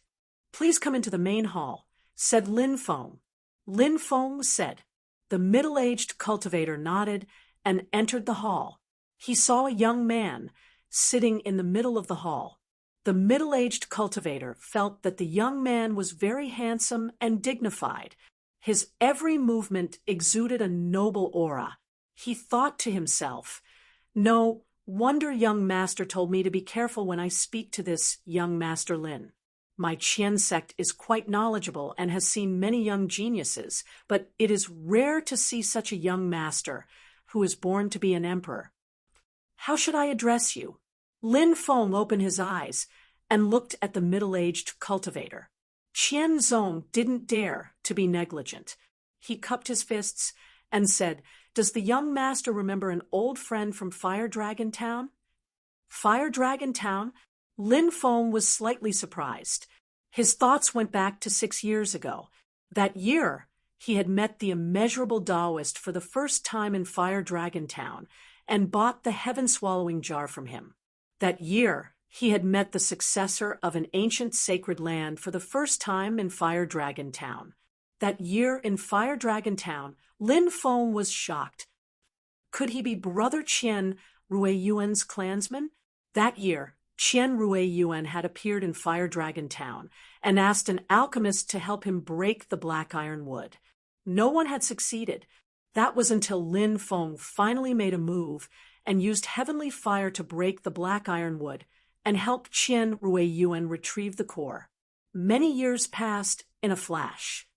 "Please come into the main hall," said Lin Feng. Lin Feng said. The middle-aged cultivator nodded and entered the hall. He saw a young man sitting in the middle of the hall. The middle-aged cultivator felt that the young man was very handsome and dignified. His every movement exuded a noble aura. He thought to himself, "No wonder young master told me to be careful when I speak to this young Master Lin. My Qian sect is quite knowledgeable and has seen many young geniuses, but it is rare to see such a young master who is born to be an emperor. How should I address you?" Lin Feng opened his eyes and looked at the middle-aged cultivator. Qian Zong didn't dare to be negligent. He cupped his fists and said, "Does the young master remember an old friend from Fire Dragon Town?" Fire Dragon Town? Lin Feng was slightly surprised. His thoughts went back to 6 years ago. That year, he had met the immeasurable Taoist for the first time in Fire Dragon Town and bought the heaven-swallowing jar from him. That year, he had met the successor of an ancient sacred land for the first time in Fire Dragon Town. That year in Fire Dragon Town, Lin Feng was shocked. Could he be Brother Qian Ruiyuan's clansman? That year, Qian Ruiyuan had appeared in Fire Dragon Town and asked an alchemist to help him break the black iron wood. No one had succeeded. That was until Lin Feng finally made a move and used heavenly fire to break the black iron wood and help Qian Ruiyuan retrieve the core. Many years passed in a flash.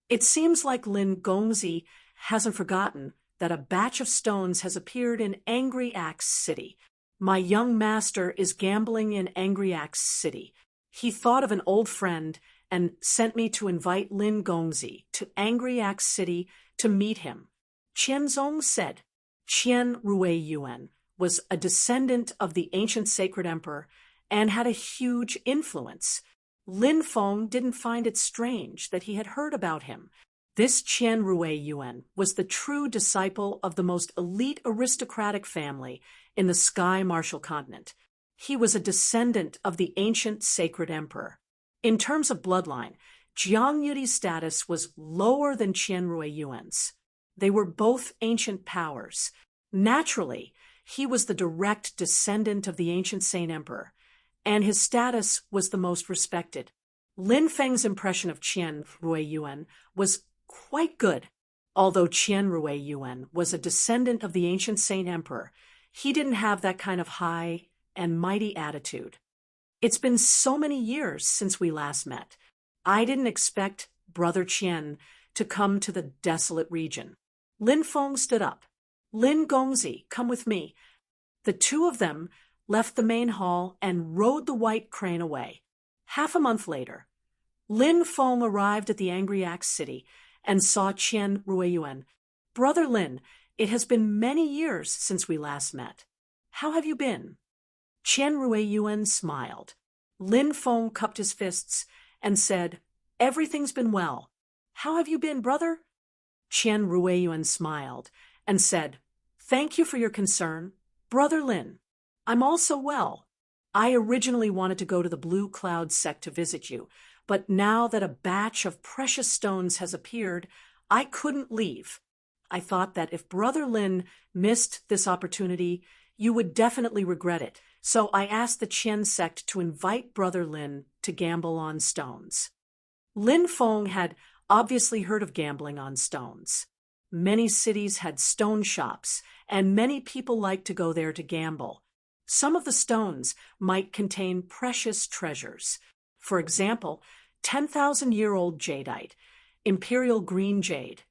It seems like Lin Gongzi hasn't forgotten that a batch of stones has appeared in Angry Axe City. My young master is gambling in Angry Axe City. He thought of an old friend and sent me to invite Lin Gongzi to Angry Axe City to meet him. Qian Zong said. Qian Rui Yuan was a descendant of the ancient sacred emperor and had a huge influence. Lin Feng didn't find it strange that he had heard about him. This Qian Rui Yuan was the true disciple of the most elite aristocratic family in the Sky Martial Continent. He was a descendant of the ancient sacred emperor. In terms of bloodline, Jiang Yudi's status was lower than Qian Rui Yuan's. They were both ancient powers. Naturally, he was the direct descendant of the ancient Saint Emperor, and his status was the most respected. Lin Feng's impression of Qian Rui Yuan was quite good. Although Qian Rui Yuan was a descendant of the ancient Saint Emperor, he didn't have that kind of high and mighty attitude. It's been so many years since we last met. I didn't expect Brother Qian to come to the desolate region. Lin Feng stood up. Lin Gongzi, come with me. The two of them left the main hall and rode the white crane away. Half a month later, Lin Feng arrived at the Angry Axe City and saw Qian Rui Yuan. Brother Lin, it has been many years since we last met. How have you been? Qian Rui Yuan smiled. Lin Feng cupped his fists and said, Everything's been well. How have you been, brother? Qian Rui Yuan smiled and said, Thank you for your concern. Brother Lin, I'm also well. I originally wanted to go to the Blue Cloud sect to visit you, but now that a batch of precious stones has appeared, I couldn't leave. I thought that if Brother Lin missed this opportunity, you would definitely regret it, so I asked the Qian sect to invite Brother Lin to gamble on stones. Lin Feng had obviously heard of gambling on stones. Many cities had stone shops, and many people liked to go there to gamble. Some of the stones might contain precious treasures. For example, 10,000-year-old jadeite, imperial green jade,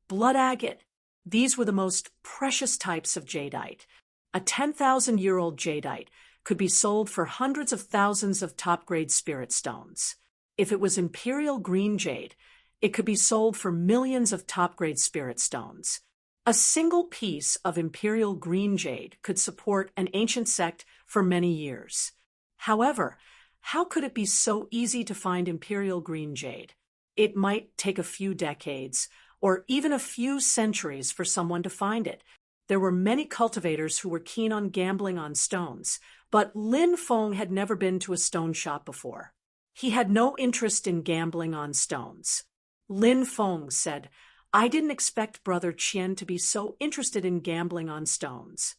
blood agate. These were the most precious types of jadeite. A 10,000-year-old jadeite could be sold for hundreds of thousands of top-grade spirit stones. If it was imperial green jade, it could be sold for millions of top-grade spirit stones. A single piece of imperial green jade could support an ancient sect for many years. However, how could it be so easy to find imperial green jade? It might take a few decades, or even a few centuries for someone to find it. There were many cultivators who were keen on gambling on stones, but Lin Feng had never been to a stone shop before. He had no interest in gambling on stones. Lin Feng said, I didn't expect Brother Qian to be so interested in gambling on stones.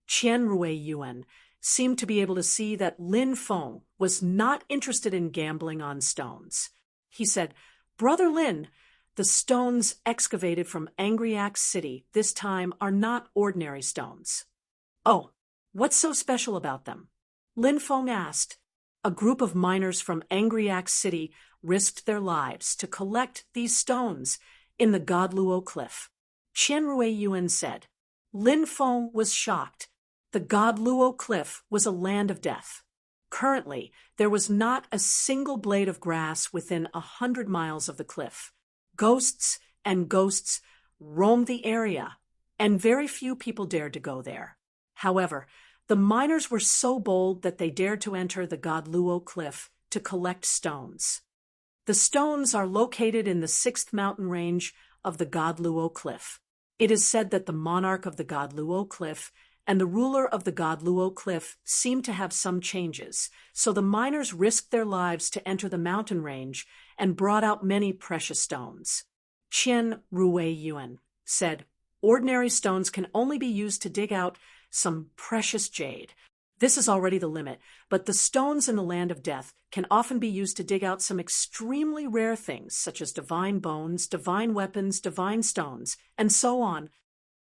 Qian Rui Yuan seemed to be able to see that Lin Feng was not interested in gambling on stones. He said, Brother Lin, the stones excavated from Angry Axe City this time are not ordinary stones. Oh, what's so special about them? Lin Feng asked. A group of miners from Angry Axe City risked their lives to collect these stones in the Godluo Cliff. Qian Rui Yuan said. Lin Feng was shocked. The Godluo Cliff was a land of death. Currently, there was not a single blade of grass within 100 miles of the cliff. Ghosts and ghosts roamed the area, and very few people dared to go there. However, the miners were so bold that they dared to enter the Godluo Cliff to collect stones. The stones are located in the 6th mountain range of the Godluo Cliff. It is said that the monarch of the Godluo Cliff and the ruler of the Godluo Cliff seemed to have some changes, so the miners risked their lives to enter the mountain range and brought out many precious stones. Qian Rui Yuan said, Ordinary stones can only be used to dig out some precious jade. This is already the limit, but the stones in the land of death can often be used to dig out some extremely rare things, such as divine bones, divine weapons, divine stones, and so on.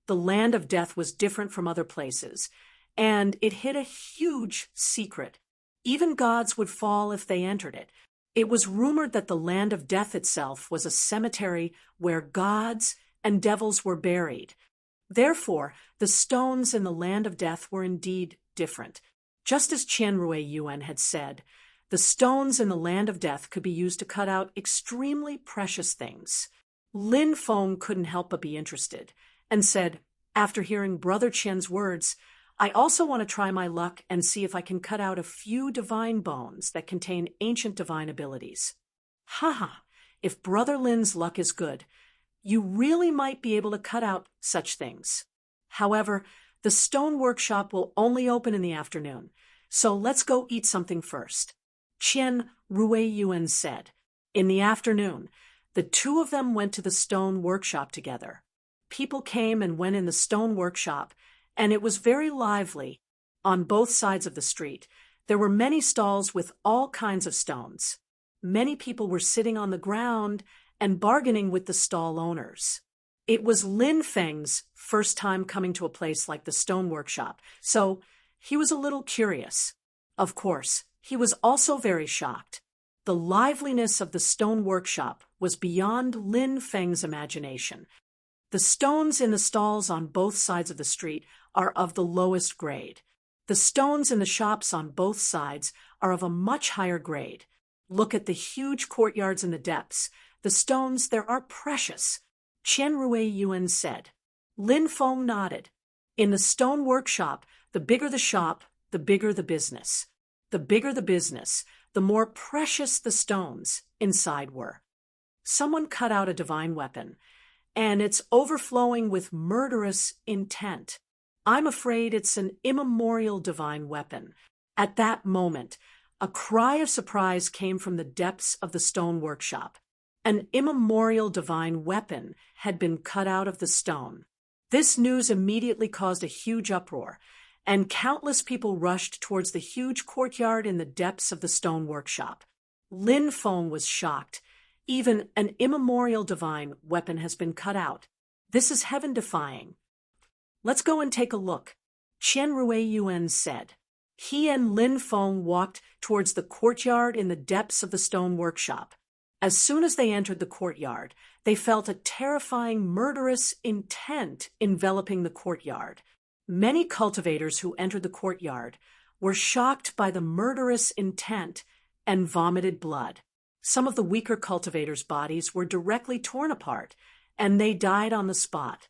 The land of death was different from other places, and it hid a huge secret. Even gods would fall if they entered it. It was rumored that the land of death itself was a cemetery where gods and devils were buried. Therefore, the stones in the land of death were indeed different. Just as Qian Rui Yuan had said, the stones in the land of death could be used to cut out extremely precious things. Lin Feng couldn't help but be interested, and said, After hearing Brother Qian's words, I also want to try my luck and see if I can cut out a few divine bones that contain ancient divine abilities. Haha, if Brother Lin's luck is good, you really might be able to cut out such things. However, the stone workshop will only open in the afternoon, so let's go eat something first. Qian Ruiyuan said. In the afternoon, the two of them went to the stone workshop together. People came and went in the stone workshop, and it was very lively. On both sides of the street, there were many stalls with all kinds of stones. Many people were sitting on the ground and bargaining with the stall owners. It was Lin Feng's first time coming to a place like the stone workshop, so he was a little curious. Of course, he was also very shocked. The liveliness of the stone workshop was beyond Lin Feng's imagination. The stones in the stalls on both sides of the street are of the lowest grade. The stones in the shops on both sides are of a much higher grade. Look at the huge courtyards in the depths. The stones there are precious, Qian Ruiyuan said. Lin Feng nodded. In the stone workshop, the bigger the shop, the bigger the business. The bigger the business, the more precious the stones inside were. Someone cut out a divine weapon, and it's overflowing with murderous intent. I'm afraid it's an immemorial divine weapon. At that moment, a cry of surprise came from the depths of the stone workshop. An immemorial divine weapon had been cut out of the stone. This news immediately caused a huge uproar, and countless people rushed towards the huge courtyard in the depths of the stone workshop. Lin Feng was shocked. Even an immemorial divine weapon has been cut out. This is heaven-defying. Let's go and take a look, Qian Ruiyuan said. He and Lin Feng walked towards the courtyard in the depths of the stone workshop. As soon as they entered the courtyard, they felt a terrifying, murderous intent enveloping the courtyard. Many cultivators who entered the courtyard were shocked by the murderous intent and vomited blood. Some of the weaker cultivators' bodies were directly torn apart, and they died on the spot.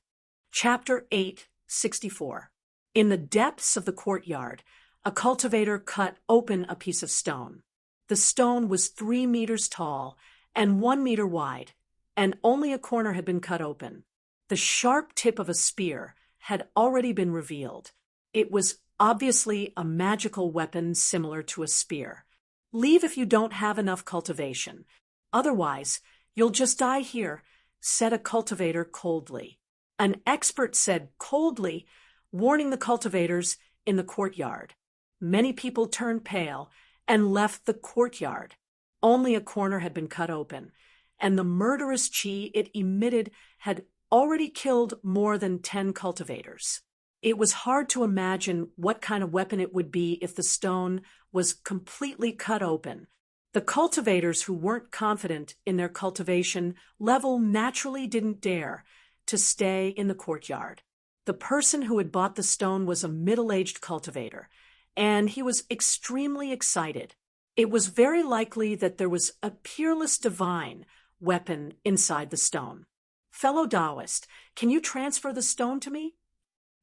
Chapter 8:64. In the depths of the courtyard, a cultivator cut open a piece of stone. The stone was 3 meters tall and 1 meter wide, and only a corner had been cut open. The sharp tip of a spear had already been revealed. It was obviously a magical weapon similar to a spear. Leave if you don't have enough cultivation. Otherwise, you'll just die here, said a cultivator coldly. An expert said coldly, warning the cultivators in the courtyard. Many people turned pale and left the courtyard. Only a corner had been cut open, and the murderous chi it emitted had already killed more than 10 cultivators. It was hard to imagine what kind of weapon it would be if the stone was completely cut open. The cultivators who weren't confident in their cultivation level naturally didn't dare to stay in the courtyard. The person who had bought the stone was a middle-aged cultivator, and he was extremely excited. It was very likely that there was a peerless divine weapon inside the stone. Fellow Taoist, can you transfer the stone to me?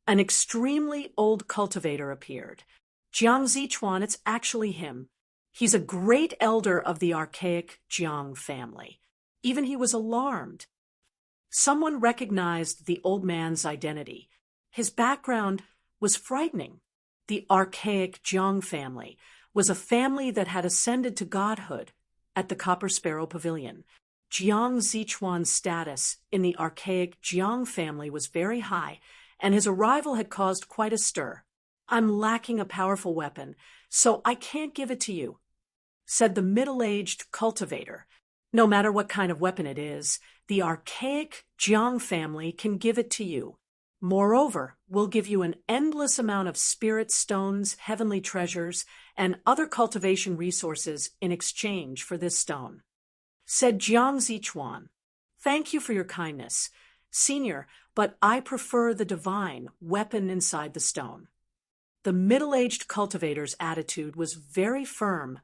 An extremely old cultivator appeared. Jiang Zichuan, it's actually him. He's a great elder of the archaic Jiang family. Even he was alarmed. Someone recognized the old man's identity. His background was frightening. The archaic Jiang family was a family that had ascended to godhood at the Copper Sparrow Pavilion. Jiang Zichuan's status in the archaic Jiang family was very high, and his arrival had caused quite a stir. I'm lacking a powerful weapon, so I can't give it to you, said the middle-aged cultivator. No matter what kind of weapon it is, the archaic Jiang family can give it to you. Moreover, we'll give you an endless amount of spirit stones, heavenly treasures, and other cultivation resources in exchange for this stone, said Jiang Zichuan. Thank you for your kindness, Senior, but I prefer the divine weapon inside the stone. The middle-aged cultivator's attitude was very firm,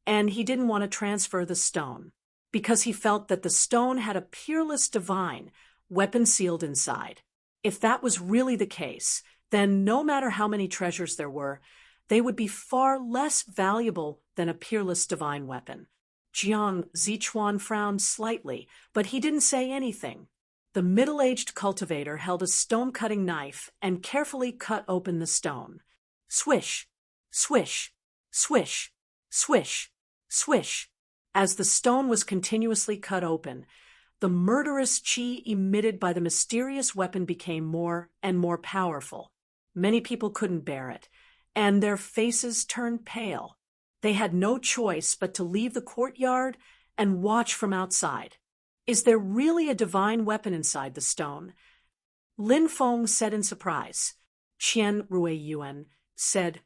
and he didn't want to transfer the stone, because he felt that the stone had a peerless divine weapon sealed inside. If that was really the case, then no matter how many treasures there were, they would be far less valuable than a peerless divine weapon. Jiang Zichuan frowned slightly, but he didn't say anything. The middle-aged cultivator held a stone-cutting knife and carefully cut open the stone. Swish, swish, swish, swish, swish. As the stone was continuously cut open, the murderous chi emitted by the mysterious weapon became more and more powerful. Many people couldn't bear it, and their faces turned pale. They had no choice but to leave the courtyard and watch from outside. Is there really a divine weapon inside the stone? Lin Feng said in surprise. Qian Ruiyuan said,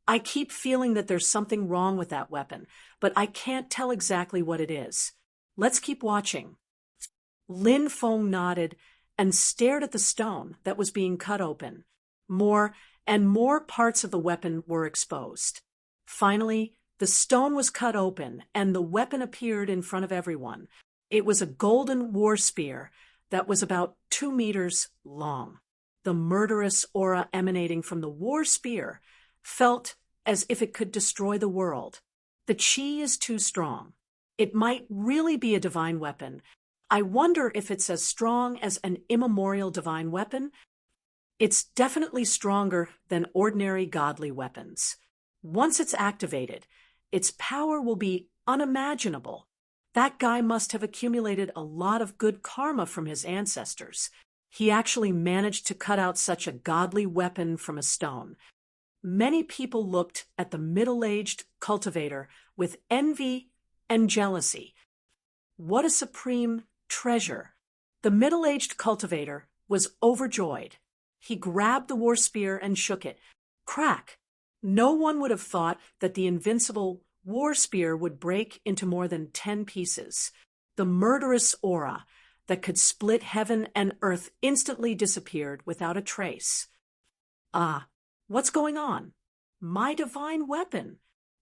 I keep feeling that there's something wrong with that weapon, but I can't tell exactly what it is. Let's keep watching. Lin Feng nodded and stared at the stone that was being cut open. More and more parts of the weapon were exposed. Finally, the stone was cut open and the weapon appeared in front of everyone. It was a golden war spear that was about 2 meters long. The murderous aura emanating from the war spear felt as if it could destroy the world. The chi is too strong. It might really be a divine weapon. I wonder if it's as strong as an immemorial divine weapon. It's definitely stronger than ordinary godly weapons. Once it's activated, its power will be unimaginable. That guy must have accumulated a lot of good karma from his ancestors. He actually managed to cut out such a godly weapon from a stone. Many people looked at the middle-aged cultivator with envy and jealousy. What a supreme treasure! The middle-aged cultivator was overjoyed. He grabbed the war spear and shook it. Crack! No one would have thought that the invincible war spear would break into more than 10 pieces. The murderous aura that could split heaven and earth instantly disappeared without a trace. Ah, what's going on? My divine weapon!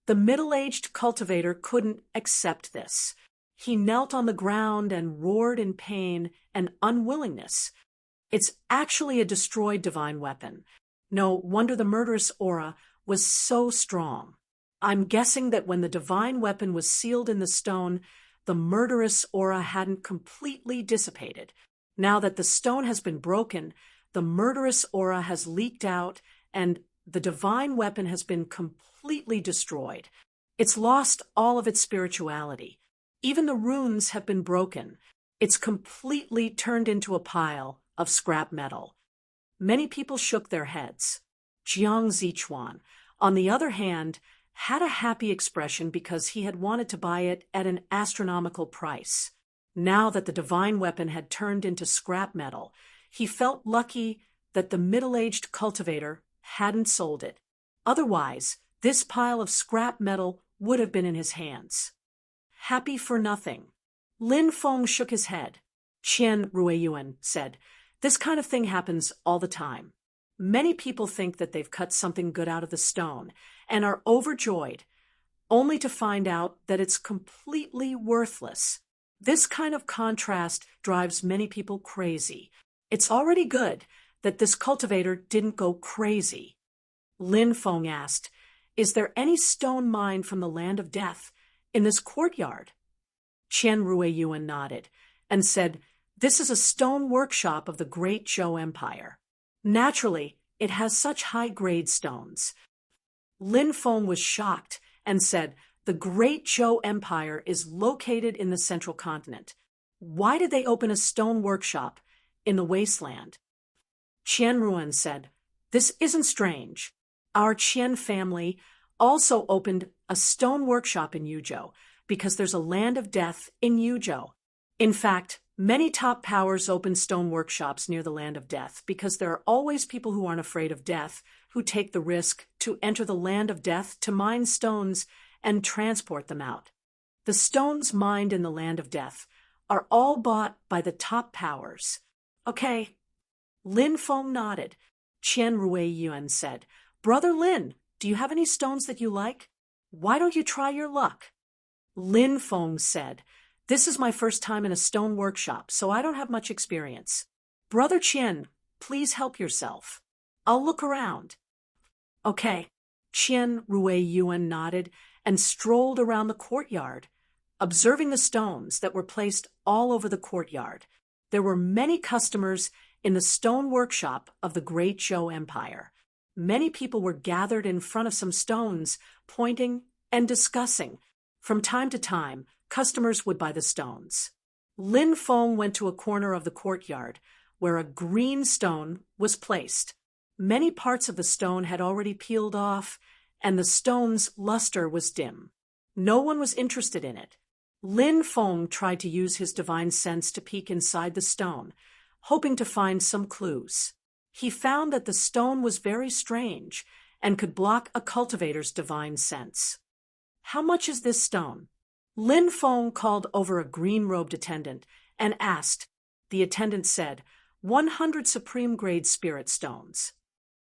The middle-aged cultivator couldn't accept this. He knelt on the ground and roared in pain and unwillingness. It's actually a destroyed divine weapon. No wonder the murderous aura was so strong. I'm guessing that when the divine weapon was sealed in the stone, the murderous aura hadn't completely dissipated. Now that the stone has been broken, the murderous aura has leaked out and the divine weapon has been completely destroyed. It's lost all of its spirituality. Even the runes have been broken. It's completely turned into a pile of scrap metal. Many people shook their heads. Jiang Zichuan, on the other hand, had a happy expression because he had wanted to buy it at an astronomical price. Now that the divine weapon had turned into scrap metal, he felt lucky that the middle-aged cultivator hadn't sold it. Otherwise, this pile of scrap metal would have been in his hands. Happy for nothing. Lin Feng shook his head. Qian Ruiyuan said, This kind of thing happens all the time. Many people think that they've cut something good out of the stone and are overjoyed, only to find out that it's completely worthless. This kind of contrast drives many people crazy. It's already good that this cultivator didn't go crazy. Lin Feng asked, Is there any stone mined from the land of death in this courtyard? Qian Ruiyuan nodded and said, This is a stone workshop of the great Zhou Empire. Naturally, it has such high-grade stones. Lin Feng was shocked and said, The great Zhou Empire is located in the central continent. Why did they open a stone workshop in the wasteland? Qian Ruan said, This isn't strange. Our Qian family also opened a stone workshop in Yuzhou because there's a land of death in Yuzhou. In fact, many top powers open stone workshops near the land of death because there are always people who aren't afraid of death who take the risk to enter the land of death to mine stones and transport them out. The stones mined in the land of death are all bought by the top powers. Okay. Lin Feng nodded. Qian Ruiyuan said, Brother Lin, do you have any stones that you like? Why don't you try your luck? Lin Feng said, This is my first time in a stone workshop, so I don't have much experience. Brother Qian, Please help yourself. I'll look around. Okay. Qian Rui Yuan nodded and strolled around the courtyard, observing the stones that were placed all over the courtyard. There were many customers in the stone workshop of the great Zhou Empire. Many people were gathered in front of some stones, pointing and discussing. From time to time, customers would buy the stones. Lin Feng went to a corner of the courtyard where a green stone was placed. Many parts of the stone had already peeled off, and the stone's luster was dim. No one was interested in it. Lin Feng tried to use his divine sense to peek inside the stone, hoping to find some clues. He found that the stone was very strange and could block a cultivator's divine sense. How much is this stone? Lin Feng called over a green-robed attendant and asked. The attendant said, 100 supreme-grade spirit stones.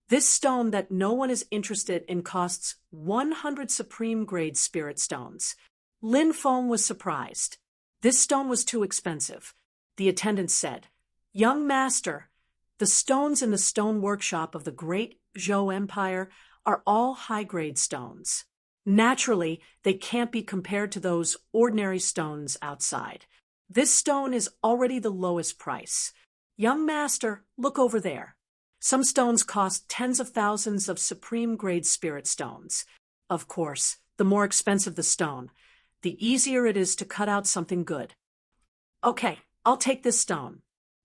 This stone that no one is interested in costs 100 supreme-grade spirit stones. Lin Feng was surprised. This stone was too expensive. The attendant said, Young master, the stones in the stone workshop of the great Zhou Empire are all high-grade stones. Naturally, they can't be compared to those ordinary stones outside. This stone is already the lowest price. Young master, look over there. Some stones cost tens of thousands of supreme-grade spirit stones. Of course, the more expensive the stone, the easier it is to cut out something good. Okay, I'll take this stone.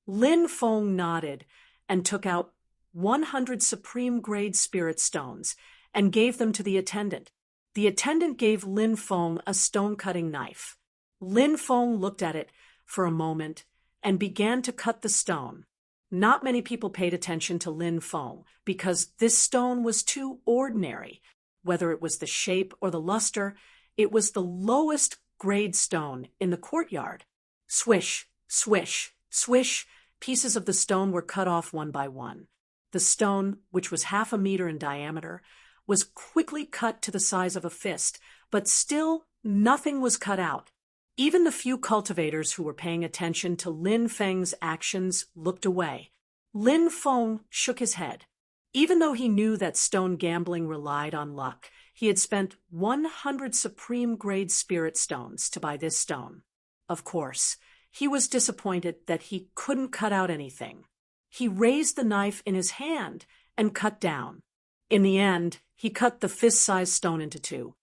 Lin Feng nodded and took out 100 supreme-grade spirit stones and gave them to the attendant. The attendant gave Lin Feng a stone-cutting knife. Lin Feng looked at it for a moment and began to cut the stone. Not many people paid attention to Lin Feng because this stone was too ordinary. Whether it was the shape or the luster, it was the lowest grade stone in the courtyard. Swish, swish, swish, pieces of the stone were cut off one by one. The stone, which was 1/2 meter in diameter, was quickly cut to the size of a fist, but still nothing was cut out. Even the few cultivators who were paying attention to Lin Feng's actions looked away. Lin Feng shook his head. Even though he knew that stone gambling relied on luck, he had spent 100 supreme-grade spirit stones to buy this stone. Of course, he was disappointed that he couldn't cut out anything. He raised the knife in his hand and cut down. In the end, he cut the fist-sized stone into two.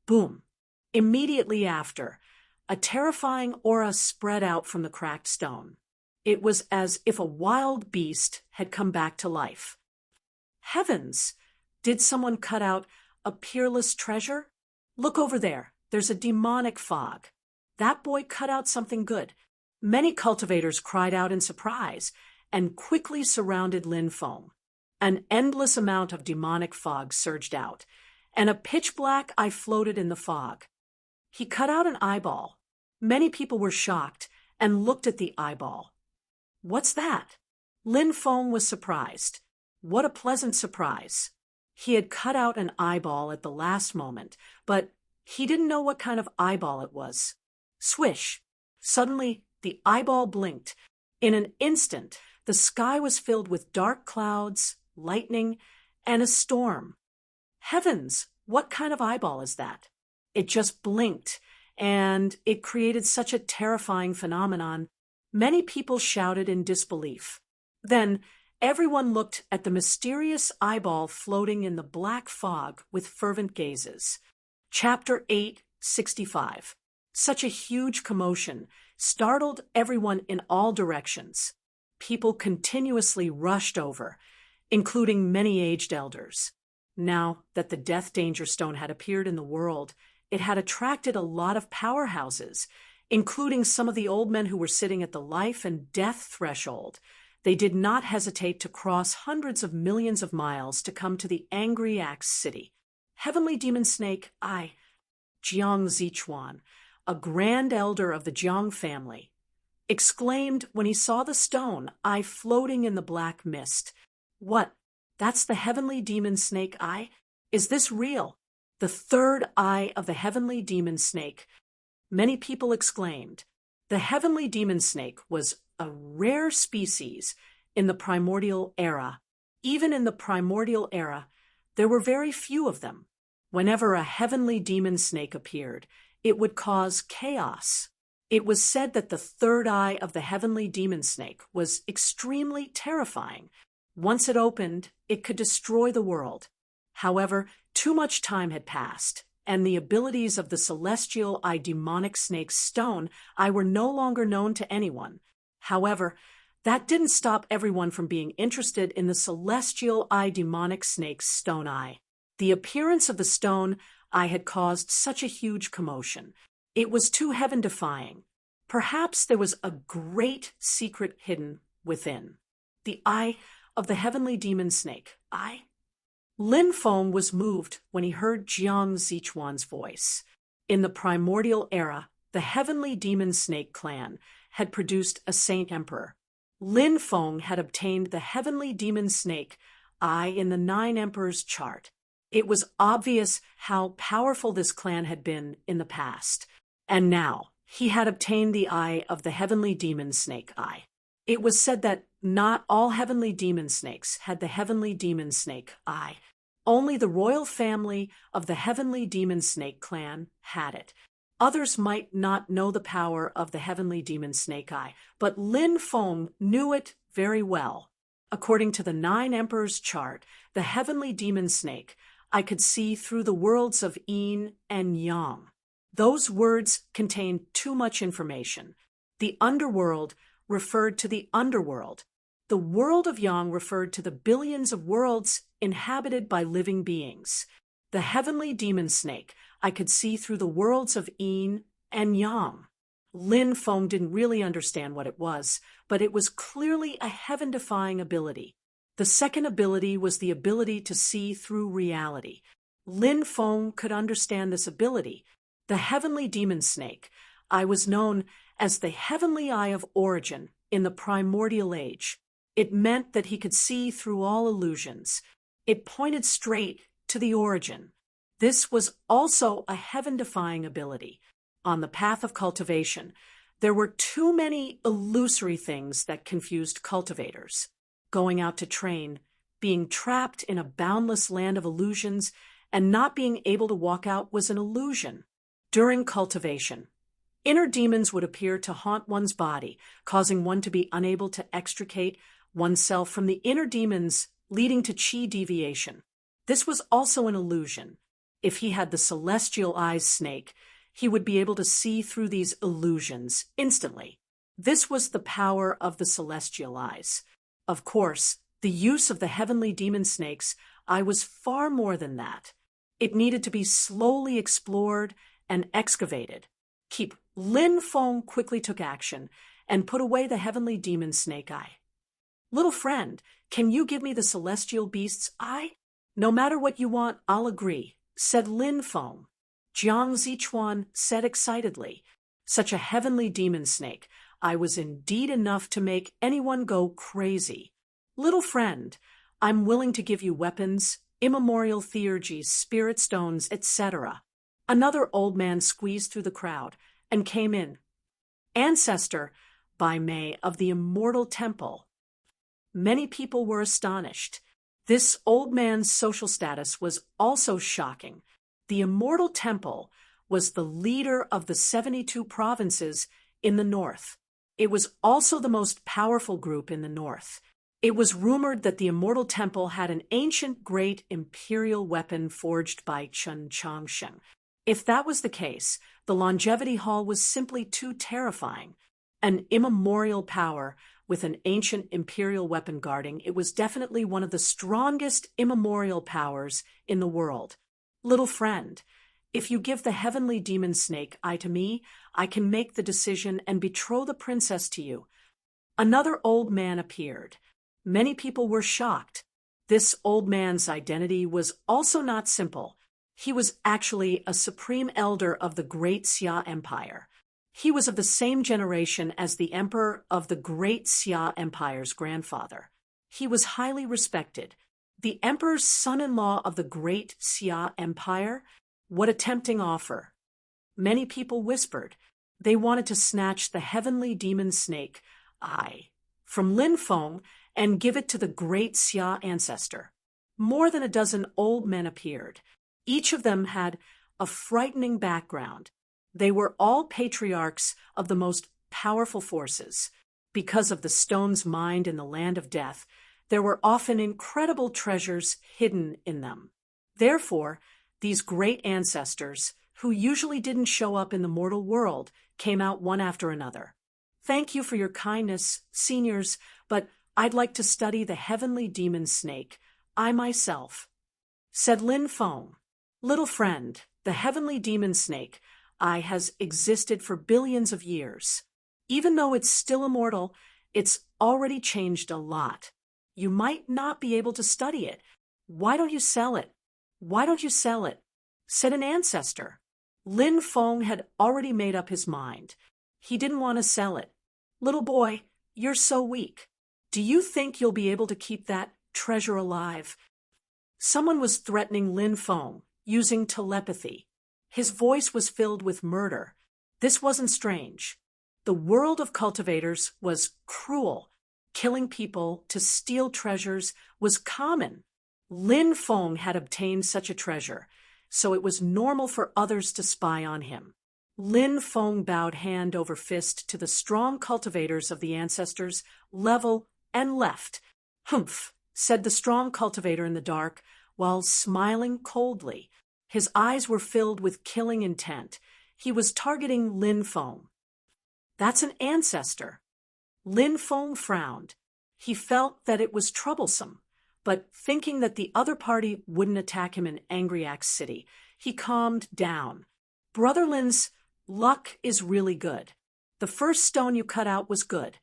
Boom! Immediately after, a terrifying aura spread out from the cracked stone. It was as if a wild beast had come back to life. Heavens! Did someone cut out a peerless treasure? Look over there. There's a demonic fog. That boy cut out something good. Many cultivators cried out in surprise and quickly surrounded Lin Feng. An endless amount of demonic fog surged out, and a pitch-black eye floated in the fog. He cut out an eyeball. Many people were shocked and looked at the eyeball. What's that? Lin Feng was surprised. What a pleasant surprise. He had cut out an eyeball at the last moment, but he didn't know what kind of eyeball it was. Swish! Suddenly, the eyeball blinked. In an instant, the sky was filled with dark clouds, lightning, and a storm. Heavens! What kind of eyeball is that? It just blinked, and it created such a terrifying phenomenon. Many people shouted in disbelief. Then, everyone looked at the mysterious eyeball floating in the black fog with fervent gazes. Chapter 8:65. Such a huge commotion startled everyone in all directions. People continuously rushed over, including many aged elders. Now that the Death Danger Stone had appeared in the world, it had attracted a lot of powerhouses, including some of the old men who were sitting at the life and death threshold. They did not hesitate to cross hundreds of millions of miles to come to the Angry Axe City. Heavenly Demon Snake Jiang Zichuan, a grand elder of the Jiang family, exclaimed when he saw the stone eye floating in the black mist. What? That's the Heavenly Demon Snake eye? Is this real? The third eye of the Heavenly Demon Snake. Many people exclaimed. The Heavenly Demon Snake was a rare species in the primordial era. Even in the primordial era, there were very few of them. Whenever a heavenly demon snake appeared, it would cause chaos. It was said that the third eye of the heavenly demon snake was extremely terrifying. Once it opened, it could destroy the world. However, too much time had passed, and the abilities of the celestial eye demonic snake's stone eye were no longer known to anyone. However, that didn't stop everyone from being interested in the celestial eye demonic snake's stone eye. The appearance of the stone eye had caused such a huge commotion. It was too heaven-defying. Perhaps there was a great secret hidden within. The eye of the heavenly demon snake. Lin Feng was moved when he heard Jiang Zichuan's voice. In the primordial era, the heavenly demon snake clan had produced a saint emperor. Lin Feng had obtained the heavenly demon snake eye in the 9 emperors chart. It was obvious how powerful this clan had been in the past. And now, he had obtained the eye of the heavenly demon snake eye. It was said that not all heavenly demon snakes had the heavenly demon snake eye. Only the royal family of the heavenly demon snake clan had it. Others might not know the power of the heavenly demon snake eye, but Lin Feng knew it very well. According to the 9 emperors chart, the heavenly demon snake eye could see through the worlds of yin and yang. Those words contained too much information. The underworld referred to the underworld. The world of yang referred to the billions of worlds inhabited by living beings. The heavenly demon snake eye could see through the worlds of yin and yang. Lin Feng didn't really understand what it was, but it was clearly a heaven-defying ability. The second ability was the ability to see through reality. Lin Feng could understand this ability. The heavenly demon snake eye was known as the heavenly eye of origin in the primordial age. It meant that he could see through all illusions. It pointed straight to the origin. This was also a heaven-defying ability. On the path of cultivation, there were too many illusory things that confused cultivators. Going out to train, being trapped in a boundless land of illusions, and not being able to walk out was an illusion. During cultivation, inner demons would appear to haunt one's body, causing one to be unable to extricate oneself from the inner demons, leading to chi deviation. This was also an illusion. If he had the celestial eyes snake, he would be able to see through these illusions instantly. This was the power of the celestial eyes. Of course, the use of the heavenly demon snake's eye was far more than that. It needed to be slowly explored and excavated. Lin Feng quickly took action and put away the heavenly demon snake eye. "Little friend, can you give me the celestial beast's eye?" "No matter what you want, I'll agree," said Lin Feng. Jiang Zichuan said excitedly, "Such a heavenly demon snake eye was indeed enough to make anyone go crazy. Little friend, I'm willing to give you weapons, immemorial theurgies, spirit stones, etc." Another old man squeezed through the crowd and came in. "Ancestor, by May, of the immortal temple." Many people were astonished. This old man's social status was also shocking. The immortal temple was the leader of the 72 provinces in the north. It was also the most powerful group in the north. It was rumored that the immortal temple had an ancient great imperial weapon forged by Chen Changsheng. If that was the case, the longevity hall was simply too terrifying. An immemorial power with an ancient imperial weapon guarding, it was definitely one of the strongest immemorial powers in the world. Little friend, if you give the heavenly demon snake eye to me, I can make the decision and betroth the princess to you. Another old man appeared. Many people were shocked. This old man's identity was also not simple. He was actually a supreme elder of the Great Xia Empire. He was of the same generation as the emperor of the Great Xia Empire's grandfather. He was highly respected. The emperor's son-in-law of the Great Xia Empire? What a tempting offer. Many people whispered. They wanted to snatch the heavenly demon snake eye from Lin Feng and give it to the great Xia ancestor. More than a dozen old men appeared. Each of them had a frightening background. They were all patriarchs of the most powerful forces. Because of the stone's mind in the land of death, there were often incredible treasures hidden in them. Therefore, these great ancestors, who usually didn't show up in the mortal world, came out one after another. "Thank you for your kindness, seniors, but I'd like to study the heavenly demon snake, I myself," said Lin Feng. "Little friend, the heavenly demon snake, I has existed for billions of years. Even though it's still immortal, it's already changed a lot. You might not be able to study it. Why don't you sell it? Why don't you sell it?" said an ancestor. Lin Feng had already made up his mind. He didn't want to sell it. "Little boy, you're so weak. Do you think you'll be able to keep that treasure alive?" Someone was threatening Lin Feng, using telepathy. His voice was filled with murder. This wasn't strange. The world of cultivators was cruel. Killing people to steal treasures was common. Lin Feng had obtained such a treasure, so it was normal for others to spy on him. Lin Feng bowed hand over fist to the strong cultivators of the ancestors, level, and left. "Humph," said the strong cultivator in the dark, while smiling coldly. His eyes were filled with killing intent. He was targeting Lin Feng. "That's an ancestor." Lin Feng frowned. He felt that it was troublesome, but thinking that the other party wouldn't attack him in Angry Axe City, he calmed down. "Brother Lin's luck is really good. The first stone you cut out was good,"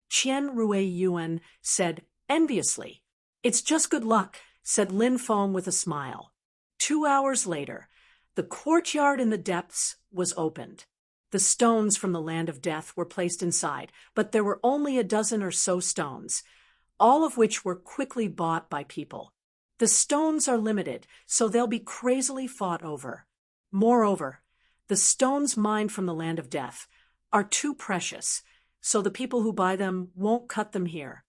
Qian Rui Yuan said enviously. "It's just good luck," said Lin Feng with a smile. 2 hours later, the courtyard in the depths was opened. The stones from the land of death were placed inside, but there were only a dozen or so stones, all of which were quickly bought by people. The stones are limited, so they'll be crazily fought over. Moreover, the stones mined from the land of death are too precious, so the people who buy them won't cut them here,"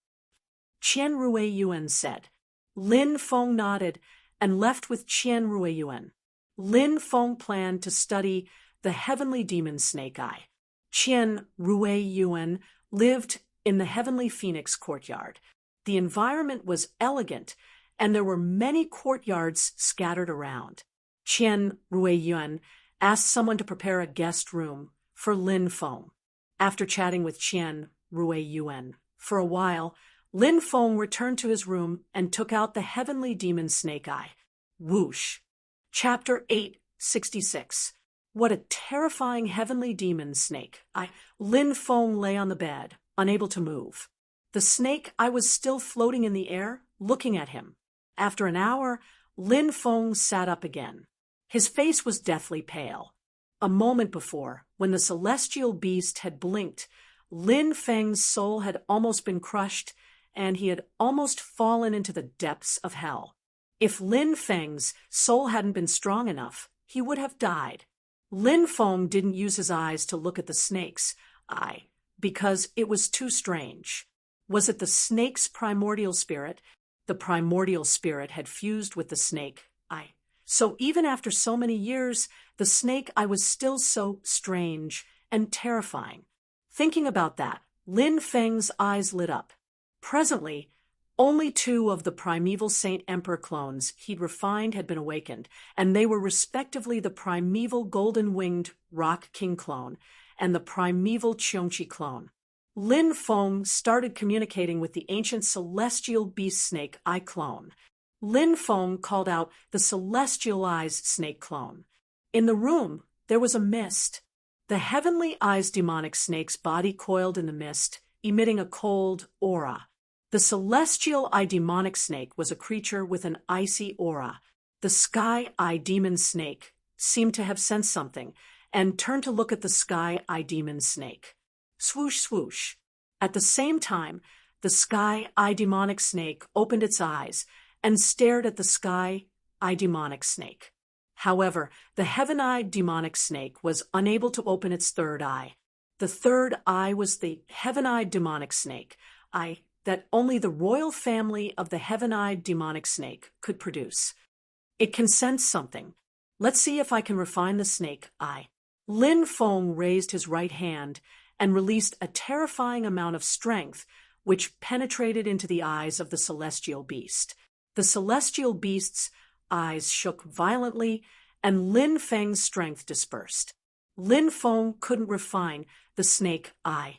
Qian Rui Yuan said. Lin Feng nodded and left with Qian Rui Yuan. Lin Feng planned to study the heavenly demon Snake Eye. Qian Rui Yuan lived in the heavenly phoenix courtyard. The environment was elegant, and there were many courtyards scattered around. Qian Rui Yuan asked someone to prepare a guest room for Lin Feng. After chatting with Qian Rui Yuan for a while, Lin Feng returned to his room and took out the heavenly demon Snake Eye. Whoosh! Chapter 866. What a terrifying heavenly demon snake eye. Lin Feng lay on the bed, unable to move. The snake eye was still floating in the air, looking at him. After an hour, Lin Feng sat up again. His face was deathly pale. A moment before, when the celestial beast had blinked, Lin Feng's soul had almost been crushed, and he had almost fallen into the depths of hell. If Lin Feng's soul hadn't been strong enough, he would have died. Lin Feng didn't use his eyes to look at the snake's eye, because it was too strange. Was it the snake's primordial spirit? The primordial spirit had fused with the snake eye. So even after so many years, the snake eye was still so strange and terrifying. Thinking about that, Lin Feng's eyes lit up. Presently, only 2 of the primeval Saint Emperor clones he'd refined had been awakened, and they were respectively the primeval golden-winged Rock King clone and the primeval Qiongqi clone. Lin Feng started communicating with the ancient celestial beast snake eye clone. Lin Feng called out the celestial eyes snake clone. In the room, there was a mist. The heavenly eyes demonic snake's body coiled in the mist, emitting a cold aura. The celestial eye demonic snake was a creature with an icy aura. The sky eye demon snake seemed to have sensed something and turned to look at the sky eye demon snake. Swoosh, swoosh. At the same time, the sky eye demonic snake opened its eyes and stared at the sky eye demonic snake. However, the heaven-eyed demonic snake was unable to open its third eye. The third eye was the heaven-eyed demonic snake eye that only the royal family of the heaven-eyed demonic snake could produce. It can sense something. Let's see if I can refine the snake eye. Lin Feng raised his right hand and released a terrifying amount of strength which penetrated into the eyes of the celestial beast. The celestial beast's eyes shook violently, and Lin Feng's strength dispersed. Lin Feng couldn't refine the snake eye.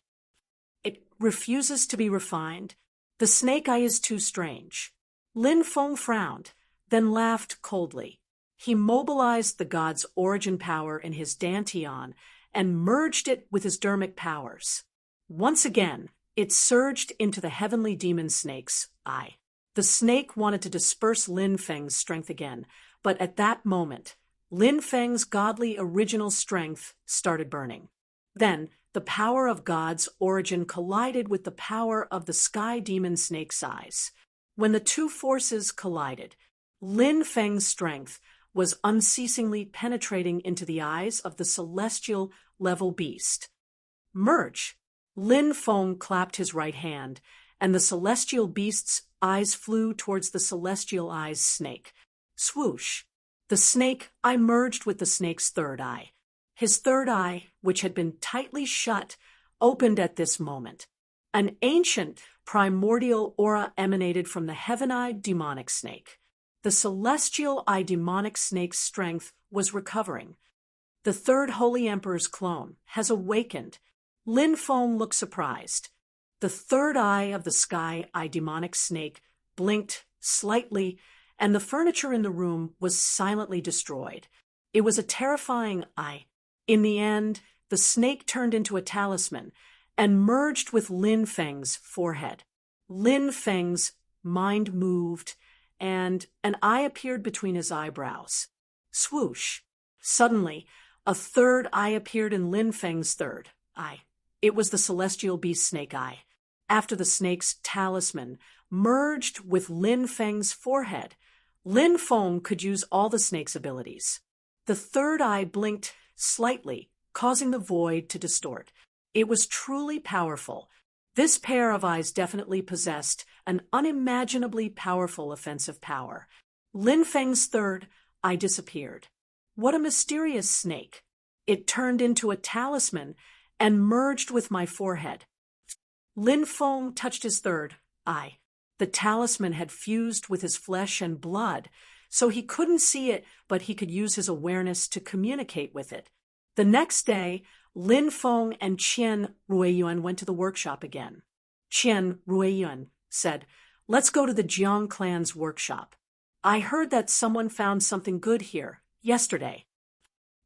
It refuses to be refined. The snake eye is too strange. Lin Feng frowned, then laughed coldly. He mobilized the god's origin power in his dantian and merged it with his dermic powers. Once again, it surged into the heavenly demon snake's eye. The snake wanted to disperse Lin Feng's strength again, but at that moment, Lin Feng's godly original strength started burning. Then, the power of God's origin collided with the power of the sky demon snake's eyes. When the two forces collided, Lin Feng's strength was unceasingly penetrating into the eyes of the celestial level beast. Merge! Lin Feng clapped his right hand, and the celestial beast's eyes flew towards the celestial eye's snake. Swoosh! The snake eye merged with the snake's third eye. His third eye, which had been tightly shut, opened at this moment. An ancient, primordial aura emanated from the heaven-eyed demonic snake. The celestial eye demonic snake's strength was recovering. The third Holy Emperor's clone has awakened. Lin Feng looked surprised. The third eye of the sky eye demonic snake blinked slightly, and the furniture in the room was silently destroyed. It was a terrifying eye. In the end, the snake turned into a talisman and merged with Lin Feng's forehead. Lin Feng's mind moved, and an eye appeared between his eyebrows. Swoosh! Suddenly, a third eye appeared in Lin Feng's third eye. It was the celestial beast snake eye. After the snake's talisman merged with Lin Feng's forehead, Lin Feng could use all the snake's abilities. The third eye blinked slightly, causing the void to distort. It was truly powerful. This pair of eyes definitely possessed an unimaginably powerful offensive power. Lin Feng's third eye disappeared. What a mysterious snake! It turned into a talisman and merged with my forehead. Lin Feng touched his third eye. The talisman had fused with his flesh and blood, so he couldn't see it, but he could use his awareness to communicate with it. The next day, Lin Feng and Qian Ruiyuan went to the workshop again. Qian Ruiyuan said, "Let's go to the Jiang clan's workshop. I heard that someone found something good here yesterday."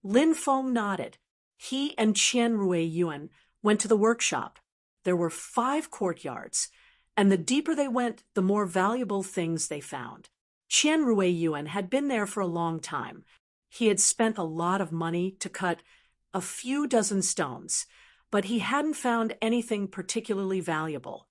Lin Feng nodded. He and Qian Ruiyuan went to the workshop. There were 5 courtyards, and the deeper they went, the more valuable things they found. Qian Ruiyuan had been there for a long time. He had spent a lot of money to cut a few dozen stones, but he hadn't found anything particularly valuable.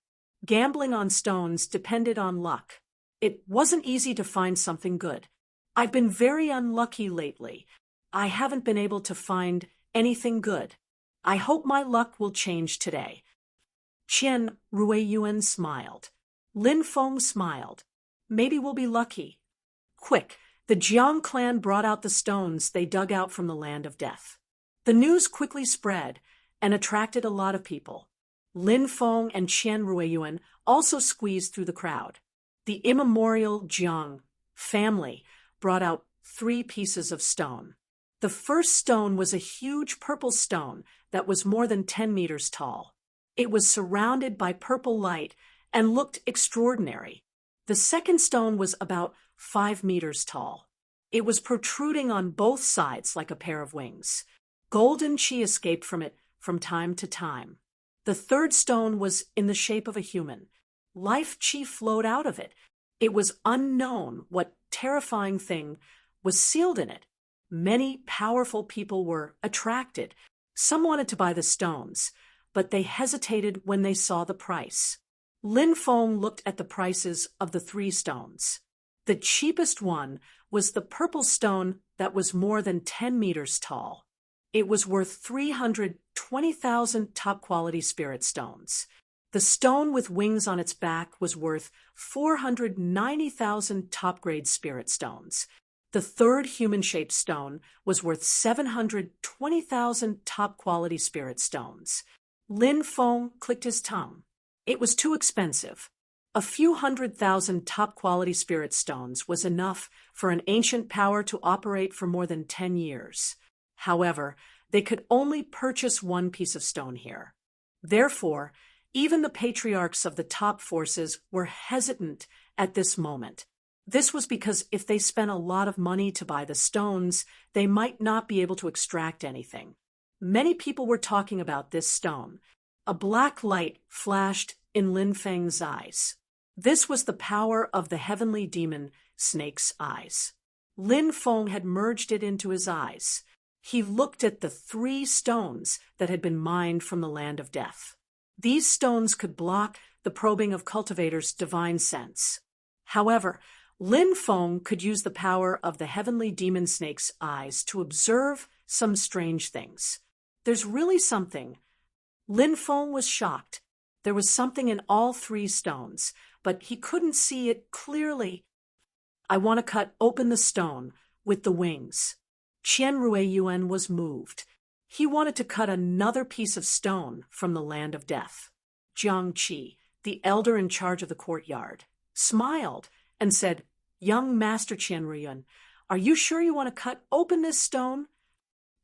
Gambling on stones depended on luck. It wasn't easy to find something good. "I've been very unlucky lately. I haven't been able to find anything good. I hope my luck will change today." Qian Ruiyuan smiled. Lin Feng smiled. "Maybe we'll be lucky." Quick, the Jiang clan brought out the stones they dug out from the land of death. The news quickly spread and attracted a lot of people. Lin Feng and Qian Ruiyuan also squeezed through the crowd. The immemorial Jiang family brought out 3 pieces of stone. The first stone was a huge purple stone that was more than 10 meters tall. It was surrounded by purple light and looked extraordinary. The second stone was about 5 meters tall. It was protruding on both sides like a pair of wings. Golden chi escaped from it from time to time. The third stone was in the shape of a human. Life chi flowed out of it. It was unknown what terrifying thing was sealed in it. Many powerful people were attracted. Some wanted to buy the stones, but they hesitated when they saw the price. Lin Feng looked at the prices of the 3 stones. The cheapest one was the purple stone that was more than 10 meters tall. It was worth 320,000 top-quality spirit stones. The stone with wings on its back was worth 490,000 top-grade spirit stones. The third human-shaped stone was worth 720,000 top-quality spirit stones. Lin Feng clicked his tongue. It was too expensive. A few 100,000 top-quality spirit stones was enough for an ancient power to operate for more than 10 years. However, they could only purchase one piece of stone here. Therefore, even the patriarchs of the top forces were hesitant at this moment. This was because if they spent a lot of money to buy the stones, they might not be able to extract anything. Many people were talking about this stone. A black light flashed in Lin Feng's eyes. This was the power of the heavenly demon snake's eyes. Lin Feng had merged it into his eyes. He looked at the 3 stones that had been mined from the land of death. These stones could block the probing of cultivators' divine sense. However, Lin Feng could use the power of the heavenly demon snake's eyes to observe some strange things. There's really something. Lin Feng was shocked. There was something in all 3 stones, but he couldn't see it clearly. I want to cut open the stone with the wings. Qian Ruiyuan was moved. He wanted to cut another piece of stone from the land of death. Jiang Qi, the elder in charge of the courtyard, smiled and said, "Young Master Qian Ruiyuan, are you sure you want to cut open this stone?"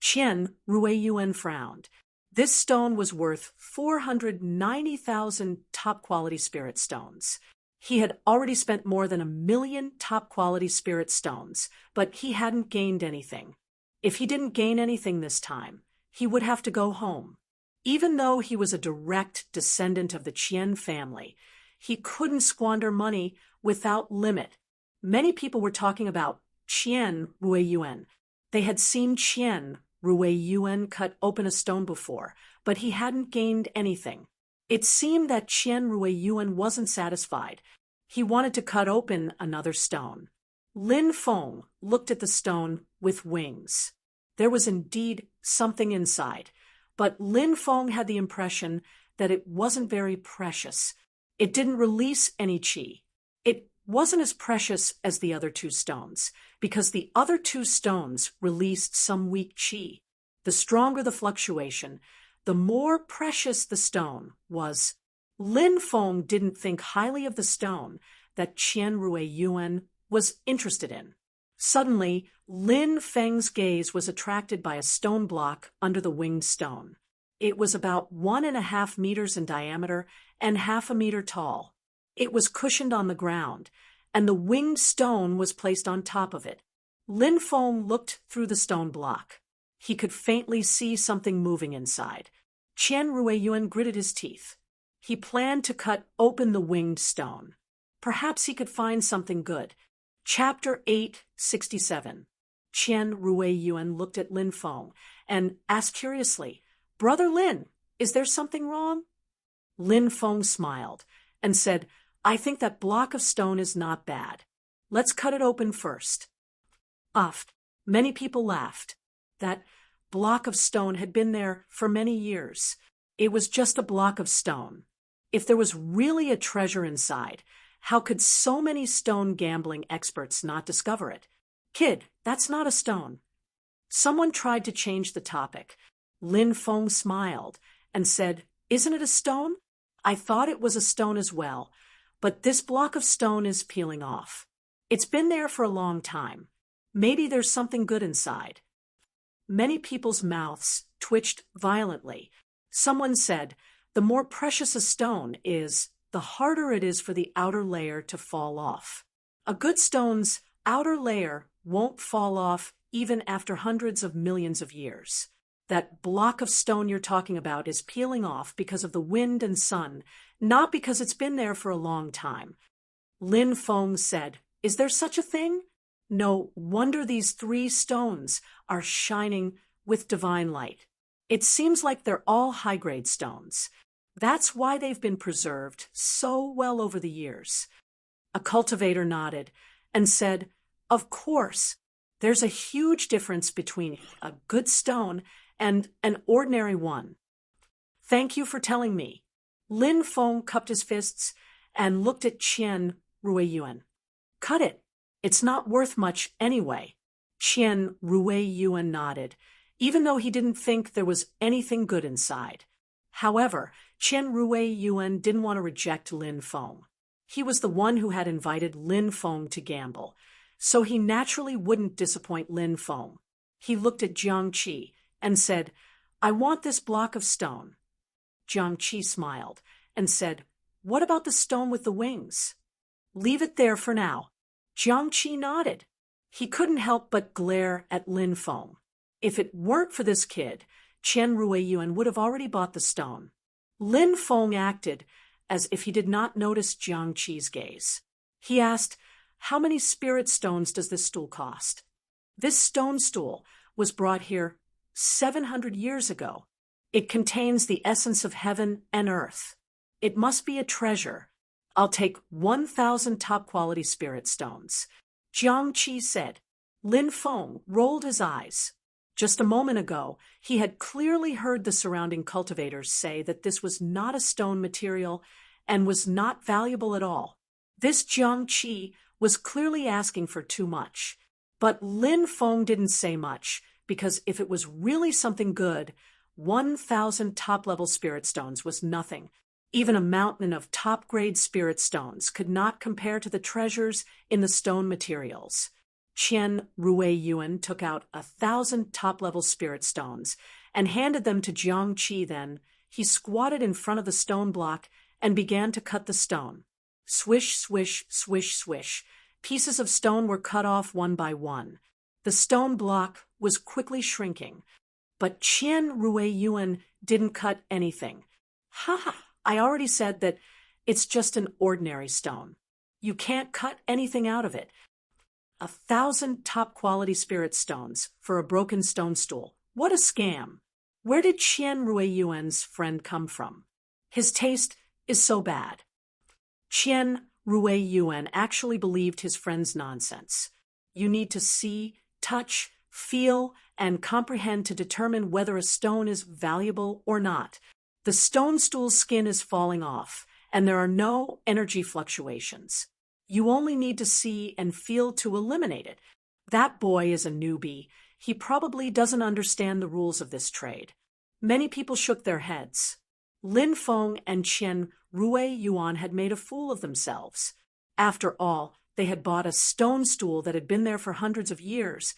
Qian Ruiyuan frowned. This stone was worth 490,000 top-quality spirit stones. He had already spent more than 1,000,000 top-quality spirit stones, but he hadn't gained anything. If he didn't gain anything this time, he would have to go home. Even though he was a direct descendant of the Qian family, he couldn't squander money without limit. Many people were talking about Qian Ruiyuan. They had seen Qian Ruiyuan cut open a stone before, but he hadn't gained anything. It seemed that Qian Ruiyuan wasn't satisfied. He wanted to cut open another stone. Lin Feng looked at the stone with wings. There was indeed something inside, but Lin Feng had the impression that it wasn't very precious. It didn't release any qi. It wasn't as precious as the other 2 stones, because the other 2 stones released some weak qi. The stronger the fluctuation, the more precious the stone was. Lin Feng didn't think highly of the stone that Qian Ruiyuan was interested in. Suddenly, Lin Feng's gaze was attracted by a stone block under the winged stone. It was about 1.5 meters in diameter and 0.5 meter tall. It was cushioned on the ground, and the winged stone was placed on top of it. Lin Feng looked through the stone block. He could faintly see something moving inside. Qian Ruiyuan gritted his teeth. He planned to cut open the winged stone. Perhaps he could find something good. Chapter 867. Qian Ruiyuan looked at Lin Feng and asked curiously, "Brother Lin, is there something wrong?" Lin Feng smiled and said, "I think that block of stone is not bad. Let's cut it open first." Many people laughed. That block of stone had been there for many years. It was just a block of stone. If there was really a treasure inside, how could so many stone gambling experts not discover it? "Kid, that's not a stone." Someone tried to change the topic. Lin Feng smiled and said, "Isn't it a stone? I thought it was a stone as well, but this block of stone is peeling off. It's been there for a long time. Maybe there's something good inside." Many people's mouths twitched violently. Someone said, "The more precious a stone is, the harder it is for the outer layer to fall off. A good stone's outer layer won't fall off even after hundreds of millions of years. That block of stone you're talking about is peeling off because of the wind and sun, not because it's been there for a long time." Lin Feng said, "Is there such a thing? No wonder these 3 stones are shining with divine light. It seems like they're all high-grade stones. That's why they've been preserved so well over the years." A cultivator nodded and said, "Of course, there's a huge difference between a good stone and an ordinary one. Thank you for telling me." Lin Feng cupped his fists and looked at Qian Ruiyuan. Cut it. It's not worth much anyway. Qian Ruiyuan nodded, even though he didn't think there was anything good inside. However, Qian Ruiyuan didn't want to reject Lin Feng. He was the one who had invited Lin Feng to gamble, so he naturally wouldn't disappoint Lin Feng. He looked at Jiang Qi and said, I want this block of stone. Jiang Qi smiled and said, What about the stone with the wings? Leave it there for now. Jiang Qi nodded. He couldn't help but glare at Lin Feng. If it weren't for this kid, Qian Ruiyuan would have already bought the stone. Lin Feng acted as if he did not notice Jiang Qi's gaze. He asked, How many spirit stones does this stool cost? This stone stool was brought here 700 years ago. It contains the essence of heaven and earth. It must be a treasure. I'll take 1,000 top-quality spirit stones. Jiang Qi said. Lin Feng rolled his eyes. Just a moment ago, he had clearly heard the surrounding cultivators say that this was not a stone material and was not valuable at all. This Jiang Qi was clearly asking for too much. But Lin Feng didn't say much, because if it was really something good, 1,000 top-level spirit stones was nothing. Even a mountain of top-grade spirit stones could not compare to the treasures in the stone materials. Qian Ruiyuan took out 1,000 top-level spirit stones and handed them to Jiang Qi. Then he squatted in front of the stone block and began to cut the stone. Swish, swish, swish, swish. Pieces of stone were cut off one by one. The stone block was quickly shrinking. But Qian Ruiyuan didn't cut anything. Ha! I already said that it's just an ordinary stone. You can't cut anything out of it. 1,000 top-quality spirit stones for a broken stone stool. What a scam! Where did Qian Ruiyuan's friend come from? His taste is so bad. Qian Ruiyuan actually believed his friend's nonsense. You need to see, touch, feel, and comprehend to determine whether a stone is valuable or not. The stone stool's skin is falling off, and there are no energy fluctuations. You only need to see and feel to eliminate it. That boy is a newbie. He probably doesn't understand the rules of this trade. Many people shook their heads. Lin Feng and Qian Ruiyuan had made a fool of themselves. After all, they had bought a stone stool that had been there for hundreds of years,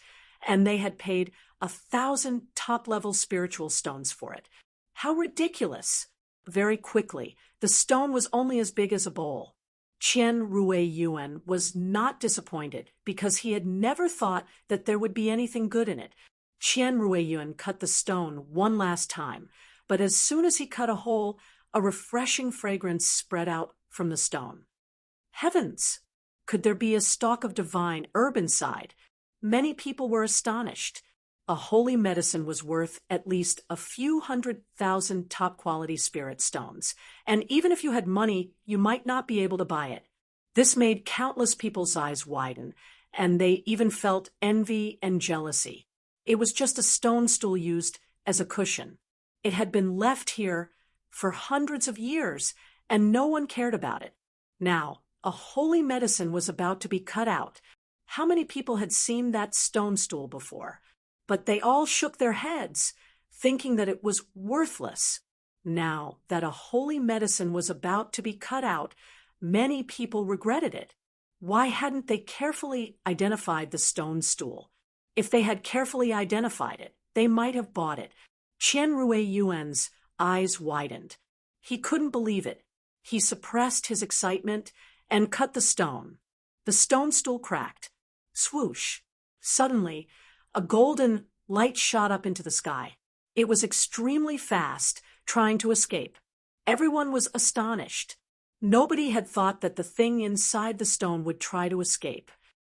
and they had paid 1,000 top-level spiritual stones for it. How ridiculous! Very quickly, the stone was only as big as a bowl. Qian Ruiyuan was not disappointed because he had never thought that there would be anything good in it. Qian Ruiyuan cut the stone one last time, but as soon as he cut a hole, a refreshing fragrance spread out from the stone. Heavens! Could there be a stalk of divine herb inside? Many people were astonished. A holy medicine was worth at least a few 100,000 top-quality spirit stones, and even if you had money, you might not be able to buy it. This made countless people's eyes widen, and they even felt envy and jealousy. It was just a stone stool used as a cushion. It had been left here for hundreds of years, and no one cared about it. Now, a holy medicine was about to be cut out. How many people had seen that stone stool before? But they all shook their heads, thinking that it was worthless. Now that a holy medicine was about to be cut out, many people regretted it. Why hadn't they carefully identified the stone stool? If they had carefully identified it, they might have bought it. Qian Ruiyuan's eyes widened. He couldn't believe it. He suppressed his excitement and cut the stone. The stone stool cracked. Swoosh! Suddenly, a golden light shot up into the sky. It was extremely fast, trying to escape. Everyone was astonished. Nobody had thought that the thing inside the stone would try to escape.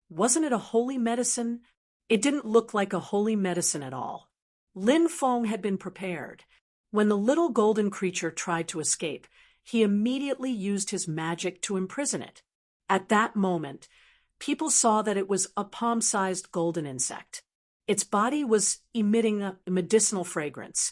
Wasn't it a holy medicine? It didn't look like a holy medicine at all. Lin Feng had been prepared. When the little golden creature tried to escape, he immediately used his magic to imprison it. At that moment, people saw that it was a palm-sized golden insect. Its body was emitting a medicinal fragrance.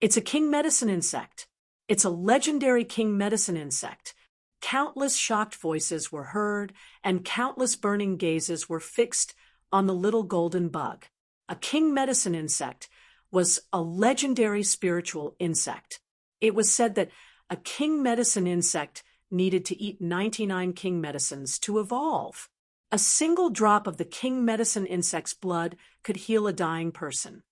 It's a king medicine insect. It's a legendary king medicine insect. Countless shocked voices were heard, and countless burning gazes were fixed on the little golden bug. A king medicine insect was a legendary spiritual insect. It was said that a king medicine insect needed to eat 99 king medicines to evolve. A single drop of the king medicine insect's blood could heal a dying person.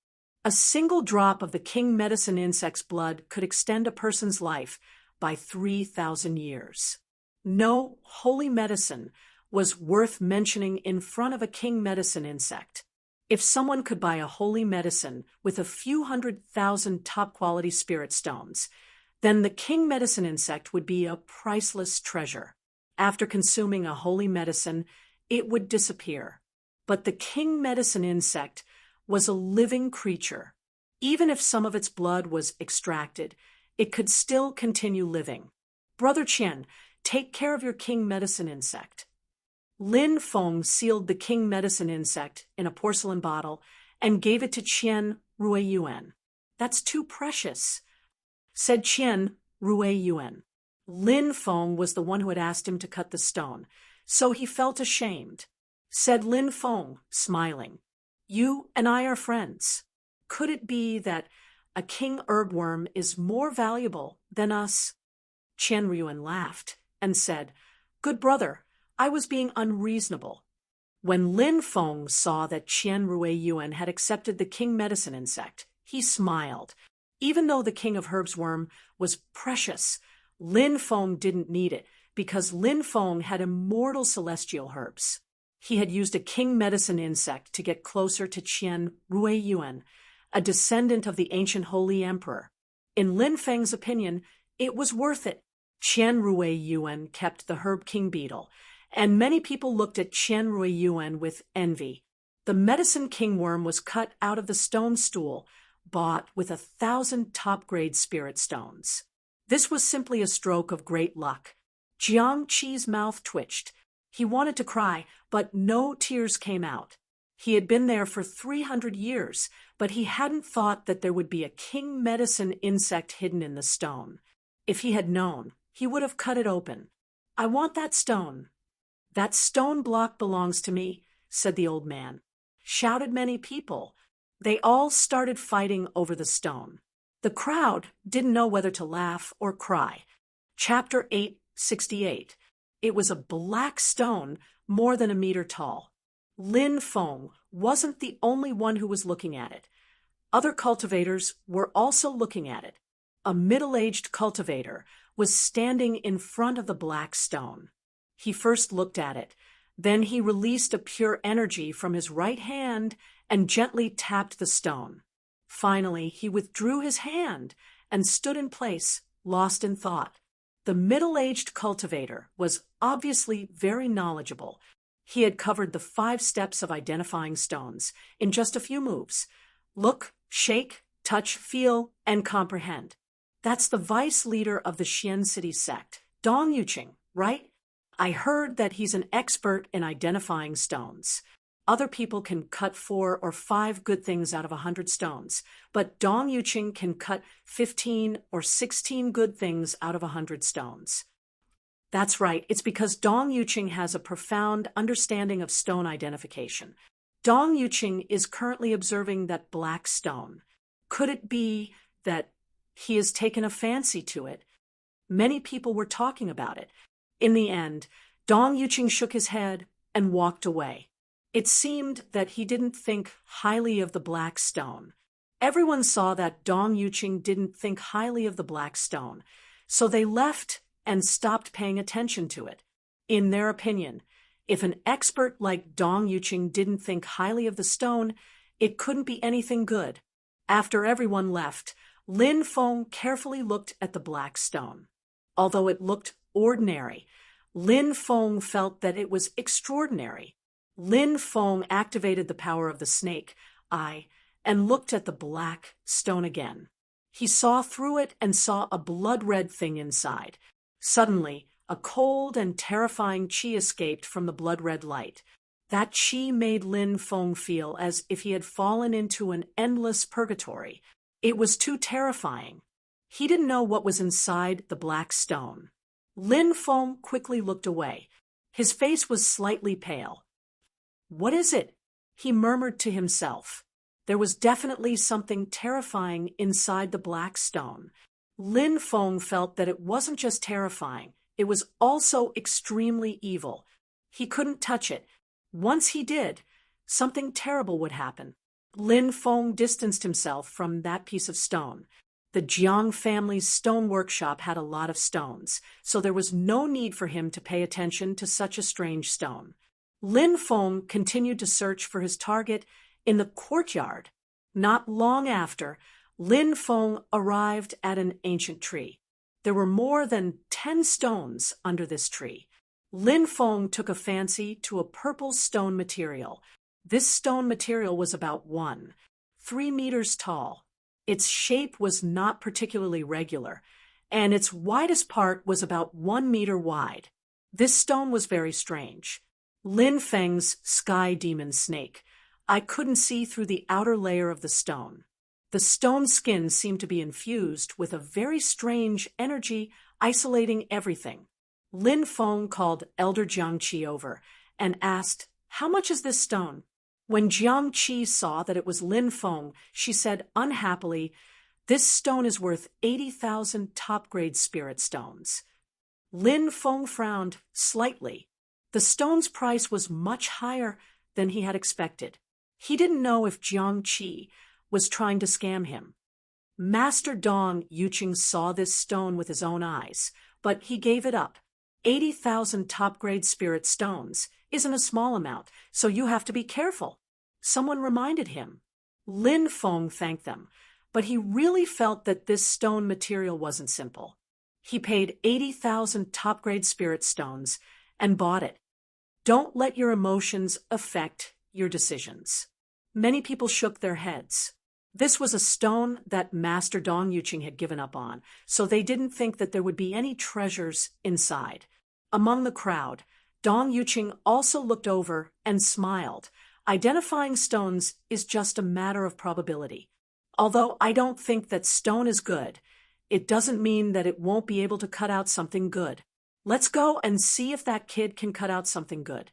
A single drop of the king medicine insect's blood could extend a person's life by 3,000 years. No holy medicine was worth mentioning in front of a king medicine insect. If someone could buy a holy medicine with a few 100,000 top-quality spirit stones, then the king medicine insect would be a priceless treasure. After consuming a holy medicine, it would disappear. But the king medicine insect was a living creature. Even if some of its blood was extracted, it could still continue living. Brother Qian, take care of your king medicine insect. Lin Feng sealed the king medicine insect in a porcelain bottle and gave it to Qian Ruiyuan. That's too precious, said Qian Ruiyuan. Lin Feng was the one who had asked him to cut the stone, so he felt ashamed. Said Lin Feng, smiling, "You and I are friends. Could it be that a king herbworm is more valuable than us?" Qian Ruiyuan laughed and said, "Good brother, I was being unreasonable." When Lin Feng saw that Qian Ruiyuan had accepted the king medicine insect, he smiled. Even though the king of herbs worm was precious, Lin Feng didn't need it because Lin Feng had immortal celestial herbs. He had used a king medicine insect to get closer to Qian Ruiyuan, a descendant of the ancient holy emperor. In Lin Feng's opinion, it was worth it. Qian Ruiyuan kept the herb king beetle, and many people looked at Qian Ruiyuan with envy. The medicine king worm was cut out of the stone stool, bought with 1,000 top-grade spirit stones. This was simply a stroke of great luck. Jiang Qi's mouth twitched. He wanted to cry, but no tears came out. He had been there for 300 years, but he hadn't thought that there would be a king medicine insect hidden in the stone. If he had known, he would have cut it open. "I want that stone." "That stone block belongs to me," said the old man. Shouted many people. They all started fighting over the stone. The crowd didn't know whether to laugh or cry. Chapter 868. It was a black stone more than a meter tall. Lin Feng wasn't the only one who was looking at it. Other cultivators were also looking at it. A middle-aged cultivator was standing in front of the black stone. He first looked at it. Then he released a pure energy from his right hand and gently tapped the stone. Finally, he withdrew his hand and stood in place, lost in thought. The middle-aged cultivator was obviously very knowledgeable. He had covered the 5 steps of identifying stones in just a few moves. Look, shake, touch, feel, and comprehend. That's the vice leader of the Xian City sect, Dong Yuqing, right? I heard that he's an expert in identifying stones. Other people can cut 4 or 5 good things out of 100 stones, but Dong Yuqing can cut 15 or 16 good things out of 100 stones. That's right, it's because Dong Yuqing has a profound understanding of stone identification. Dong Yuqing is currently observing that black stone. Could it be that he has taken a fancy to it? Many people were talking about it. In the end, Dong Yuqing shook his head and walked away. It seemed that he didn't think highly of the black stone. Everyone saw that Dong Yuqing didn't think highly of the black stone, so they left and stopped paying attention to it. In their opinion, if an expert like Dong Yuqing didn't think highly of the stone, it couldn't be anything good. After everyone left, Lin Feng carefully looked at the black stone. Although it looked ordinary, Lin Feng felt that it was extraordinary. Lin Feng activated the power of the snake eye and looked at the black stone again. He saw through it and saw a blood-red thing inside. Suddenly, a cold and terrifying qi escaped from the blood-red light. That qi made Lin Feng feel as if he had fallen into an endless purgatory. It was too terrifying. He didn't know what was inside the black stone. Lin Feng quickly looked away. His face was slightly pale. "What is it?" he murmured to himself. There was definitely something terrifying inside the black stone. Lin Feng felt that it wasn't just terrifying, it was also extremely evil. He couldn't touch it. Once he did, something terrible would happen. Lin Feng distanced himself from that piece of stone. The Jiang family's stone workshop had a lot of stones, so there was no need for him to pay attention to such a strange stone. Lin Feng continued to search for his target in the courtyard. Not long after, Lin Feng arrived at an ancient tree. There were more than 10 stones under this tree. Lin Feng took a fancy to a purple stone material. This stone material was about 3 meters tall. Its shape was not particularly regular, and its widest part was about 1 meter wide. This stone was very strange. Lin Feng's sky demon snake. I couldn't see through the outer layer of the stone. The stone skin seemed to be infused with a very strange energy, isolating everything. Lin Feng called Elder Jiangqi over and asked, "How much is this stone?" When Jiangqi saw that it was Lin Feng, she said unhappily, "This stone is worth 80,000 top-grade spirit stones." Lin Feng frowned slightly. The stone's price was much higher than he had expected. He didn't know if Jiangqi was trying to scam him. Master Dong Yuqing saw this stone with his own eyes, but he gave it up. 80,000 top-grade spirit stones isn't a small amount, so you have to be careful. Someone reminded him. Lin Feng thanked them, but he really felt that this stone material wasn't simple. He paid 80,000 top-grade spirit stones and bought it. Don't let your emotions affect your decisions. Many people shook their heads. This was a stone that Master Dong Yuqing had given up on, so they didn't think that there would be any treasures inside. Among the crowd, Dong Yuqing also looked over and smiled. Identifying stones is just a matter of probability. Although I don't think that stone is good, it doesn't mean that it won't be able to cut out something good. Let's go and see if that kid can cut out something good.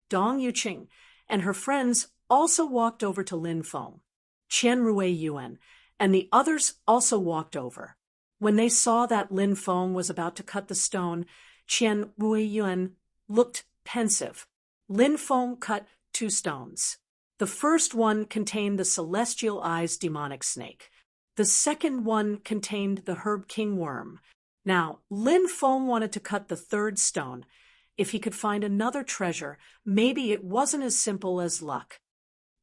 Dong Yuqing and her friends also walked over to Lin Feng. Qian Ruiyuan and the others also walked over. When they saw that Lin Feng was about to cut the stone, Qian Ruiyuan looked pensive. Lin Feng cut 2 stones. The first one contained the Celestial Eyes demonic snake. The second one contained the Herb King worm. Now, Lin Feng wanted to cut the third stone. If he could find another treasure, maybe it wasn't as simple as luck.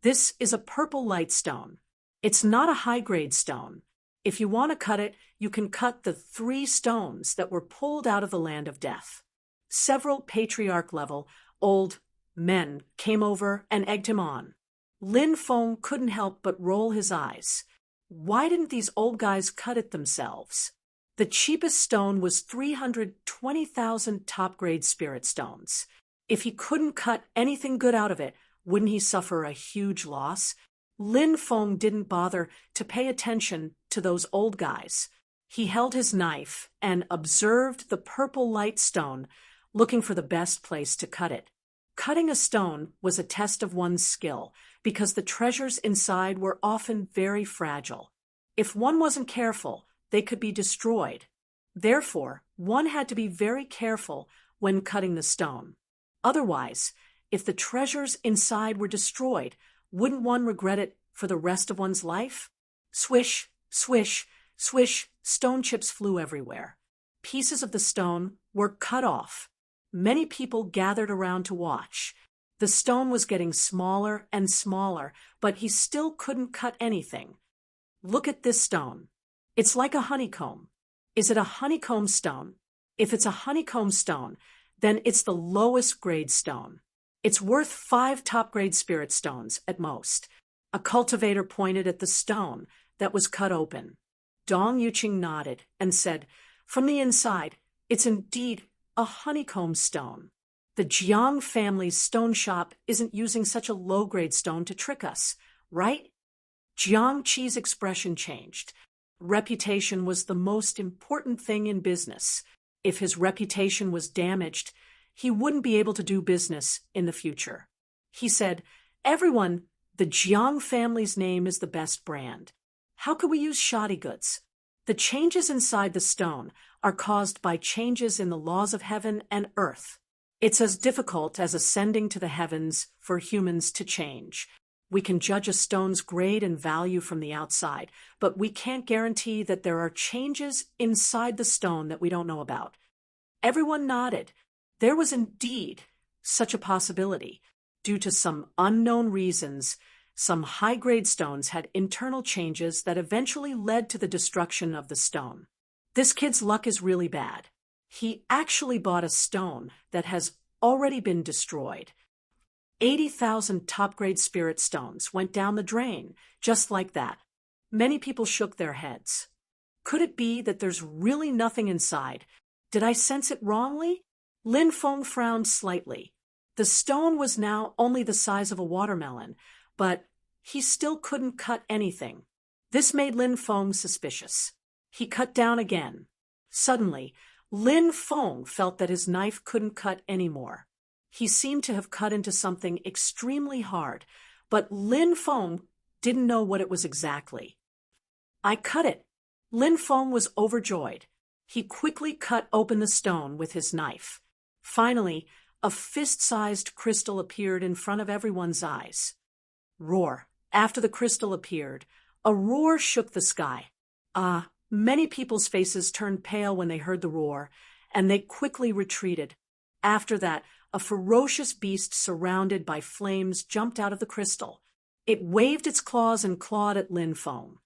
This is a purple light stone. It's not a high-grade stone. If you want to cut it, you can cut the 3 stones that were pulled out of the land of death. Several patriarch-level old men came over and egged him on. Lin Feng couldn't help but roll his eyes. Why didn't these old guys cut it themselves? The cheapest stone was 320,000 top-grade spirit stones. If he couldn't cut anything good out of it, wouldn't he suffer a huge loss? Lin Feng didn't bother to pay attention to those old guys. He held his knife and observed the purple light stone, looking for the best place to cut it. Cutting a stone was a test of one's skill, because the treasures inside were often very fragile. If one wasn't careful, they could be destroyed. Therefore, one had to be very careful when cutting the stone. Otherwise, if the treasures inside were destroyed, wouldn't one regret it for the rest of one's life? Swish, swish, swish, stone chips flew everywhere. Pieces of the stone were cut off. Many people gathered around to watch. The stone was getting smaller and smaller, but he still couldn't cut anything. Look at this stone. It's like a honeycomb. Is it a honeycomb stone? If it's a honeycomb stone, then it's the lowest grade stone. It's worth 5 top-grade spirit stones at most. A cultivator pointed at the stone that was cut open. Dong Yuqing nodded and said, "From the inside, it's indeed a honeycomb stone. The Jiang family's stone shop isn't using such a low-grade stone to trick us, right?" Jiang Qi's expression changed. Reputation was the most important thing in business. If his reputation was damaged, he wouldn't be able to do business in the future. He said, "Everyone, the Jiang family's name is the best brand. How could we use shoddy goods? The changes inside the stone are caused by changes in the laws of heaven and earth. It's as difficult as ascending to the heavens for humans to change. We can judge a stone's grade and value from the outside, but we can't guarantee that there are changes inside the stone that we don't know about." Everyone nodded. There was indeed such a possibility. Due to some unknown reasons, some high-grade stones had internal changes that eventually led to the destruction of the stone. This kid's luck is really bad. He actually bought a stone that has already been destroyed. 80,000 top-grade spirit stones went down the drain, just like that. Many people shook their heads. Could it be that there's really nothing inside? Did I sense it wrongly? Lin Feng frowned slightly. The stone was now only the size of a watermelon, but he still couldn't cut anything. This made Lin Feng suspicious. He cut down again. Suddenly, Lin Feng felt that his knife couldn't cut anymore. He seemed to have cut into something extremely hard, but Lin Feng didn't know what it was exactly. "I cut it." Lin Feng was overjoyed. He quickly cut open the stone with his knife. Finally, a fist-sized crystal appeared in front of everyone's eyes. Roar. After the crystal appeared, a roar shook the sky. Many people's faces turned pale when they heard the roar, and they quickly retreated. After that, a ferocious beast surrounded by flames jumped out of the crystal. It waved its claws and clawed at Lin Feng.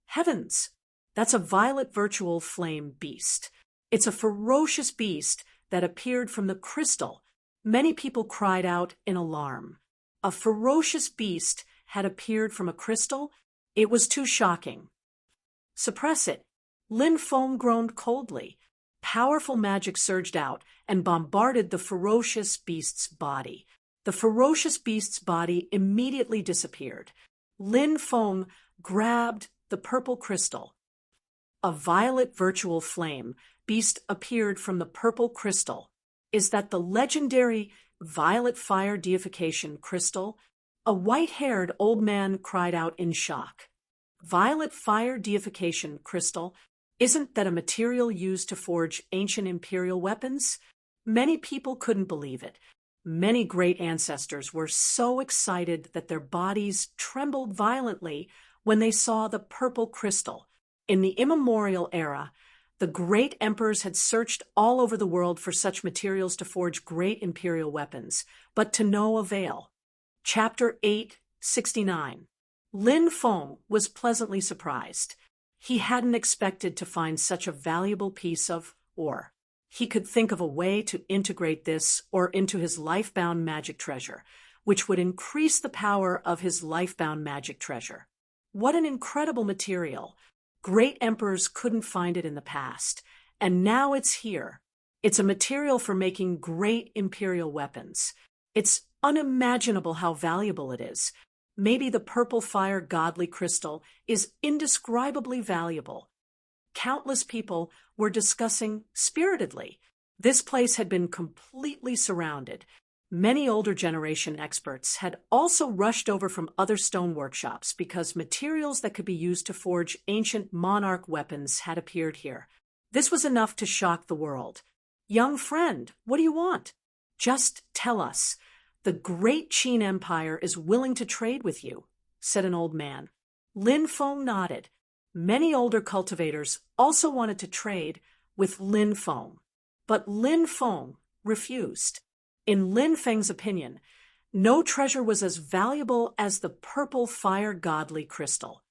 Heavens! That's a violet virtual flame beast. It's a ferocious beast that appeared from the crystal. Many people cried out in alarm. A ferocious beast had appeared from a crystal? It was too shocking. "Suppress it." Lin Feng groaned coldly. Powerful magic surged out and bombarded the ferocious beast's body. The ferocious beast's body immediately disappeared. Lin Feng grabbed the purple crystal. A violet virtual flame beast appeared from the purple crystal. Is that the legendary violet fire deification crystal? A white-haired old man cried out in shock. Violet fire deification crystal? Isn't that a material used to forge ancient imperial weapons? Many people couldn't believe it. Many great ancestors were so excited that their bodies trembled violently when they saw the purple crystal. In the immemorial era, the great emperors had searched all over the world for such materials to forge great imperial weapons, but to no avail. Chapter 869. Lin Feng was pleasantly surprised. He hadn't expected to find such a valuable piece of ore. He could think of a way to integrate this ore into his life-bound magic treasure, which would increase the power of his life-bound magic treasure. What an incredible material! Great emperors couldn't find it in the past, and now it's here. It's a material for making great imperial weapons. It's unimaginable how valuable it is. Maybe the purple fire godly crystal is indescribably valuable. Countless people were discussing spiritedly. This place had been completely surrounded. Many older generation experts had also rushed over from other stone workshops because materials that could be used to forge ancient monarch weapons had appeared here. This was enough to shock the world. "Young friend, what do you want?" "Just tell us. The great Qin Empire is willing to trade with you," said an old man. Lin Feng nodded. Many older cultivators also wanted to trade with Lin Feng, but Lin Feng refused. In Lin Feng's opinion, no treasure was as valuable as the purple fire godly crystal.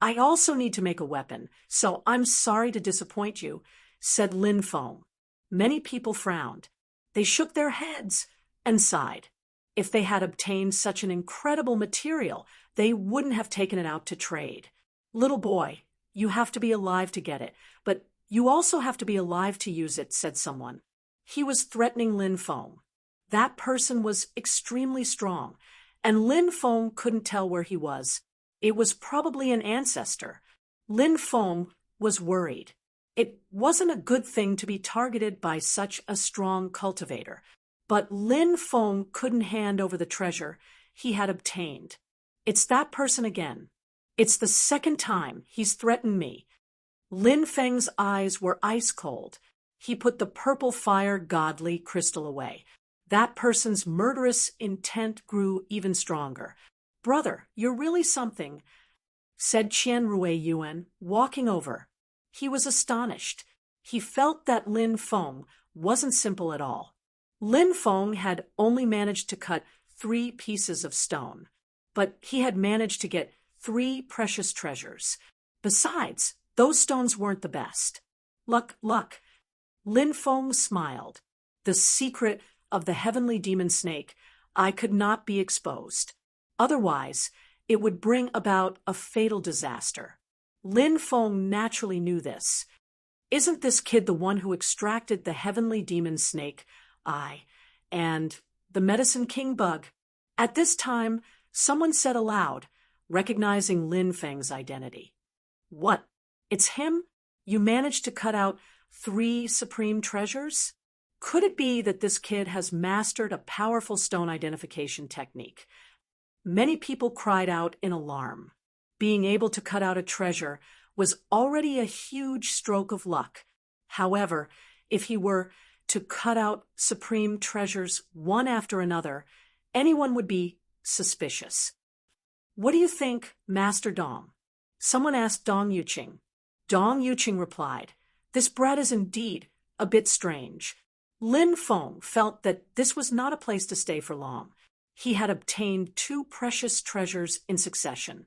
"I also need to make a weapon, so I'm sorry to disappoint you," said Lin Feng. Many people frowned. They shook their heads and sighed. If they had obtained such an incredible material, they wouldn't have taken it out to trade. "Little boy, you have to be alive to get it, but you also have to be alive to use it," said someone. He was threatening Lin Feng. That person was extremely strong, and Lin Feng couldn't tell where he was. It was probably an ancestor. Lin Feng was worried. It wasn't a good thing to be targeted by such a strong cultivator, but Lin Feng couldn't hand over the treasure he had obtained. It's that person again. It's the second time he's threatened me. Lin Feng's eyes were ice cold. He put the purple fire godly crystal away. That person's murderous intent grew even stronger. "Brother, you're really something," said Qian Ruiyuan, walking over. He was astonished. He felt that Lin Feng wasn't simple at all. Lin Feng had only managed to cut 3 pieces of stone, but he had managed to get 3 precious treasures. Besides, those stones weren't the best. Luck. Lin Feng smiled. The secret of the heavenly demon snake, I could not be exposed. Otherwise, it would bring about a fatal disaster. Lin Feng naturally knew this. Isn't this kid the one who extracted the heavenly demon snake, and the medicine king bug? At this time, someone said aloud, recognizing Lin Feng's identity. "What? It's him? You managed to cut out 3 supreme treasures?" Could it be that this kid has mastered a powerful stone identification technique? Many people cried out in alarm. Being able to cut out a treasure was already a huge stroke of luck. However, if he were to cut out supreme treasures one after another, anyone would be suspicious. "What do you think, Master Dong?" someone asked Dong Yuqing. Dong Yuqing replied, "This brat is indeed a bit strange." Lin Feng felt that this was not a place to stay for long. He had obtained 2 precious treasures in succession,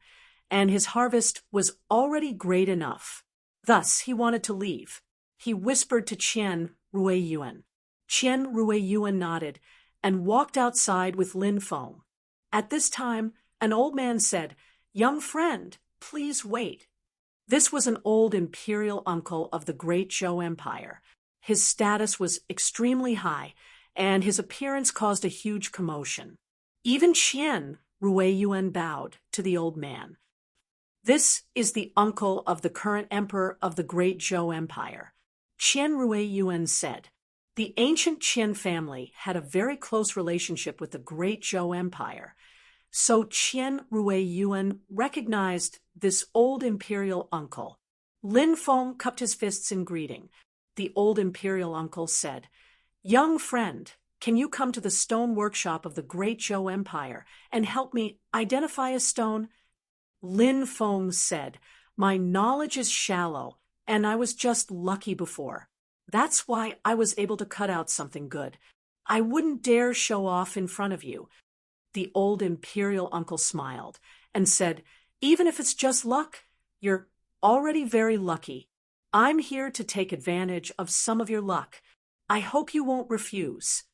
and his harvest was already great enough. Thus, he wanted to leave. He whispered to Qian Ruiyuan. Qian Ruiyuan nodded and walked outside with Lin Feng. At this time, an old man said, "Young friend, please wait." This was an old imperial uncle of the Great Zhou Empire. His status was extremely high, and his appearance caused a huge commotion. Even Qian Ruiyuan bowed to the old man. "This is the uncle of the current emperor of the Great Zhou Empire," Qian Ruiyuan said. The ancient Qin family had a very close relationship with the Great Zhou Empire, so Qian Ruiyuan recognized this old imperial uncle. Lin Feng cupped his fists in greeting. The old imperial uncle said, "Young friend, can you come to the stone workshop of the Great Zhou Empire and help me identify a stone?" Lin Feng said, "My knowledge is shallow, and I was just lucky before. That's why I was able to cut out something good. I wouldn't dare show off in front of you." The old imperial uncle smiled and said, "Even if it's just luck, you're already very lucky. I'm here to take advantage of some of your luck. I hope you won't refuse."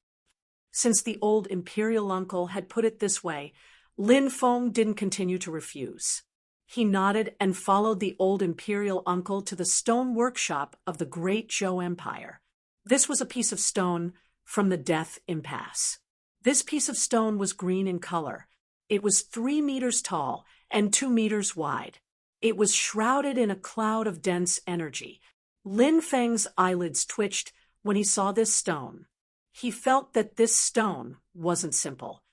Since the old imperial uncle had put it this way, Lin Feng didn't continue to refuse. He nodded and followed the old imperial uncle to the stone workshop of the Great Zhou Empire. This was a piece of stone from the Death Impasse. This piece of stone was green in color. It was 3 meters tall and 2 meters wide. It was shrouded in a cloud of dense energy. Lin Feng's eyelids twitched when he saw this stone. He felt that this stone wasn't simple.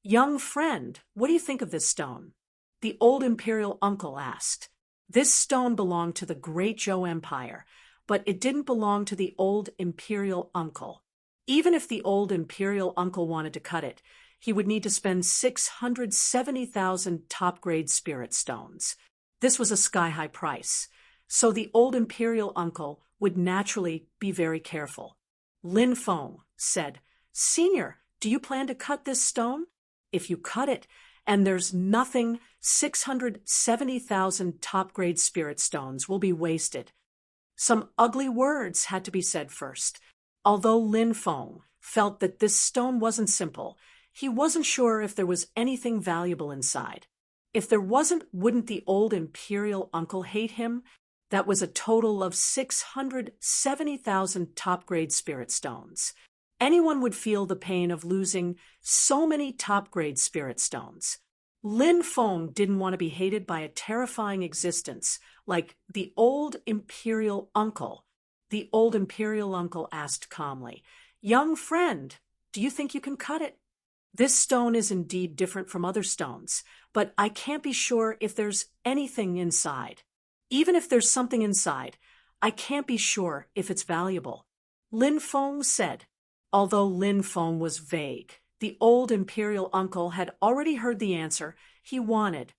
"Young friend, what do you think of this stone?" the old imperial uncle asked. This stone belonged to the Great Zhou Empire, but it didn't belong to the old imperial uncle. Even if the old imperial uncle wanted to cut it, he would need to spend 670,000 top-grade spirit stones. This was a sky-high price, so the old imperial uncle would naturally be very careful. Lin Feng said, "Senior, do you plan to cut this stone? If you cut it, and there's nothing, 670,000 top-grade spirit stones will be wasted." Some ugly words had to be said first. Although Lin Feng felt that this stone wasn't simple, he wasn't sure if there was anything valuable inside. If there wasn't, wouldn't the old imperial uncle hate him? That was a total of 670,000 top-grade spirit stones. Anyone would feel the pain of losing so many top-grade spirit stones. Lin Feng didn't want to be hated by a terrifying existence like the old imperial uncle. The old imperial uncle asked calmly, "Young friend, do you think you can cut it? This stone is indeed different from other stones, but I can't be sure if there's anything inside. Even if there's something inside, I can't be sure if it's valuable." Lin Feng said. Although Lin Feng was vague, the old imperial uncle had already heard the answer he wanted.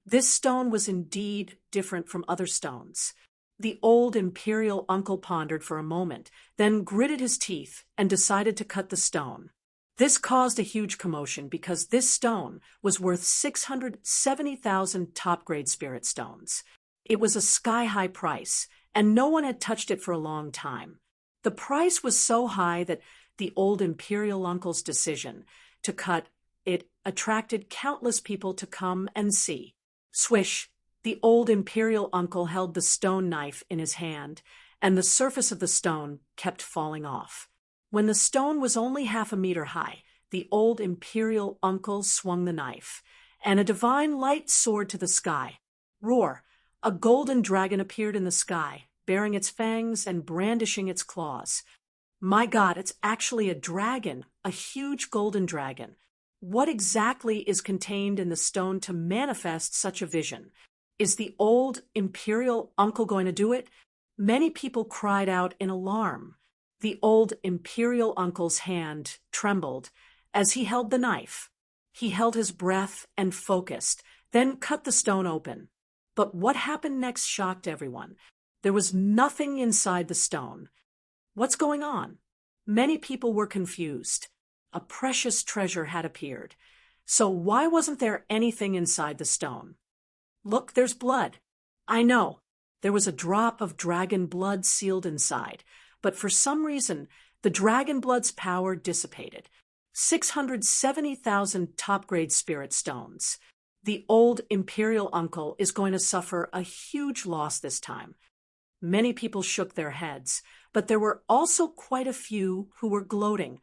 This stone was indeed different from other stones. The old imperial uncle pondered for a moment, then gritted his teeth and decided to cut the stone. This caused a huge commotion because this stone was worth 670,000 top-grade spirit stones. It was a sky-high price, and no one had touched it for a long time. The price was so high that the old imperial uncle's decision to cut it attracted countless people to come and see. Swish! The old imperial uncle held the stone knife in his hand, and the surface of the stone kept falling off. When the stone was only 1/2 meter high, the old imperial uncle swung the knife, and a divine light soared to the sky. Roar! A golden dragon appeared in the sky, baring its fangs and brandishing its claws. My God, it's actually a dragon, a huge golden dragon. What exactly is contained in the stone to manifest such a vision? Is the old imperial uncle going to do it? Many people cried out in alarm. The old imperial uncle's hand trembled as he held the knife. He held his breath and focused, then cut the stone open. But what happened next shocked everyone. There was nothing inside the stone. What's going on? Many people were confused. A precious treasure had appeared. So why wasn't there anything inside the stone? Look, there's blood. I know. There was a drop of dragon blood sealed inside, but for some reason, the dragon blood's power dissipated. 670,000 top-grade spirit stones. The old imperial uncle is going to suffer a huge loss this time. Many people shook their heads, but there were also quite a few who were gloating.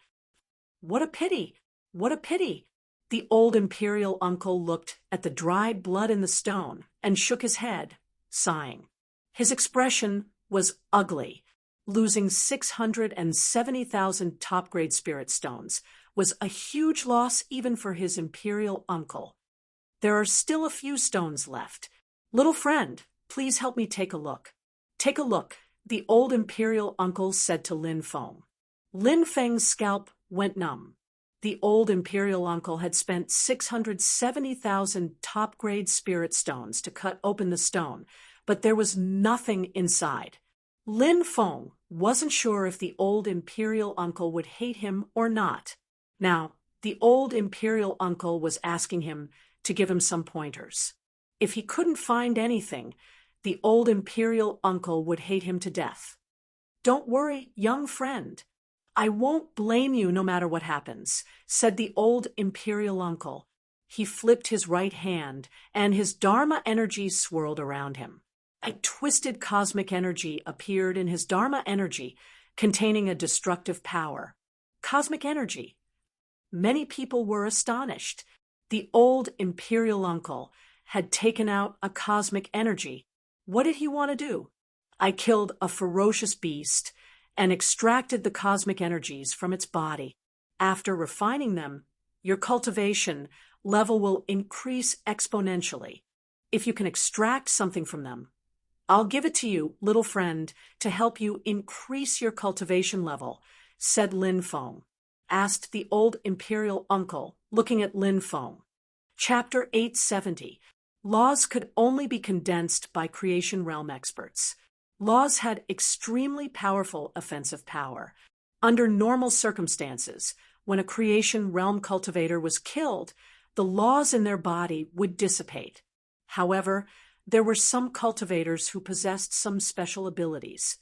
What a pity! What a pity! The old imperial uncle looked at the dried blood in the stone and shook his head, sighing. His expression was ugly. Losing 670,000 top-grade spirit stones was a huge loss even for his imperial uncle. There are still a few stones left. Little friend, please help me take a look. Take a look, the old imperial uncle said to Lin Feng. Lin Feng's scalp went numb. The old imperial uncle had spent 670,000 top-grade spirit stones to cut open the stone, but there was nothing inside. Lin Feng wasn't sure if the old imperial uncle would hate him or not. Now, the old imperial uncle was asking him to give him some pointers. If he couldn't find anything, the old imperial uncle would hate him to death. Don't worry, young friend. I won't blame you no matter what happens, said the old imperial uncle. He flipped his right hand, and his Dharma energy swirled around him. A twisted cosmic energy appeared in his Dharma energy, containing a destructive power. Cosmic energy. Many people were astonished. The old imperial uncle had taken out a cosmic energy. What did he want to do? I killed a ferocious beast and extracted the cosmic energies from its body. After refining them, your cultivation level will increase exponentially. If you can extract something from them, I'll give it to you, little friend, to help you increase your cultivation level, said Lin Feng. Asked the old imperial uncle, looking at Lin Feng. Chapter 870. Laws could only be condensed by creation realm experts. Laws had extremely powerful offensive power. Under normal circumstances, when a creation realm cultivator was killed, the laws in their body would dissipate. However, there were some cultivators who possessed some special abilities.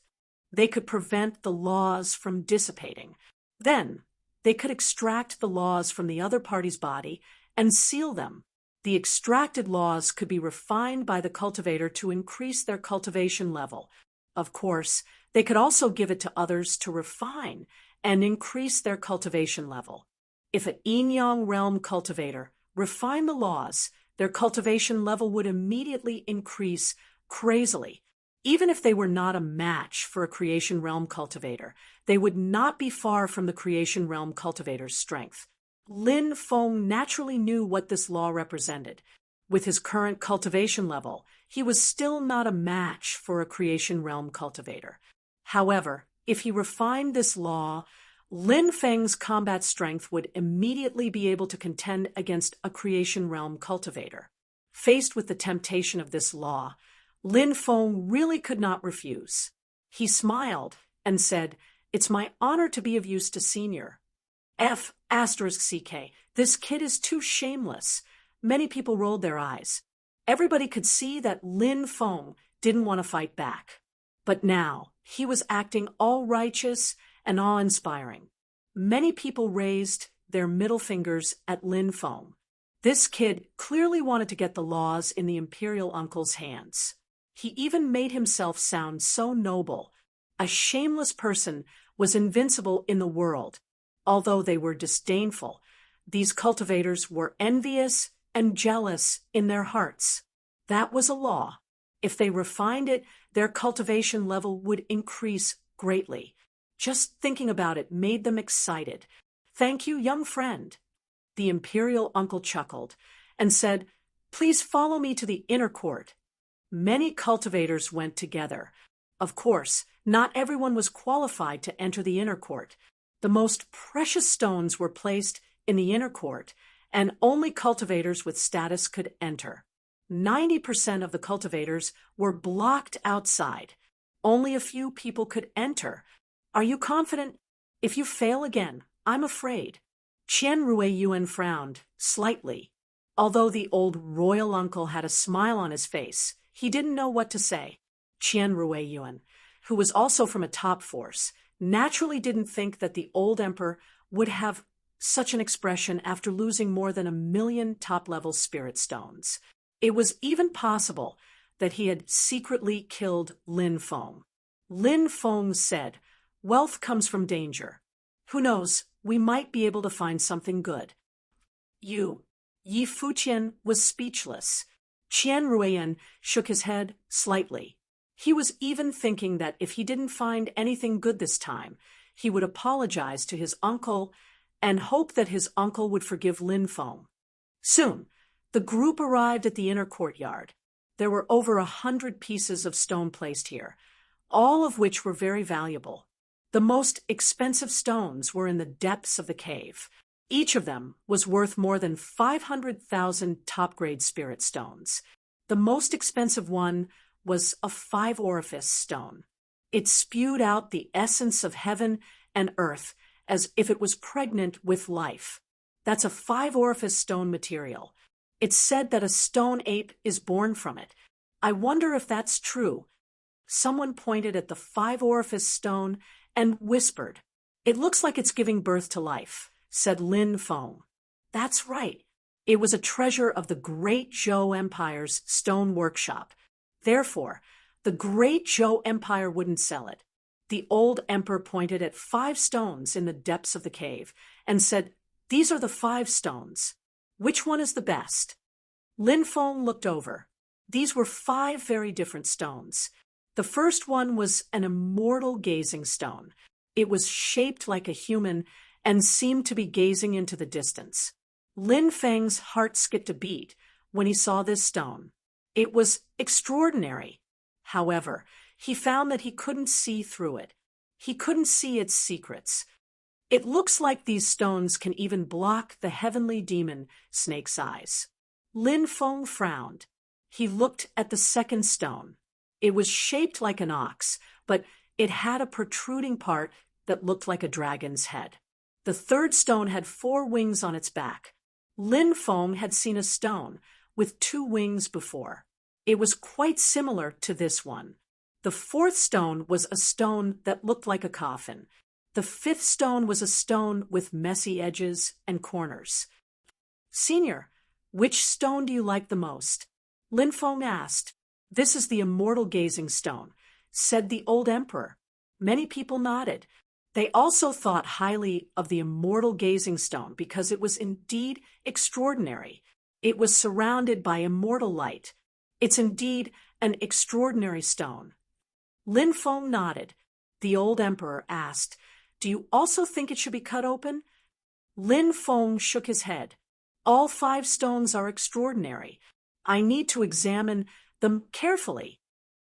They could prevent the laws from dissipating. Then, they could extract the laws from the other party's body and seal them. The extracted laws could be refined by the cultivator to increase their cultivation level. Of course, they could also give it to others to refine and increase their cultivation level. If an yin-yang realm cultivator refined the laws, their cultivation level would immediately increase crazily. Even if they were not a match for a creation realm cultivator, they would not be far from the creation realm cultivator's strength. Lin Feng naturally knew what this law represented. With his current cultivation level, he was still not a match for a creation realm cultivator. However, if he refined this law, Lin Feng's combat strength would immediately be able to contend against a creation realm cultivator. Faced with the temptation of this law, Lin Feng really could not refuse. He smiled and said, "It's my honor to be of use to Senior. F***CK, this kid is too shameless." Many people rolled their eyes. Everybody could see that Lin Feng didn't want to fight back. But now, he was acting all righteous and awe-inspiring. Many people raised their middle fingers at Lin Feng. This kid clearly wanted to get the laws in the imperial uncle's hands. He even made himself sound so noble. A shameless person was invincible in the world. Although they were disdainful, these cultivators were envious and jealous in their hearts. That was a law. If they refined it, their cultivation level would increase greatly. Just thinking about it made them excited. "Thank you, young friend." The imperial uncle chuckled and said, "Please follow me to the inner court." Many cultivators went together. Of course, not everyone was qualified to enter the inner court. The most precious stones were placed in the inner court, and only cultivators with status could enter. 90% of the cultivators were blocked outside. Only a few people could enter. "Are you confident? If you fail again, I'm afraid." Qian Ruiyuan frowned slightly. Although the old royal uncle had a smile on his face, he didn't know what to say. Qian Ruiyuan, who was also from a top force, naturally didn't think that the old emperor would have such an expression after losing more than 1,000,000 top-level spirit stones. It was even possible that he had secretly killed Lin Feng. Lin Feng said, "Wealth comes from danger. Who knows, we might be able to find something good." Yi Fuqian was speechless. Qian Ruiyan shook his head slightly. He was even thinking that if he didn't find anything good this time, he would apologize to his uncle and hope that his uncle would forgive Lin Feng. Soon, the group arrived at the inner courtyard. There were over 100 pieces of stone placed here, all of which were very valuable. The most expensive stones were in the depths of the cave. Each of them was worth more than 500,000 top-grade spirit stones. The most expensive one was a 5-orifice stone. It spewed out the essence of heaven and earth as if it was pregnant with life. That's a 5-orifice stone material. It's said that a stone ape is born from it. I wonder if that's true. Someone pointed at the 5-orifice stone and whispered, "It looks like it's giving birth to life," said Lin Feng. That's right. It was a treasure of the Great Zhou Empire's stone workshop. Therefore, the Great Zhou Empire wouldn't sell it. The old emperor pointed at 5 stones in the depths of the cave and said, "These are the 5 stones. Which one is the best?" Lin Feng looked over. These were 5 very different stones. The first one was an immortal gazing stone. It was shaped like a human and seemed to be gazing into the distance. Lin Feng's heart skipped a beat when he saw this stone. It was extraordinary. However, he found that he couldn't see through it. He couldn't see its secrets. "It looks like these stones can even block the heavenly demon Snake's eyes." Lin Feng frowned. He looked at the second stone. It was shaped like an ox, but it had a protruding part that looked like a dragon's head. The third stone had 4 wings on its back. Lin Feng had seen a stone with 2 wings before. It was quite similar to this one. The 4th stone was a stone that looked like a coffin. The 5th stone was a stone with messy edges and corners. "Senior, which stone do you like the most?" Lin Feng asked. "This is the immortal gazing stone," said the old emperor. Many people nodded. They also thought highly of the immortal gazing stone because it was indeed extraordinary. It was surrounded by immortal light. It's indeed an extraordinary stone. Lin Feng nodded. The old emperor asked, "Do you also think it should be cut open?" Lin Feng shook his head. "All 5 stones are extraordinary. I need to examine them carefully."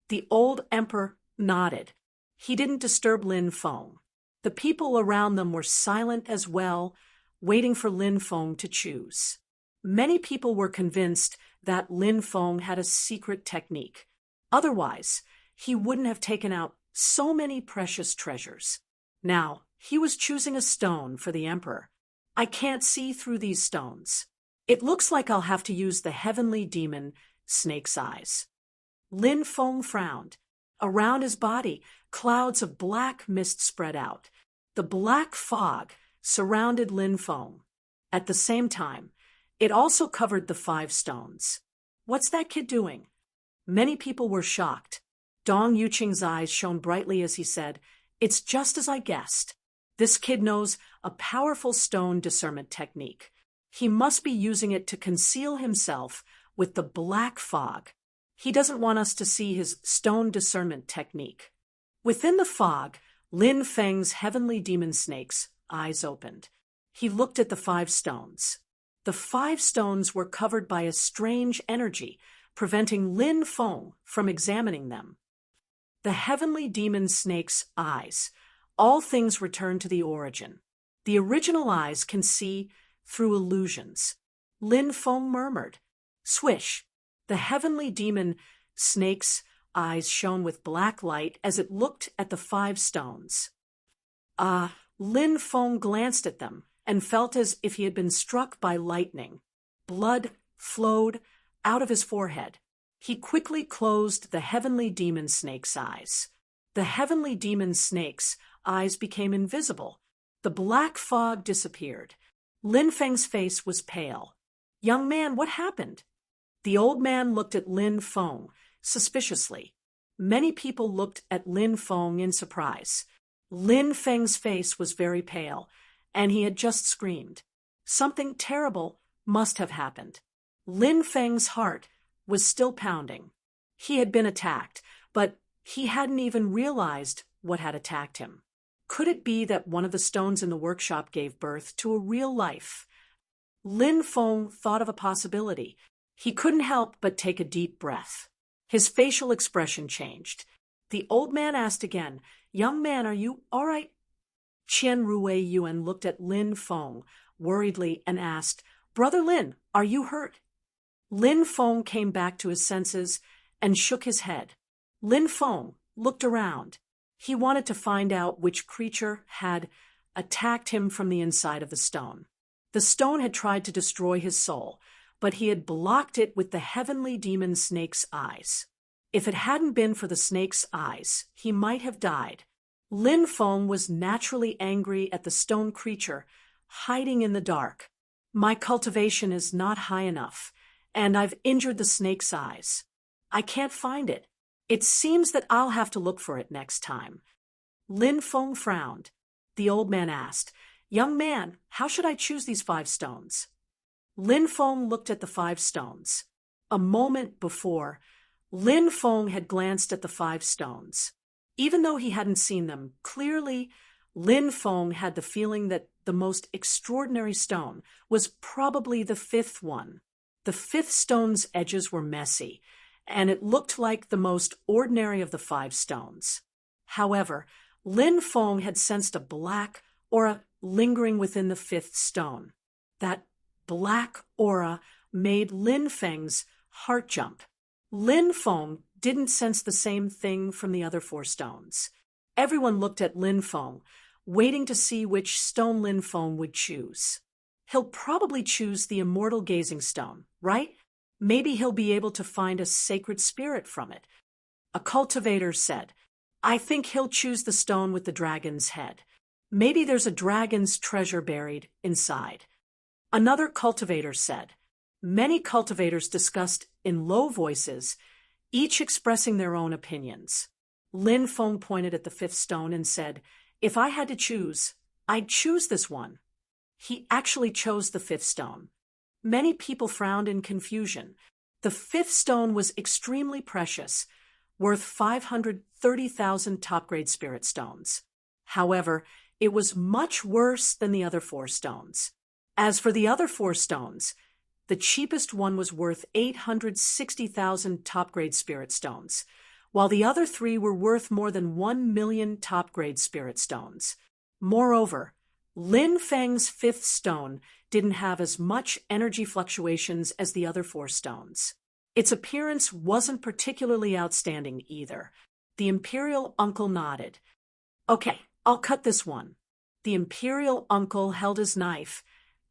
The old emperor nodded. He didn't disturb Lin Feng. The people around them were silent as well, waiting for Lin Feng to choose. Many people were convinced that Lin Feng had a secret technique. Otherwise, he wouldn't have taken out so many precious treasures. Now, he was choosing a stone for the emperor. "I can't see through these stones. It looks like I'll have to use the heavenly demon snake's eyes." Lin Feng frowned. Around his body, clouds of black mist spread out. The black fog surrounded Lin Feng. At the same time, it also covered the 5 stones. "What's that kid doing?" Many people were shocked. Dong Yuqing's eyes shone brightly as he said, "It's just as I guessed. This kid knows a powerful stone discernment technique. He must be using it to conceal himself with the black fog. He doesn't want us to see his stone discernment technique." Within the fog, Lin Feng's heavenly demon snake's eyes opened. He looked at the 5 stones. The 5 stones were covered by a strange energy, preventing Lin Feng from examining them. The heavenly demon snake's eyes. All things return to the origin. The original eyes can see through illusions. Lin Feng murmured. Swish! The heavenly demon snake's eyes shone with black light as it looked at the 5 stones. Lin Feng glanced at them and felt as if he had been struck by lightning. Blood flowed out of his forehead. He quickly closed the heavenly demon snake's eyes. The heavenly demon snake's eyes became invisible. The black fog disappeared. Lin Feng's face was pale. "Young man, what happened?" The old man looked at Lin Feng suspiciously. Many people looked at Lin Feng in surprise. Lin Feng's face was very pale, and he had just screamed. Something terrible must have happened. Lin Feng's heart was still pounding. He had been attacked, but he hadn't even realized what had attacked him. Could it be that one of the stones in the workshop gave birth to a real life? Lin Feng thought of a possibility. He couldn't help but take a deep breath. His facial expression changed. The old man asked again, "Young man, are you all right?" Qian Rui Yuan looked at Lin Feng worriedly and asked, "Brother Lin, are you hurt?" Lin Feng came back to his senses and shook his head. Lin Feng looked around. He wanted to find out which creature had attacked him from the inside of the stone. The stone had tried to destroy his soul, but he had blocked it with the heavenly demon snake's eyes. If it hadn't been for the snake's eyes, he might have died. Lin Feng was naturally angry at the stone creature hiding in the dark. "My cultivation is not high enough, and I've injured the snake's eyes. I can't find it. It seems that I'll have to look for it next time." Lin Feng frowned. The old man asked, "Young man, how should I choose these 5 stones?" Lin Feng looked at the 5 stones. A moment before, Lin Feng had glanced at the 5 stones. Even though he hadn't seen them clearly, Lin Feng had the feeling that the most extraordinary stone was probably the 5th one. The 5th stone's edges were messy, and it looked like the most ordinary of the 5 stones. However, Lin Feng had sensed a black aura lingering within the 5th stone. That black aura made Lin Feng's heart jump. Lin Feng didn't sense the same thing from the other 4 stones. Everyone looked at Lin Feng, waiting to see which stone Lin Feng would choose. He'll probably choose the immortal gazing stone, right? Maybe he'll be able to find a sacred spirit from it. A cultivator said, "I think he'll choose the stone with the dragon's head. Maybe there's a dragon's treasure buried inside." Another cultivator said. Many cultivators discussed in low voices, each expressing their own opinions. Lin Feng pointed at the 5th stone and said, "If I had to choose, I'd choose this one." He actually chose the 5th stone. Many people frowned in confusion. The fifth stone was extremely precious, worth 530,000 top-grade spirit stones. However, it was much worse than the other 4 stones. As for the other 4 stones, the cheapest one was worth 860,000 top-grade spirit stones, while the other 3 were worth more than 1 million top-grade spirit stones. Moreover, Lin Feng's 5th stone didn't have as much energy fluctuations as the other 4 stones. Its appearance wasn't particularly outstanding either. The imperial uncle nodded. "Okay, I'll cut this one." The imperial uncle held his knife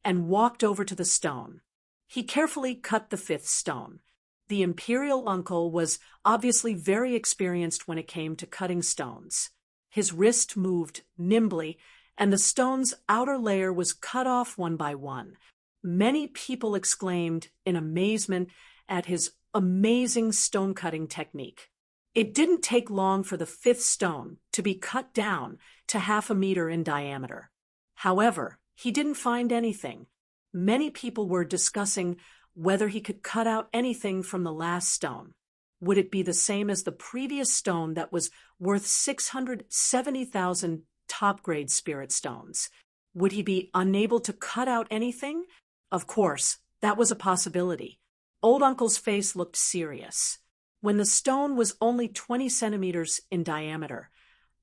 and walked over to the stone. He carefully cut the 5th stone. The imperial uncle was obviously very experienced when it came to cutting stones. His wrist moved nimbly, and the stone's outer layer was cut off one by one. Many people exclaimed in amazement at his amazing stone-cutting technique. It didn't take long for the 5th stone to be cut down to 0.5 meter in diameter. However, he didn't find anything. Many people were discussing whether he could cut out anything from the last stone. Would it be the same as the previous stone that was worth 670,000 top-grade spirit stones? Would he be unable to cut out anything? Of course, that was a possibility. Old Uncle's face looked serious. When the stone was only 20 centimeters in diameter,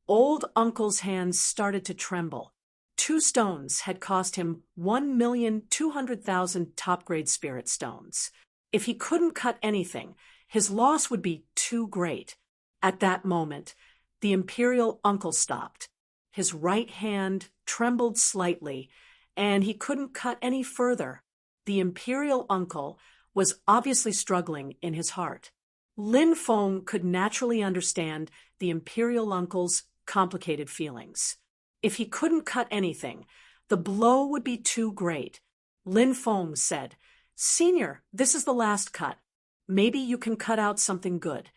Old Uncle's hands started to tremble. 2 stones had cost him 1,200,000 top-grade spirit stones. If he couldn't cut anything, his loss would be too great. At that moment, the imperial uncle stopped. His right hand trembled slightly, and he couldn't cut any further. The imperial uncle was obviously struggling in his heart. Lin Feng could naturally understand the imperial uncle's complicated feelings. If he couldn't cut anything, the blow would be too great. Lin Feng said, "Senior, this is the last cut. Maybe you can cut out something good."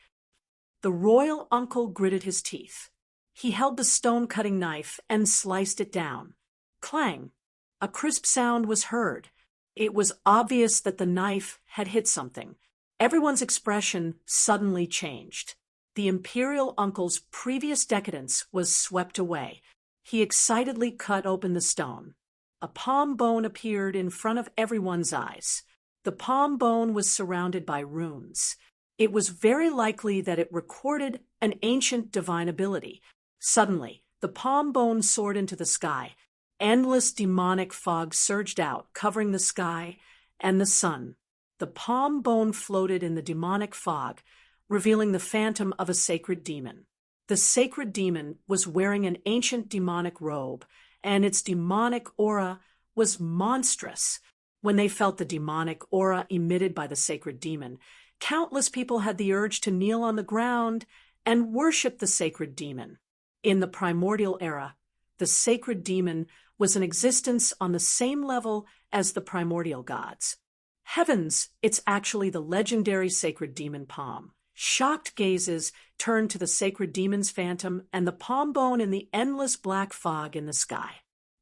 The royal uncle gritted his teeth. He held the stone-cutting knife and sliced it down. Clang! A crisp sound was heard. It was obvious that the knife had hit something. Everyone's expression suddenly changed. The imperial uncle's previous decadence was swept away. He excitedly cut open the stone. A palm bone appeared in front of everyone's eyes. The palm bone was surrounded by runes. It was very likely that it recorded an ancient divine ability. Suddenly, the palm bone soared into the sky. Endless demonic fog surged out, covering the sky and the sun. The palm bone floated in the demonic fog, revealing the phantom of a sacred demon. The sacred demon was wearing an ancient demonic robe, and its demonic aura was monstrous. When they felt the demonic aura emitted by the sacred demon, countless people had the urge to kneel on the ground and worship the sacred demon. In the primordial era, the sacred demon was in existence on the same level as the primordial gods. Heavens, it's actually the legendary sacred demon palm. Shocked gazes turned to the sacred demon's phantom and the palm bone in the endless black fog in the sky.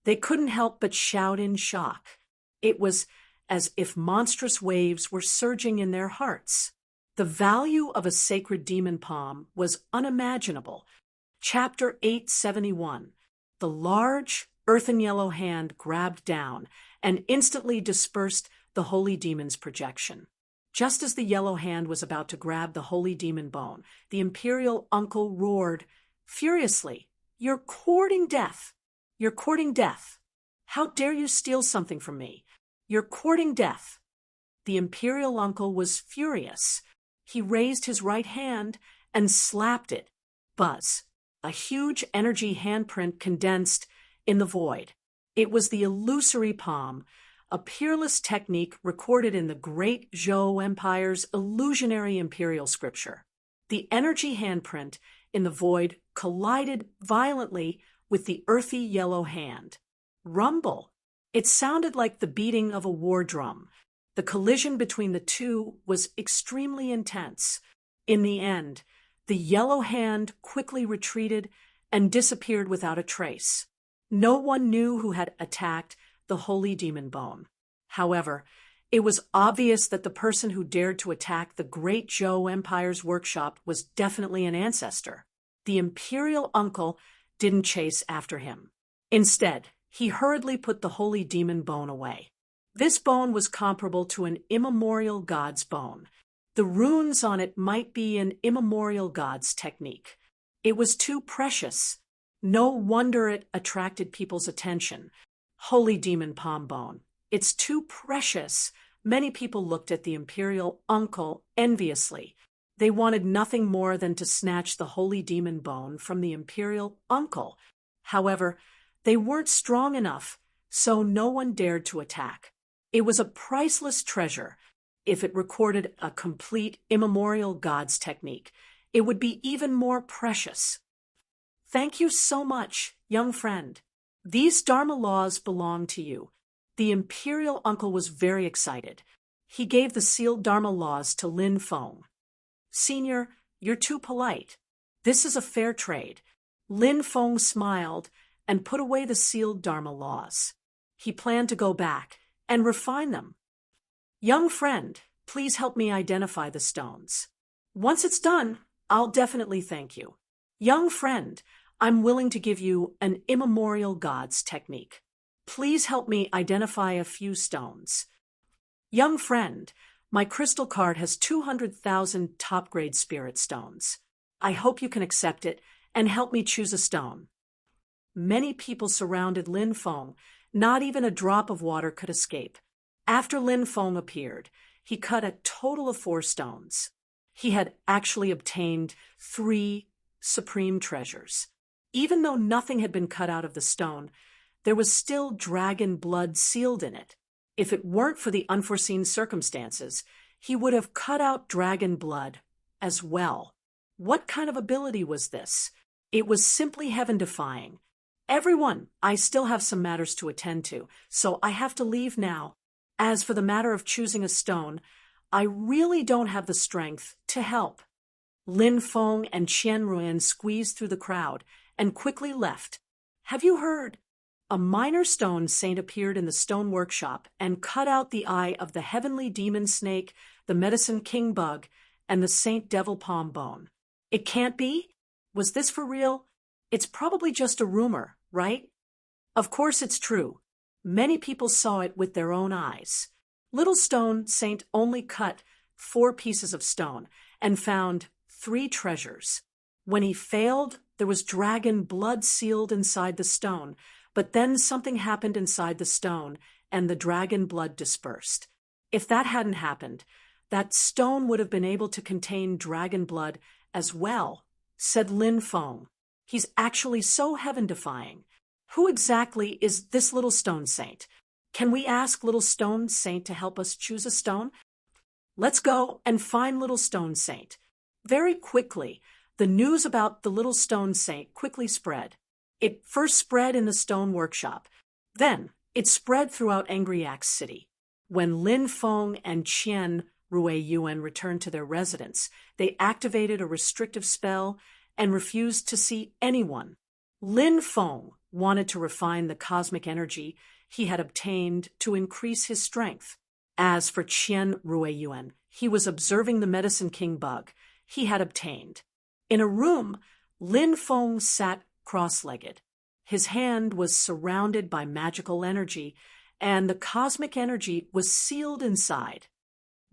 They couldn't help but shout in shock. It was as if monstrous waves were surging in their hearts. The value of a sacred demon palm was unimaginable. Chapter 871. The large, earthen yellow hand grabbed down and instantly dispersed the holy demon's projection. Just as the yellow hand was about to grab the holy demon bone, the imperial uncle roared furiously, "You're courting death! You're courting death! How dare you steal something from me? You're courting death!" The imperial uncle was furious. He raised his right hand and slapped it. Buzz! A huge energy handprint condensed in the void. It was the illusory palm, a peerless technique recorded in the great Zhou Empire's illusionary imperial scripture. The energy handprint in the void collided violently with the earthy yellow hand. Rumble! It sounded like the beating of a war drum. The collision between the two was extremely intense. In the end, the yellow hand quickly retreated and disappeared without a trace. No one knew who had attacked the holy demon bone. However, It was obvious that the person who dared to attack the Great Zhou Empire's workshop was definitely an ancestor. The imperial uncle didn't chase after him. Instead, he hurriedly put the holy demon bone away. This bone was comparable to an immemorial god's bone. The runes on it might be an immemorial god's technique. It was too precious. No wonder it attracted people's attention. Holy demon palm bone. It's too precious. Many people looked at the imperial uncle enviously. They wanted nothing more than to snatch the holy demon bone from the imperial uncle. However, they weren't strong enough, so no one dared to attack. It was a priceless treasure. If it recorded a complete immemorial god's technique, it would be even more precious. Thank you so much, young friend. These Dharma laws belong to you. The imperial uncle was very excited. He gave the sealed Dharma laws to Lin Feng. Senior, you're too polite. This is a fair trade. Lin Feng smiled and put away the sealed Dharma laws. He planned to go back and refine them. Young friend, please help me identify the stones. Once it's done, I'll definitely thank you. Young friend, I'm willing to give you an immemorial god's technique. Please help me identify a few stones. Young friend, my crystal card has 200,000 top-grade spirit stones. I hope you can accept it and help me choose a stone. Many people surrounded Lin Feng. Not even a drop of water could escape. After Lin Feng appeared, he cut a total of 4 stones. He had actually obtained 3 supreme treasures. Even though nothing had been cut out of the stone, there was still dragon blood sealed in it. If it weren't for the unforeseen circumstances, he would have cut out dragon blood as well. What kind of ability was this? It was simply heaven-defying. Everyone, I still have some matters to attend to, so I have to leave now. As for the matter of choosing a stone, I really don't have the strength to help. Lin Feng and Qian Ruan squeezed through the crowd and quickly left. Have you heard? A minor stone saint appeared in the stone workshop and cut out the eye of the heavenly demon snake, the medicine king bug, and the saint devil palm bone. It can't be? Was this for real? It's probably just a rumor, right? Of course it's true. Many people saw it with their own eyes. Little Stone Saint only cut 4 pieces of stone and found 3 treasures. When he failed, there was dragon blood sealed inside the stone, but then something happened inside the stone and the dragon blood dispersed. If that hadn't happened, that stone would have been able to contain dragon blood as well, said Lin Feng. He's actually so heaven-defying. Who exactly is this Little Stone Saint? Can we ask Little Stone Saint to help us choose a stone? Let's go and find Little Stone Saint. Very quickly, the news about the Little Stone Saint quickly spread. It first spread in the stone workshop. Then, it spread throughout Angry Axe City. When Lin Feng and Qian Ruiyuan returned to their residence, they activated a restrictive spell and refused to see anyone. Lin Feng wanted to refine the cosmic energy he had obtained to increase his strength. As for Qian Ruiyuan, he was observing the Medicine King bug he had obtained. In a room, Lin Feng sat cross-legged. His hand was surrounded by magical energy, and the cosmic energy was sealed inside.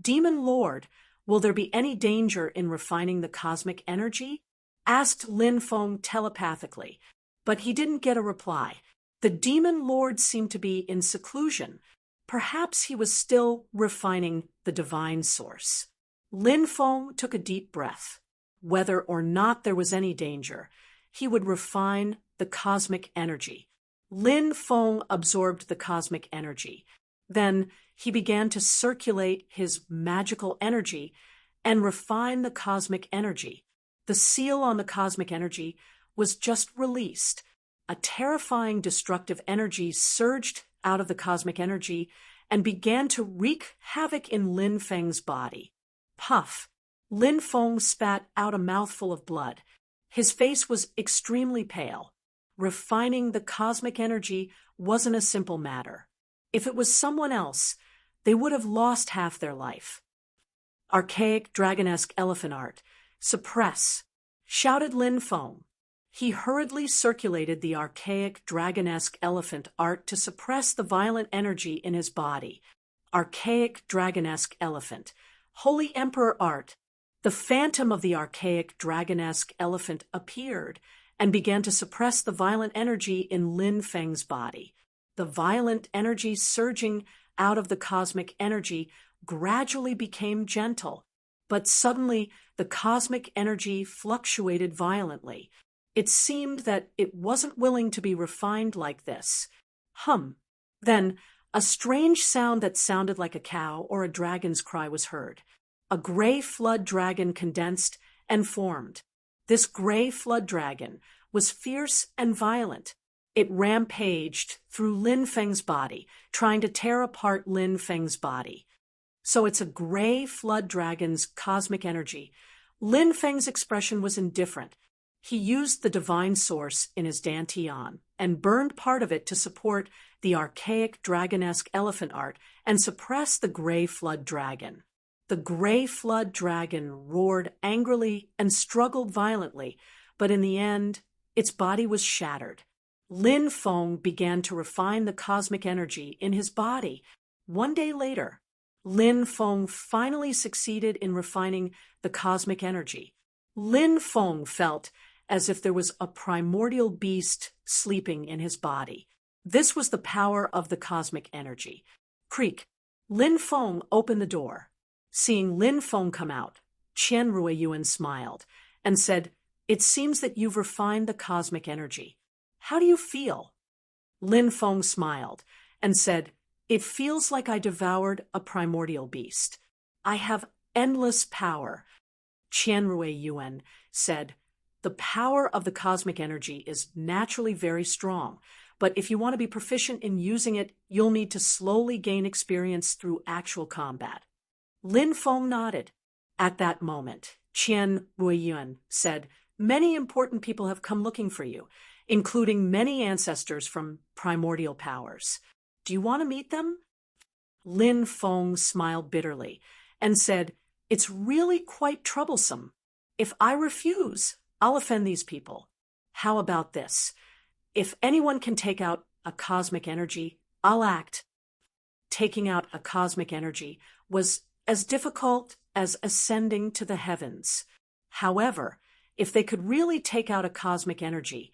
Demon Lord, will there be any danger in refining the cosmic energy? Asked Lin Feng telepathically, but he didn't get a reply. The Demon Lord seemed to be in seclusion. Perhaps he was still refining the divine source. Lin Feng took a deep breath. Whether or not there was any danger, he would refine the cosmic energy. Lin Feng absorbed the cosmic energy. Then he began to circulate his magical energy and refine the cosmic energy. The seal on the cosmic energy was just released. A terrifying destructive energy surged out of the cosmic energy and began to wreak havoc in Lin Feng's body. Puff! Lin Feng spat out a mouthful of blood. His face was extremely pale. Refining the cosmic energy wasn't a simple matter. If it was someone else, they would have lost half their life. Archaic dragonesque elephant art. Suppress, shouted Lin Feng. He hurriedly circulated the archaic dragonesque elephant art to suppress the violent energy in his body. Archaic dragonesque elephant. Holy Emperor art. The phantom of the archaic dragonesque elephant appeared and began to suppress the violent energy in Lin Feng's body. The violent energy surging out of the cosmic energy gradually became gentle, but suddenly the cosmic energy fluctuated violently. It seemed that it wasn't willing to be refined like this. Then a strange sound that sounded like a cow or a dragon's cry was heard. A gray flood dragon condensed and formed. This gray flood dragon was fierce and violent. It rampaged through Lin Feng's body, trying to tear apart Lin Feng's body. So it's a gray flood dragon's cosmic energy. Lin Feng's expression was indifferent. He used the divine source in his dantian and burned part of it to support the archaic dragonesque elephant art and suppress the gray flood dragon. The gray flood dragon roared angrily and struggled violently, but in the end, its body was shattered. Lin Feng began to refine the cosmic energy in his body. One day later, Lin Feng finally succeeded in refining the cosmic energy. Lin Feng felt as if there was a primordial beast sleeping in his body. This was the power of the cosmic energy. Creak. Lin Feng opened the door. Seeing Lin Feng come out, Qian Ruiyuan smiled and said, "It seems that you've refined the cosmic energy. How do you feel?" Lin Feng smiled and said, "It feels like I devoured a primordial beast. I have endless power." Qian Ruiyuan said, "The power of the cosmic energy is naturally very strong, but if you want to be proficient in using it, you'll need to slowly gain experience through actual combat." Lin Feng nodded. At that moment, Qian Ruiyuan said, "Many important people have come looking for you, including many ancestors from primordial powers. Do you want to meet them?" Lin Feng smiled bitterly and said, "It's really quite troublesome. If I refuse, I'll offend these people. How about this? If anyone can take out a cosmic energy, I'll act." Taking out a cosmic energy was as difficult as ascending to the heavens. However, if they could really take out a cosmic energy,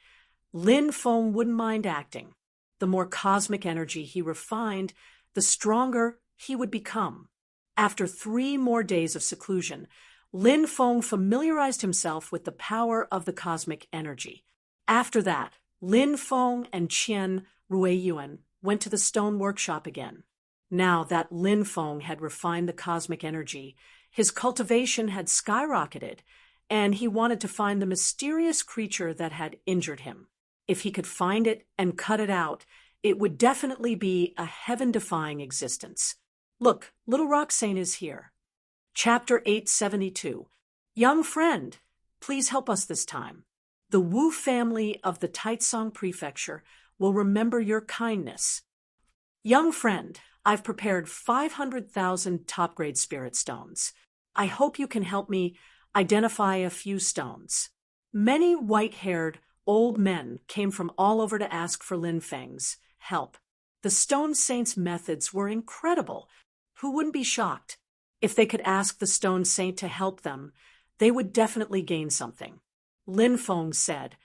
Lin Feng wouldn't mind acting. The more cosmic energy he refined, the stronger he would become. After 3 more days of seclusion, Lin Feng familiarized himself with the power of the cosmic energy. After that, Lin Feng and Qian Ruiyuan went to the stone workshop again. Now that Lin Feng had refined the cosmic energy, his cultivation had skyrocketed, and he wanted to find the mysterious creature that had injured him. If he could find it and cut it out, it would definitely be a heaven-defying existence. Look, Little Roxane is here. Chapter 872. Young friend, please help us this time. The Wu family of the Taitsong Prefecture will remember your kindness. Young friend, I've prepared 500,000 top-grade spirit stones. I hope you can help me identify a few stones. Many white-haired old men came from all over to ask for Lin Feng's help. The Stone Saint's methods were incredible. Who wouldn't be shocked? If they could ask the Stone Saint to help them, they would definitely gain something. Lin Feng said,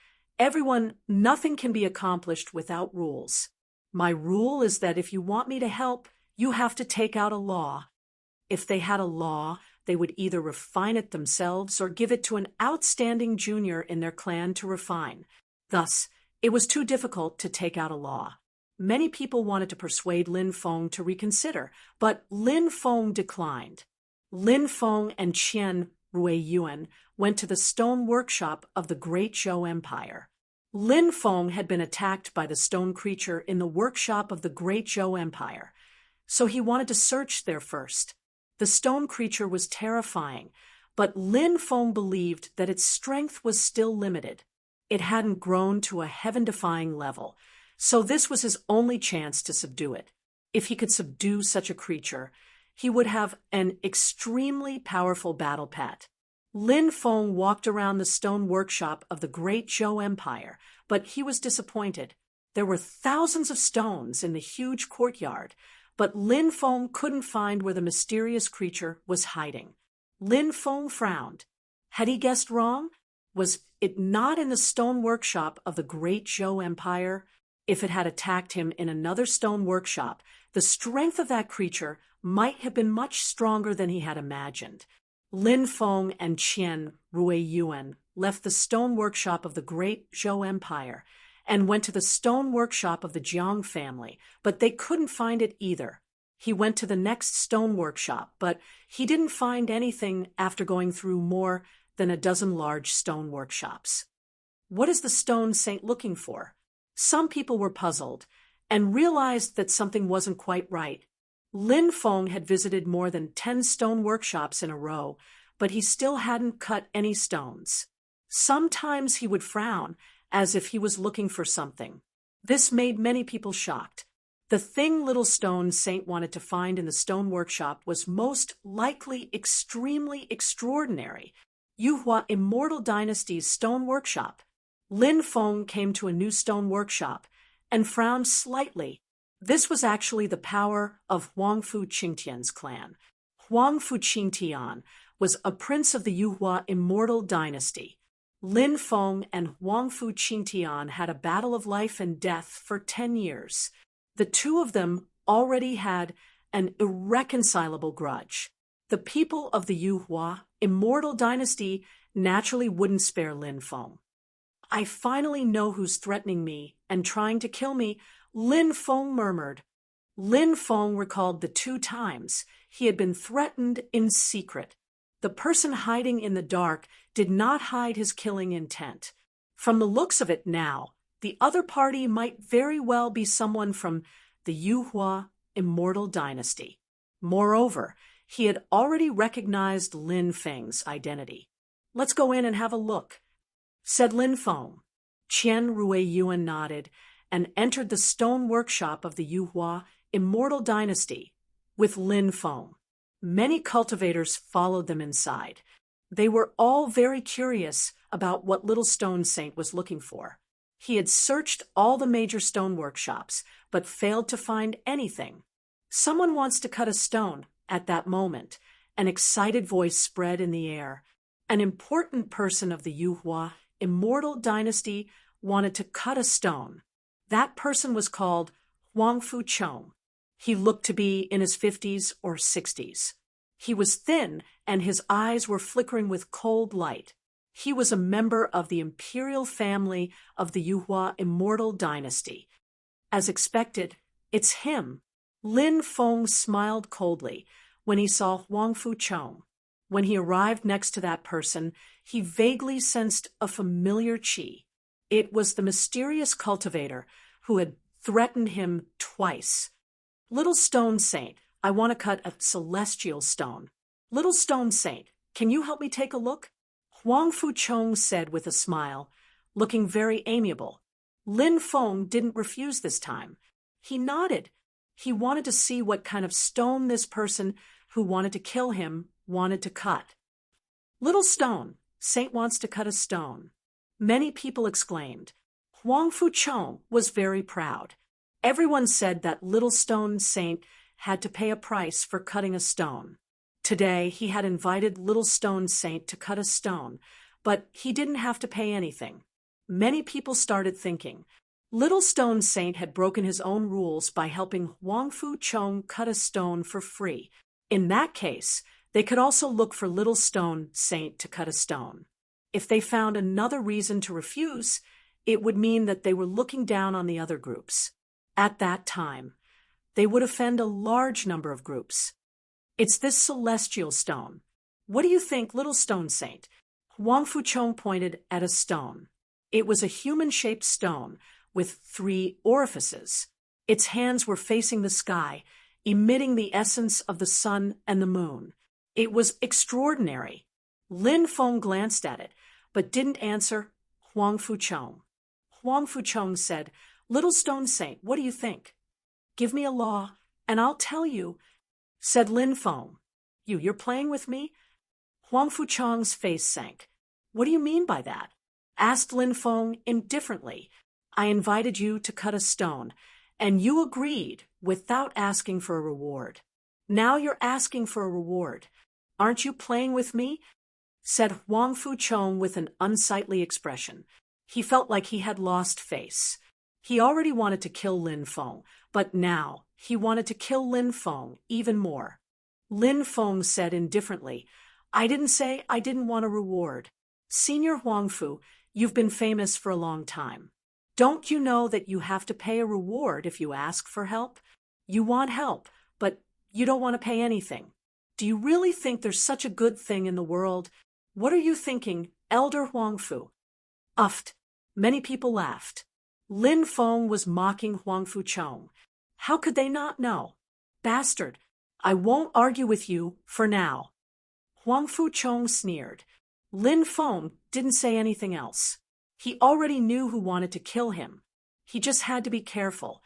nothing can be accomplished without rules. My rule is that if you want me to help, you have to take out a law. If they had a law, they would either refine it themselves or give it to an outstanding junior in their clan to refine. Thus, it was too difficult to take out a law. Many people wanted to persuade Lin Feng to reconsider, but Lin Feng declined. Lin Feng and Qian Ruiyuan went to the stone workshop of the Great Zhou Empire. Lin Feng had been attacked by the stone creature in the workshop of the Great Zhou Empire, so he wanted to search there first. The stone creature was terrifying, but Lin Feng believed that its strength was still limited. It hadn't grown to a heaven-defying level, so this was his only chance to subdue it. If he could subdue such a creature, he would have an extremely powerful battle pet. Lin Feng walked around the stone workshop of the great Zhou Empire, but he was disappointed. There were thousands of stones in the huge courtyard, but Lin Feng couldn't find where the mysterious creature was hiding. Lin Feng frowned. Had he guessed wrong? Was it not in the stone workshop of the great Zhou Empire? If it had attacked him in another stone workshop, the strength of that creature might have been much stronger than he had imagined. Lin Feng and Qian Ruiyuan left the stone workshop of the great Zhou Empire and went to the stone workshop of the Jiang family, but they couldn't find it either. He went to the next stone workshop, but he didn't find anything after going through more than a dozen large stone workshops. What is the stone saint looking for? Some people were puzzled and realized that something wasn't quite right. Lin Feng had visited more than 10 stone workshops in a row, but he still hadn't cut any stones. Sometimes he would frown, as if he was looking for something. This made many people shocked. The thing little stone saint wanted to find in the stone workshop was most likely extremely extraordinary. Yuhua Immortal Dynasty's stone workshop. Lin Feng came to a new stone workshop and frowned slightly. This was actually the power of Huangfu Qingtian's clan. Huangfu Qingtian was a prince of the Yuhua Immortal Dynasty. Lin Feng and Huangfu Qingtian had a battle of life and death for 10 years. The two of them already had an irreconcilable grudge. The people of the Yuhua Immortal Dynasty naturally wouldn't spare Lin Feng. I finally know who's threatening me and trying to kill me, Lin Feng murmured. Lin Feng recalled the 2 times he had been threatened in secret. The person hiding in the dark did not hide his killing intent. From the looks of it now, the other party might very well be someone from the Yuhua Immortal Dynasty. Moreover, he had already recognized Lin Feng's identity. Let's go in and have a look, said Lin Feng. Qian Ruiyuan nodded and entered the stone workshop of the Yuhua Immortal Dynasty with Lin Feng. Many cultivators followed them inside. They were all very curious about what little stone saint was looking for. He had searched all the major stone workshops, but failed to find anything. Someone wants to cut a stone. At that moment, an excited voice spread in the air. An important person of the Yuhua Immortal Dynasty wanted to cut a stone. That person was called Huangfu Chong. He looked to be in his 50s or 60s. He was thin, and his eyes were flickering with cold light. He was a member of the imperial family of the Yuhua Immortal Dynasty. As expected, it's him. Lin Feng smiled coldly when he saw Huangfu Chong. When he arrived next to that person, he vaguely sensed a familiar qi. It was the mysterious cultivator who had threatened him twice. Little stone saint, I want to cut a celestial stone. Little stone saint, can you help me take a look? Huangfu Chong said with a smile, looking very amiable. Lin Feng didn't refuse this time. He nodded. He wanted to see what kind of stone this person who wanted to kill him wanted to cut. Little stone, saint wants to cut a stone. Many people exclaimed. Huangfu Chong was very proud. Everyone said that little stone saint had to pay a price for cutting a stone. Today, he had invited little stone saint to cut a stone, but he didn't have to pay anything. Many people started thinking, little stone saint had broken his own rules by helping Huangfu Chong cut a stone for free. In that case, they could also look for little stone saint to cut a stone. If they found another reason to refuse, it would mean that they were looking down on the other groups. At that time, they would offend a large number of groups. It's this celestial stone. What do you think, little stone saint? Huangfu Chong pointed at a stone. It was a human-shaped stone with 3 orifices. Its hands were facing the sky, emitting the essence of the sun and the moon. It was extraordinary. Lin Feng glanced at it, but didn't answer Huangfu Chong. Huangfu Chong said, little stone saint, what do you think? Give me a law, And I'll tell you, said Lin Feng. You're playing with me? Huang Fuchong's face sank. What do you mean by that? Asked Lin Feng indifferently. I invited you to cut a stone, and you agreed without asking for a reward. Now you're asking for a reward. Aren't you playing with me? Said Huang Fuchong with an unsightly expression. He felt like he had lost face. He already wanted to kill Lin Feng, but now he wanted to kill Lin Feng even more. Lin Feng said indifferently, I didn't say I didn't want a reward. Senior Huangfu, you've been famous for a long time. Don't you know that you have to pay a reward if you ask for help? You want help, but you don't want to pay anything. Do you really think there's such a good thing in the world? What are you thinking, Elder Huangfu? Uffed. Many people laughed. Lin Feng was mocking Huang Fuchong. How could they not know? Bastard, I won't argue with you for now. Huang Fuchong sneered. Lin Feng didn't say anything else. He already knew who wanted to kill him. He just had to be careful.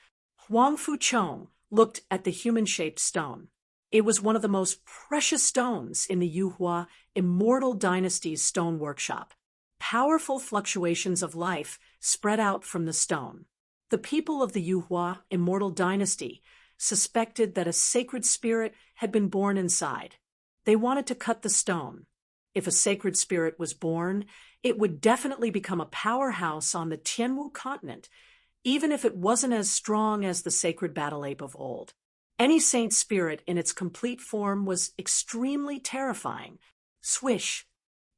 Huang Fuchong looked at the human-shaped stone. It was one of the most precious stones in the Yuhua Immortal Dynasty's stone workshop. Powerful fluctuations of life spread out from the stone. The people of the Yuhua Immortal Dynasty suspected that a sacred spirit had been born inside. They wanted to cut the stone. If a sacred spirit was born, it would definitely become a powerhouse on the Tianwu continent, even if it wasn't as strong as the sacred battle ape of old. Any saint spirit in its complete form was extremely terrifying. Swish!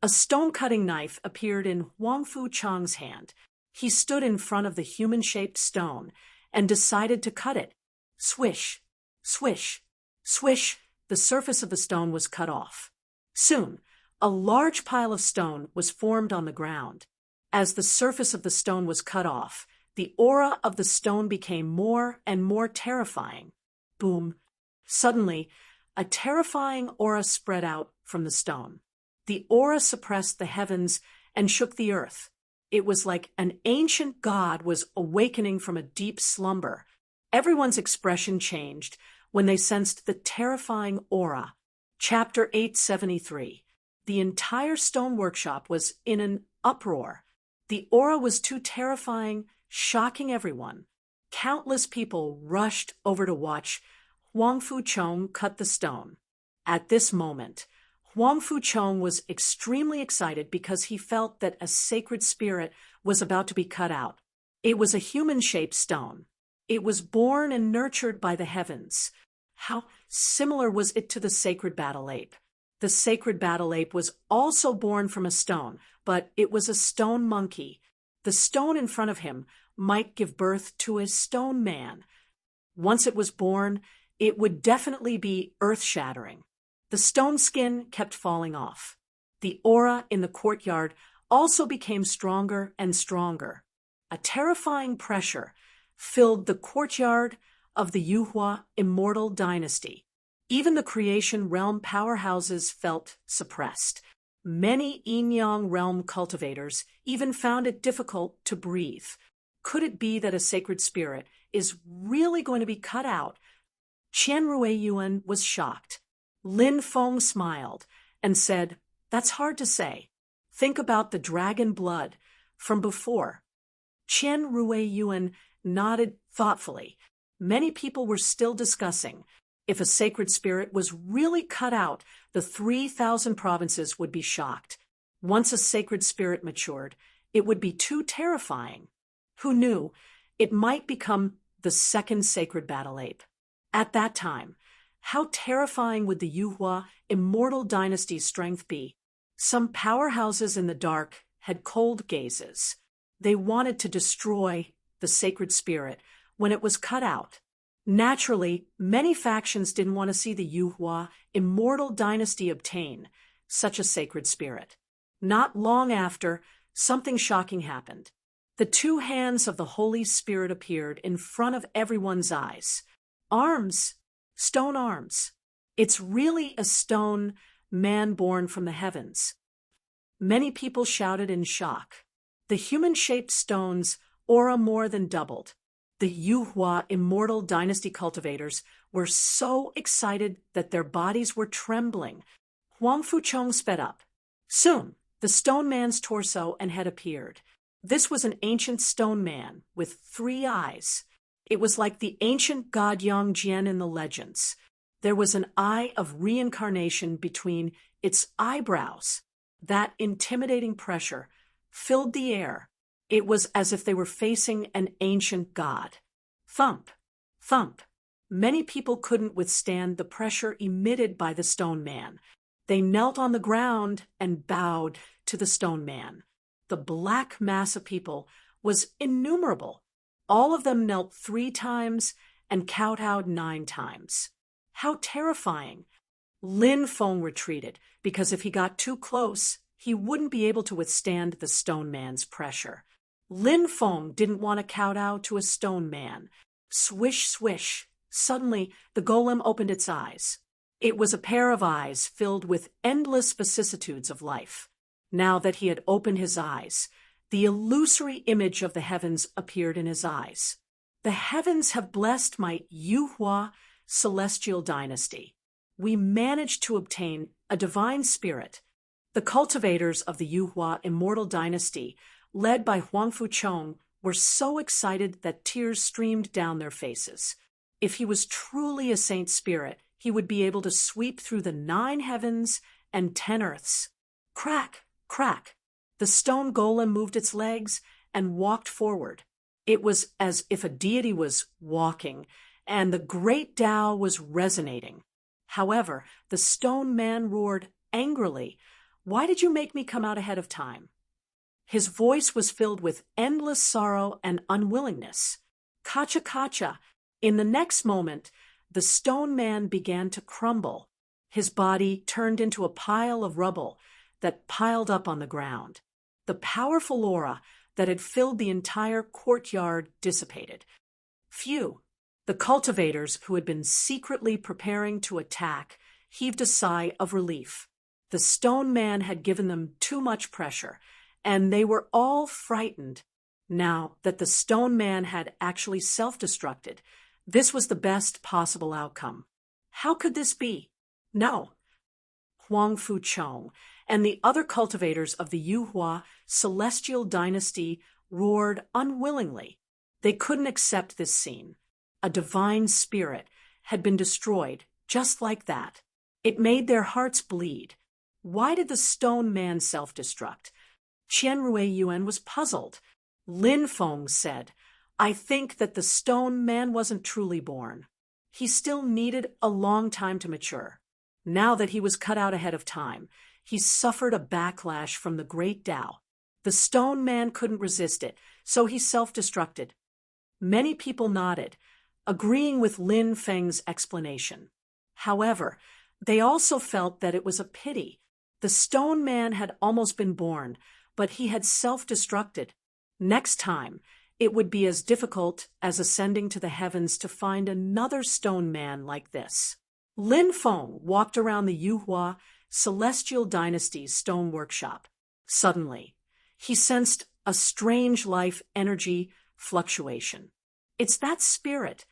A stone-cutting knife appeared in Huang Fuchong's hand. He stood in front of the human-shaped stone and decided to cut it. Swish! Swish! Swish! The surface of the stone was cut off. Soon, a large pile of stone was formed on the ground. As the surface of the stone was cut off, the aura of the stone became more and more terrifying. Boom! Suddenly, a terrifying aura spread out from the stone. The aura suppressed the heavens and shook the earth. It was like an ancient god was awakening from a deep slumber. Everyone's expression changed when they sensed the terrifying aura. Chapter 873. The entire stone workshop was in an uproar. The aura was too terrifying, shocking everyone. Countless people rushed over to watch Huang Fuchong cut the stone. At this moment, Huang Fuchong was extremely excited because he felt that a sacred spirit was about to be cut out. It was a human-shaped stone. It was born and nurtured by the heavens. How similar was it to the sacred battle ape? The sacred battle ape was also born from a stone, but it was a stone monkey. The stone in front of him might give birth to a stone man. Once it was born, it would definitely be earth-shattering. The stone skin kept falling off. The aura in the courtyard also became stronger and stronger. A terrifying pressure filled the courtyard of the Yuhua Immortal Dynasty. Even the creation realm powerhouses felt suppressed. Many Yin-Yang realm cultivators even found it difficult to breathe. Could it be that a sacred spirit is really going to be cut out? Qian Ruiyuan was shocked. Lin Feng smiled and said, That's hard to say. Think about the dragon blood from before. Qian Ruiyuan nodded thoughtfully. Many people were still discussing. If a sacred spirit was really cut out, the 3,000 provinces would be shocked. Once a sacred spirit matured, it would be too terrifying. Who knew? It might become the second sacred battle ape. At that time, how terrifying would the Yuhua Immortal Dynasty's strength be? Some powerhouses in the dark had cold gazes. They wanted to destroy the sacred spirit when it was cut out. Naturally, many factions didn't want to see the Yuhua Immortal Dynasty obtain such a sacred spirit. Not long after, something shocking happened. The two hands of the Holy Spirit appeared in front of everyone's eyes. Arms, stone arms. It's really a stone man born from the heavens. Many people shouted in shock. The human-shaped stone's aura more than doubled. The Yuhua Immortal Dynasty cultivators were so excited that their bodies were trembling. Huang Fucheng sped up. Soon, the stone man's torso and head appeared. This was an ancient stone man with 3 eyes. It was like the ancient god Yang Jian in the legends. There was an eye of reincarnation between its eyebrows. That intimidating pressure filled the air. It was as if they were facing an ancient god. Thump, thump. Many people couldn't withstand the pressure emitted by the stone man. They knelt on the ground and bowed to the stone man. The black mass of people was innumerable. All of them knelt 3 times and kowtowed 9 times. How terrifying! Lin Feng retreated, because if he got too close, he wouldn't be able to withstand the stone man's pressure. Lin Feng didn't want to kowtow to a stone man. Swish, swish. Suddenly, the golem opened its eyes. It was a pair of eyes filled with endless vicissitudes of life. Now that he had opened his eyes, the illusory image of the heavens appeared in his eyes. The heavens have blessed my Yuhua celestial dynasty. We managed to obtain a divine spirit. The cultivators of the Yuhua immortal dynasty, led by Huang Fucheng, were so excited that tears streamed down their faces. If he was truly a saint spirit, he would be able to sweep through the 9 heavens and 10 earths. Crack, crack. The stone golem moved its legs and walked forward. It was as if a deity was walking, and the great Tao was resonating. However, the stone man roared angrily, "Why did you make me come out ahead of time?" His voice was filled with endless sorrow and unwillingness. Kacha kacha. In the next moment, the stone man began to crumble. His body turned into a pile of rubble that piled up on the ground. The powerful aura that had filled the entire courtyard dissipated. Phew! The cultivators, who had been secretly preparing to attack, heaved a sigh of relief. The stone man had given them too much pressure, and they were all frightened. Now that the stone man had actually self-destructed, this was the best possible outcome. How could this be? No. Huang Fucheng and the other cultivators of the Yuhua celestial dynasty roared unwillingly. They couldn't accept this scene. A divine spirit had been destroyed just like that. It made their hearts bleed. Why did the stone man self-destruct? Qian Rui Yuan was puzzled. Lin Feng said, "I think that the stone man wasn't truly born. He still needed a long time to mature. Now that he was cut out ahead of time, he suffered a backlash from the great Tao. The stone man couldn't resist it, so he self-destructed." Many people nodded, agreeing with Lin Feng's explanation. However, they also felt that it was a pity. The stone man had almost been born, but he had self-destructed. Next time, it would be as difficult as ascending to the heavens to find another stone man like this. Lin Feng walked around the Yuhua celestial dynasty's stone workshop. Suddenly, he sensed a strange life energy fluctuation. "It's that spirit."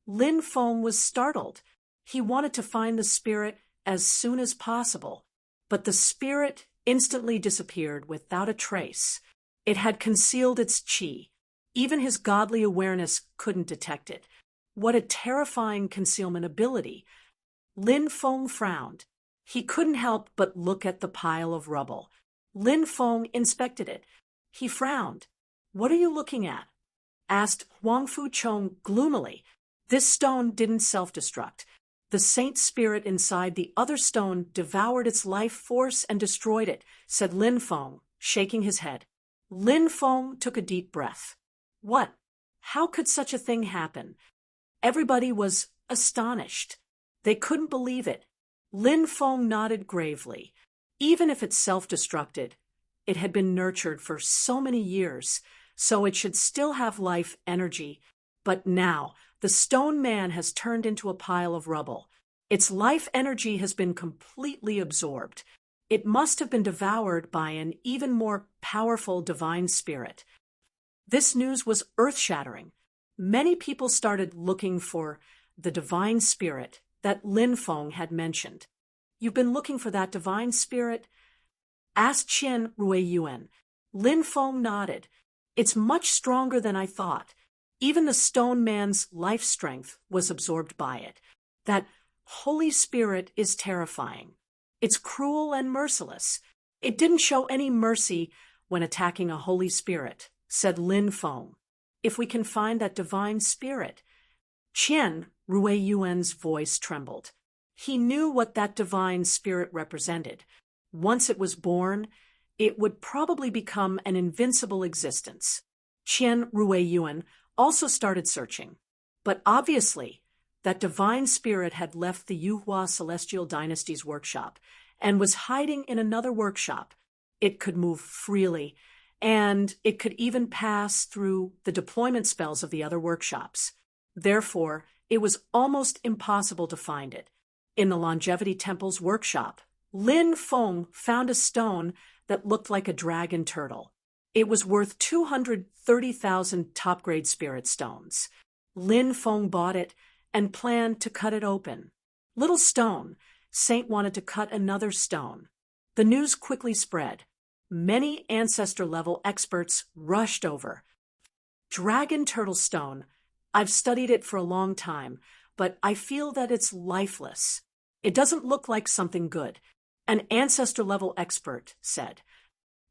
Lin Feng was startled. He wanted to find the spirit as soon as possible, but the spirit instantly disappeared without a trace. It had concealed its qi. Even his godly awareness couldn't detect it. What a terrifying concealment ability! Lin Feng frowned. He couldn't help but look at the pile of rubble. Lin Feng inspected it. He frowned. "What are you looking at?" asked Huang Fucheng gloomily. "This stone didn't self-destruct. The saint spirit inside the other stone devoured its life force and destroyed it," said Lin Feng, shaking his head. Lin Feng took a deep breath. What? How could such a thing happen? Everybody was astonished. They couldn't believe it. Lin Feng nodded gravely. Even if it self-destructed, it had been nurtured for so many years, so it should still have life energy. But now, the stone man has turned into a pile of rubble. Its life energy has been completely absorbed. It must have been devoured by an even more powerful divine spirit. This news was earth-shattering. Many people started looking for the divine spirit that Lin Feng had mentioned. "You've been looking for that divine spirit?" asked Qian Ruiyuan. Lin Feng nodded. "It's much stronger than I thought. Even the stone man's life strength was absorbed by it. That Holy Spirit is terrifying. It's cruel and merciless. It didn't show any mercy when attacking a Holy Spirit," said Lin Feng. "If we can find that divine spirit—" Qian Ruiyuan's voice trembled. He knew what that divine spirit represented. Once it was born, it would probably become an invincible existence. Qian Ruiyuan also started searching. But obviously, that divine spirit had left the Yuhua Celestial Dynasty's workshop and was hiding in another workshop. It could move freely, and it could even pass through the deployment spells of the other workshops. Therefore, it was almost impossible to find it. In the Longevity Temple's workshop, Lin Feng found a stone that looked like a dragon turtle. It was worth 230,000 top-grade spirit stones. Lin Feng bought it and planned to cut it open. "Little stone," Saint wanted to cut another stone. The news quickly spread. Many ancestor-level experts rushed over. "Dragon turtle stone. I've studied it for a long time, but I feel that it's lifeless. It doesn't look like something good," an ancestor-level expert said.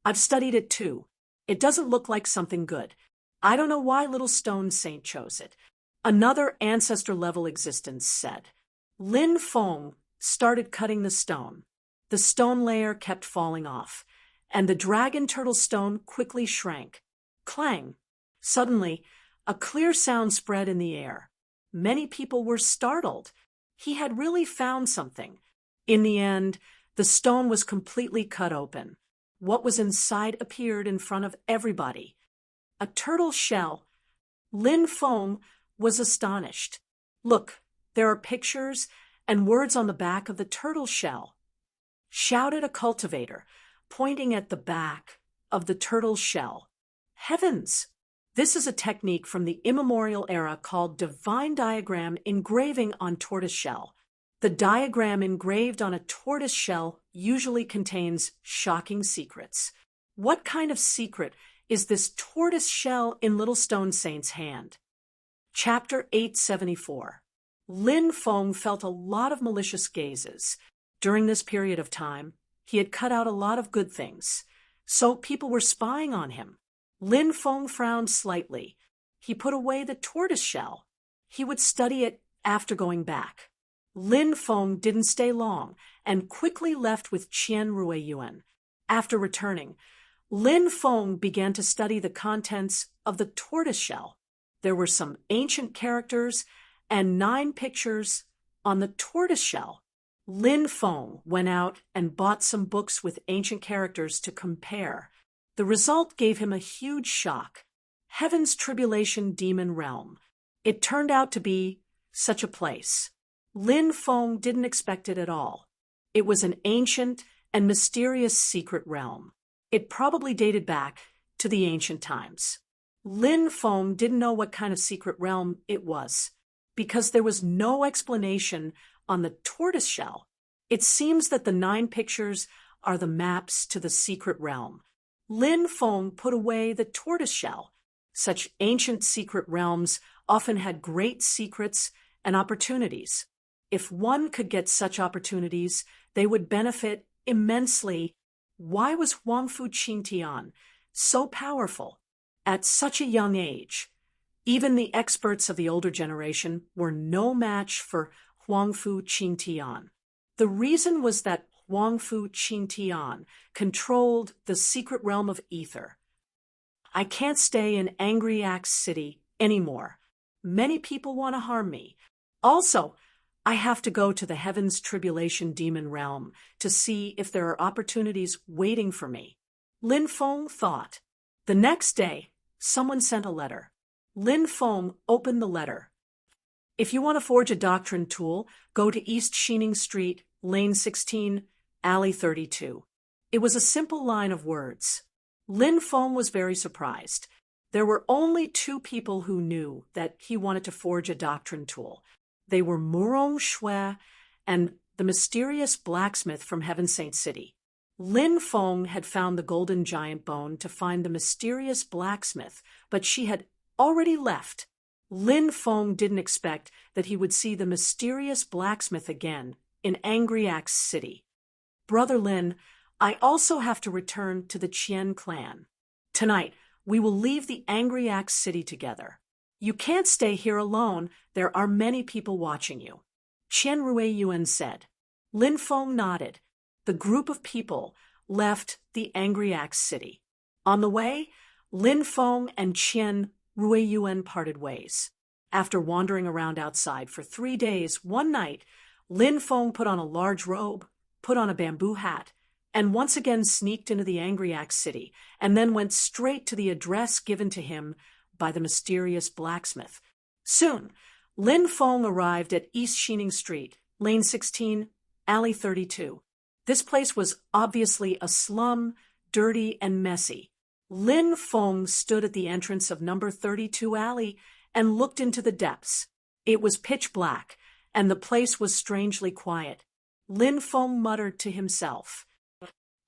"I've studied it too. It doesn't look like something good. I don't know why Little Stone Saint chose it," another ancestor-level existence said. Lin Feng started cutting the stone. The stone layer kept falling off, and the dragon turtle stone quickly shrank. Clang! Suddenly, a clear sound spread in the air. Many people were startled. He had really found something. In the end, the stone was completely cut open. What was inside appeared in front of everybody. A turtle shell. Lin Feng was astonished. "Look, there are pictures and words on the back of the turtle shell," shouted a cultivator, pointing at the back of the turtle shell. "Heavens! This is a technique from the immemorial era called divine diagram engraving on tortoise shell. The diagram engraved on a tortoise shell usually contains shocking secrets. What kind of secret is this tortoise shell in Little Stone Saint's hand?" Chapter 874. Lin Feng felt a lot of malicious gazes. During this period of time, he had cut out a lot of good things, so people were spying on him. Lin Feng frowned slightly. He put away the tortoise shell. He would study it after going back. Lin Feng didn't stay long and quickly left with Qian Ruiyuan. After returning, Lin Feng began to study the contents of the tortoise shell. There were some ancient characters and 9 pictures on the tortoise shell. Lin Feng went out and bought some books with ancient characters to compare. The result gave him a huge shock. Heaven's Tribulation Demon Realm. It turned out to be such a place. Lin Feng didn't expect it at all. It was an ancient and mysterious secret realm. It probably dated back to the ancient times. Lin Feng didn't know what kind of secret realm it was, because there was no explanation on the tortoise shell. It seems that the 9 pictures are the maps to the secret realm. Lin Feng put away the tortoise shell. Such ancient secret realms often had great secrets and opportunities. If one could get such opportunities, they would benefit immensely. Why was Huangfu Qingtian so powerful at such a young age? Even the experts of the older generation were no match for Huangfu Qingtian. The reason was that Huangfu Qingtian controlled the secret realm of ether. "I can't stay in Angry Axe City anymore. Many people want to harm me. Also, I have to go to the Heaven's Tribulation Demon Realm to see if there are opportunities waiting for me," Lin Feng thought. The next day, someone sent a letter. Lin Feng opened the letter. "If you want to forge a doctrine tool, go to East Sheening Street, Lane 16, Alley 32. It was a simple line of words. Lin Feng was very surprised. There were only two people who knew that he wanted to forge a doctrine tool. They were Murong Shui and the mysterious blacksmith from Heaven Saint City. Lin Feng had found the golden giant bone to find the mysterious blacksmith, but she had already left. Lin Feng didn't expect that he would see the mysterious blacksmith again in Angry Axe City. Brother Lin, I also have to return to the Qian clan. Tonight, we will leave the Angry Axe City together. You can't stay here alone. There are many people watching you. Qian Ruiyuan said. Lin Feng nodded. The group of people left the Angry Axe City. On the way, Lin Feng and Qian Ruiyuan parted ways. After wandering around outside for 3 days, one night, Lin Feng put on a large robe, put on a bamboo hat, and once again sneaked into the Angry Axe City, and then went straight to the address given to him by the mysterious blacksmith. Soon, Lin Feng arrived at East Shining Street, Lane 16, Alley 32. This place was obviously a slum, dirty and messy. Lin Feng stood at the entrance of number 32 Alley and looked into the depths. It was pitch black, and the place was strangely quiet. Lin Feng muttered to himself,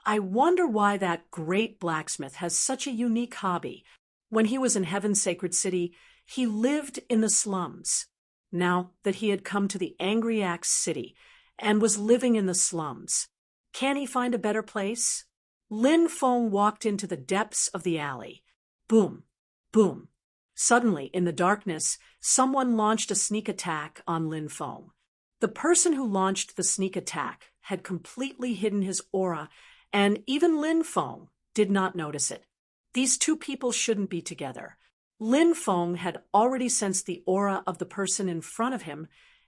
I wonder why that great blacksmith has such a unique hobby. When he was in Heaven's Sacred City, he lived in the slums. Now that he had come to the Angry Axe City and was living in the slums, can he find a better place? Lin Feng walked into the depths of the alley. Boom, boom. Suddenly, in the darkness, someone launched a sneak attack on Lin Feng. The person who launched the sneak attack had completely hidden his aura, and even Lin Feng did not notice it. These two people shouldn't be together. Lin Feng had already sensed the aura of the person in front of him.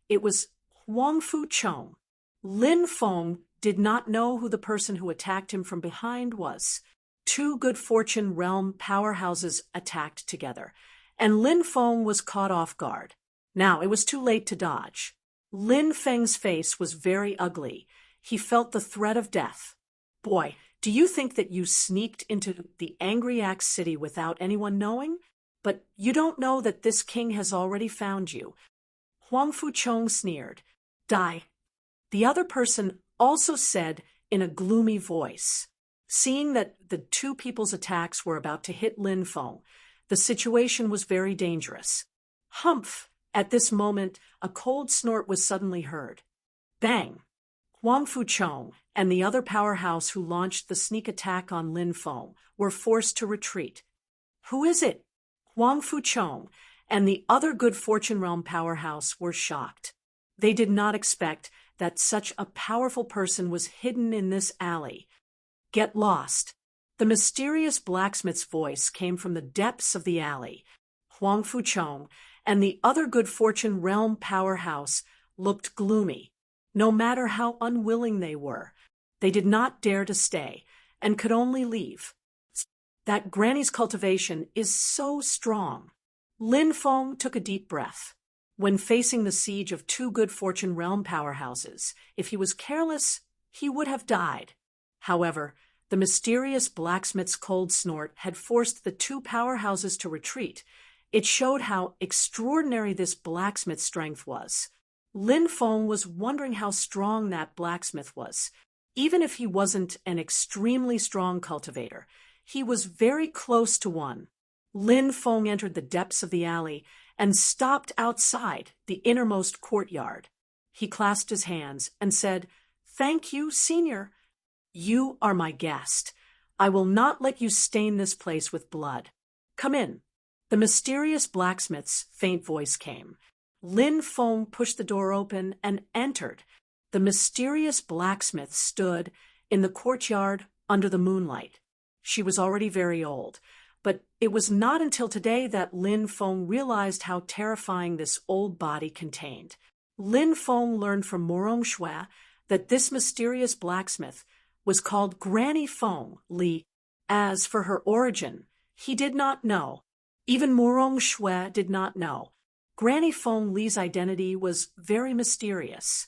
It was Huang Fu Chong. Lin Feng did not know who the person who attacked him from behind was. Two good fortune realm powerhouses attacked together, and Lin Feng was caught off guard. Now it was too late to dodge. Lin Feng's face was very ugly. He felt the threat of death. Boy, do you think that you sneaked into the Angry Axe City without anyone knowing? But you don't know that this king has already found you. Huang Fu Chong sneered. Die. The other person also said in a gloomy voice. Seeing that the two people's attacks were about to hit Lin Feng, the situation was very dangerous. Humph! At this moment, a cold snort was suddenly heard. Bang! Huang Fu Chong and the other powerhouse who launched the sneak attack on Lin Feng were forced to retreat. Who is it? Huang Fu Chong and the other good fortune realm powerhouse were shocked. They did not expect that such a powerful person was hidden in this alley. Get lost. The mysterious blacksmith's voice came from the depths of the alley. Huang Fu Chong and the other good fortune realm powerhouse looked gloomy. No matter how unwilling they were, they did not dare to stay and could only leave. That granny's cultivation is so strong. Lin Feng took a deep breath. When facing the siege of two good fortune realm powerhouses, if he was careless, he would have died. However, the mysterious blacksmith's cold snort had forced the two powerhouses to retreat. It showed how extraordinary this blacksmith's strength was. Lin Feng was wondering how strong that blacksmith was. Even if he wasn't an extremely strong cultivator, he was very close to one. Lin Feng entered the depths of the alley and stopped outside the innermost courtyard. He clasped his hands and said, "Thank you, Senior. You are my guest. I will not let you stain this place with blood. Come in." The mysterious blacksmith's faint voice came. Lin Feng pushed the door open and entered. The mysterious blacksmith stood in the courtyard under the moonlight. She was already very old, but it was not until today that Lin Feng realized how terrifying this old body contained. Lin Feng learned from Murong Shui that this mysterious blacksmith was called Granny Feng Li. As for her origin, he did not know. Even Murong Shui did not know. Granny Feng Li's identity was very mysterious.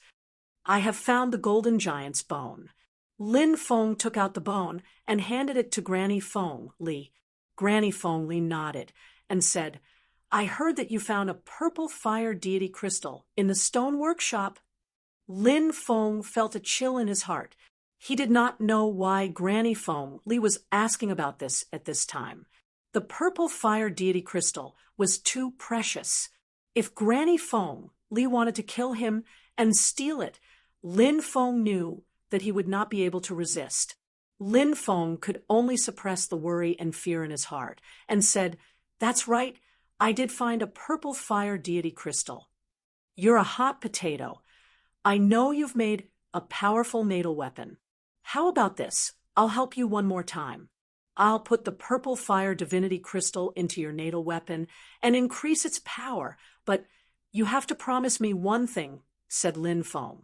"I have found the golden giant's bone." Lin Feng took out the bone and handed it to Granny Feng Li. Granny Feng Li nodded and said, I heard that you found a purple fire deity crystal in the stone workshop. Lin Feng felt a chill in his heart. He did not know why Granny Feng Li was asking about this at this time. The purple fire deity crystal was too precious. If Granny Feng Li wanted to kill him and steal it, Lin Feng knew that he would not be able to resist. Lin Feng could only suppress the worry and fear in his heart and said, That's right, I did find a purple fire deity crystal. You're a hot potato. I know you've made a powerful natal weapon. How about this? I'll help you one more time. I'll put the purple fire divinity crystal into your natal weapon and increase its power, but you have to promise me one thing, said Lin Feng.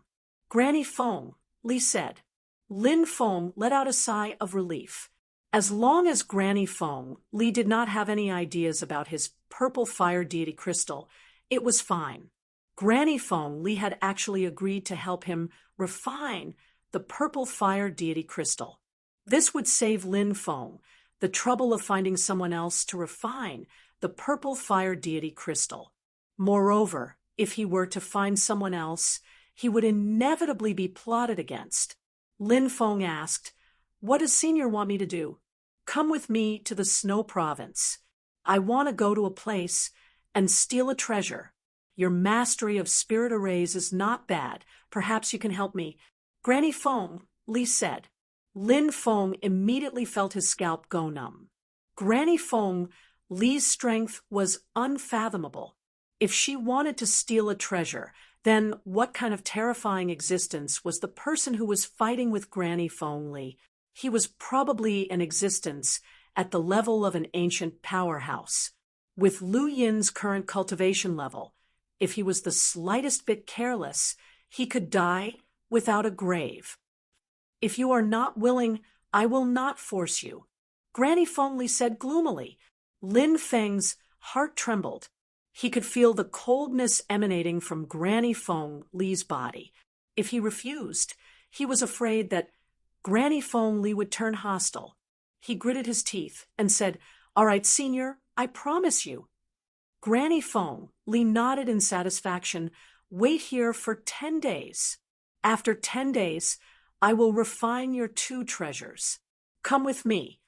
Granny Feng Li said. Lin Feng let out a sigh of relief. As long as Granny Feng Li did not have any ideas about his purple fire deity crystal, it was fine. Granny Feng Li had actually agreed to help him refine the purple fire deity crystal. This would save Lin Feng the trouble of finding someone else to refine the purple fire deity crystal. Moreover, if he were to find someone else, he would inevitably be plotted against. Lin Feng asked, What does Senior want me to do? Come with me to the Snow Province. I want to go to a place and steal a treasure. Your mastery of spirit arrays is not bad. Perhaps you can help me. Granny Feng Li said. Lin Feng immediately felt his scalp go numb. Granny Feng Li's strength was unfathomable. If she wanted to steal a treasure, then what kind of terrifying existence was the person who was fighting with Granny Feng Li? He was probably an existence at the level of an ancient powerhouse. With Lu Yin's current cultivation level, if he was the slightest bit careless, he could die without a grave. If you are not willing, I will not force you, Granny Feng Li said gloomily. Lin Feng's heart trembled. He could feel the coldness emanating from Granny Feng Li's body. If he refused, he was afraid that Granny Feng Li would turn hostile. He gritted his teeth and said, All right, Senior, I promise you. Granny Feng Li nodded in satisfaction. Wait here for 10 days. After 10 days, I will refine your 2 treasures. Come with me.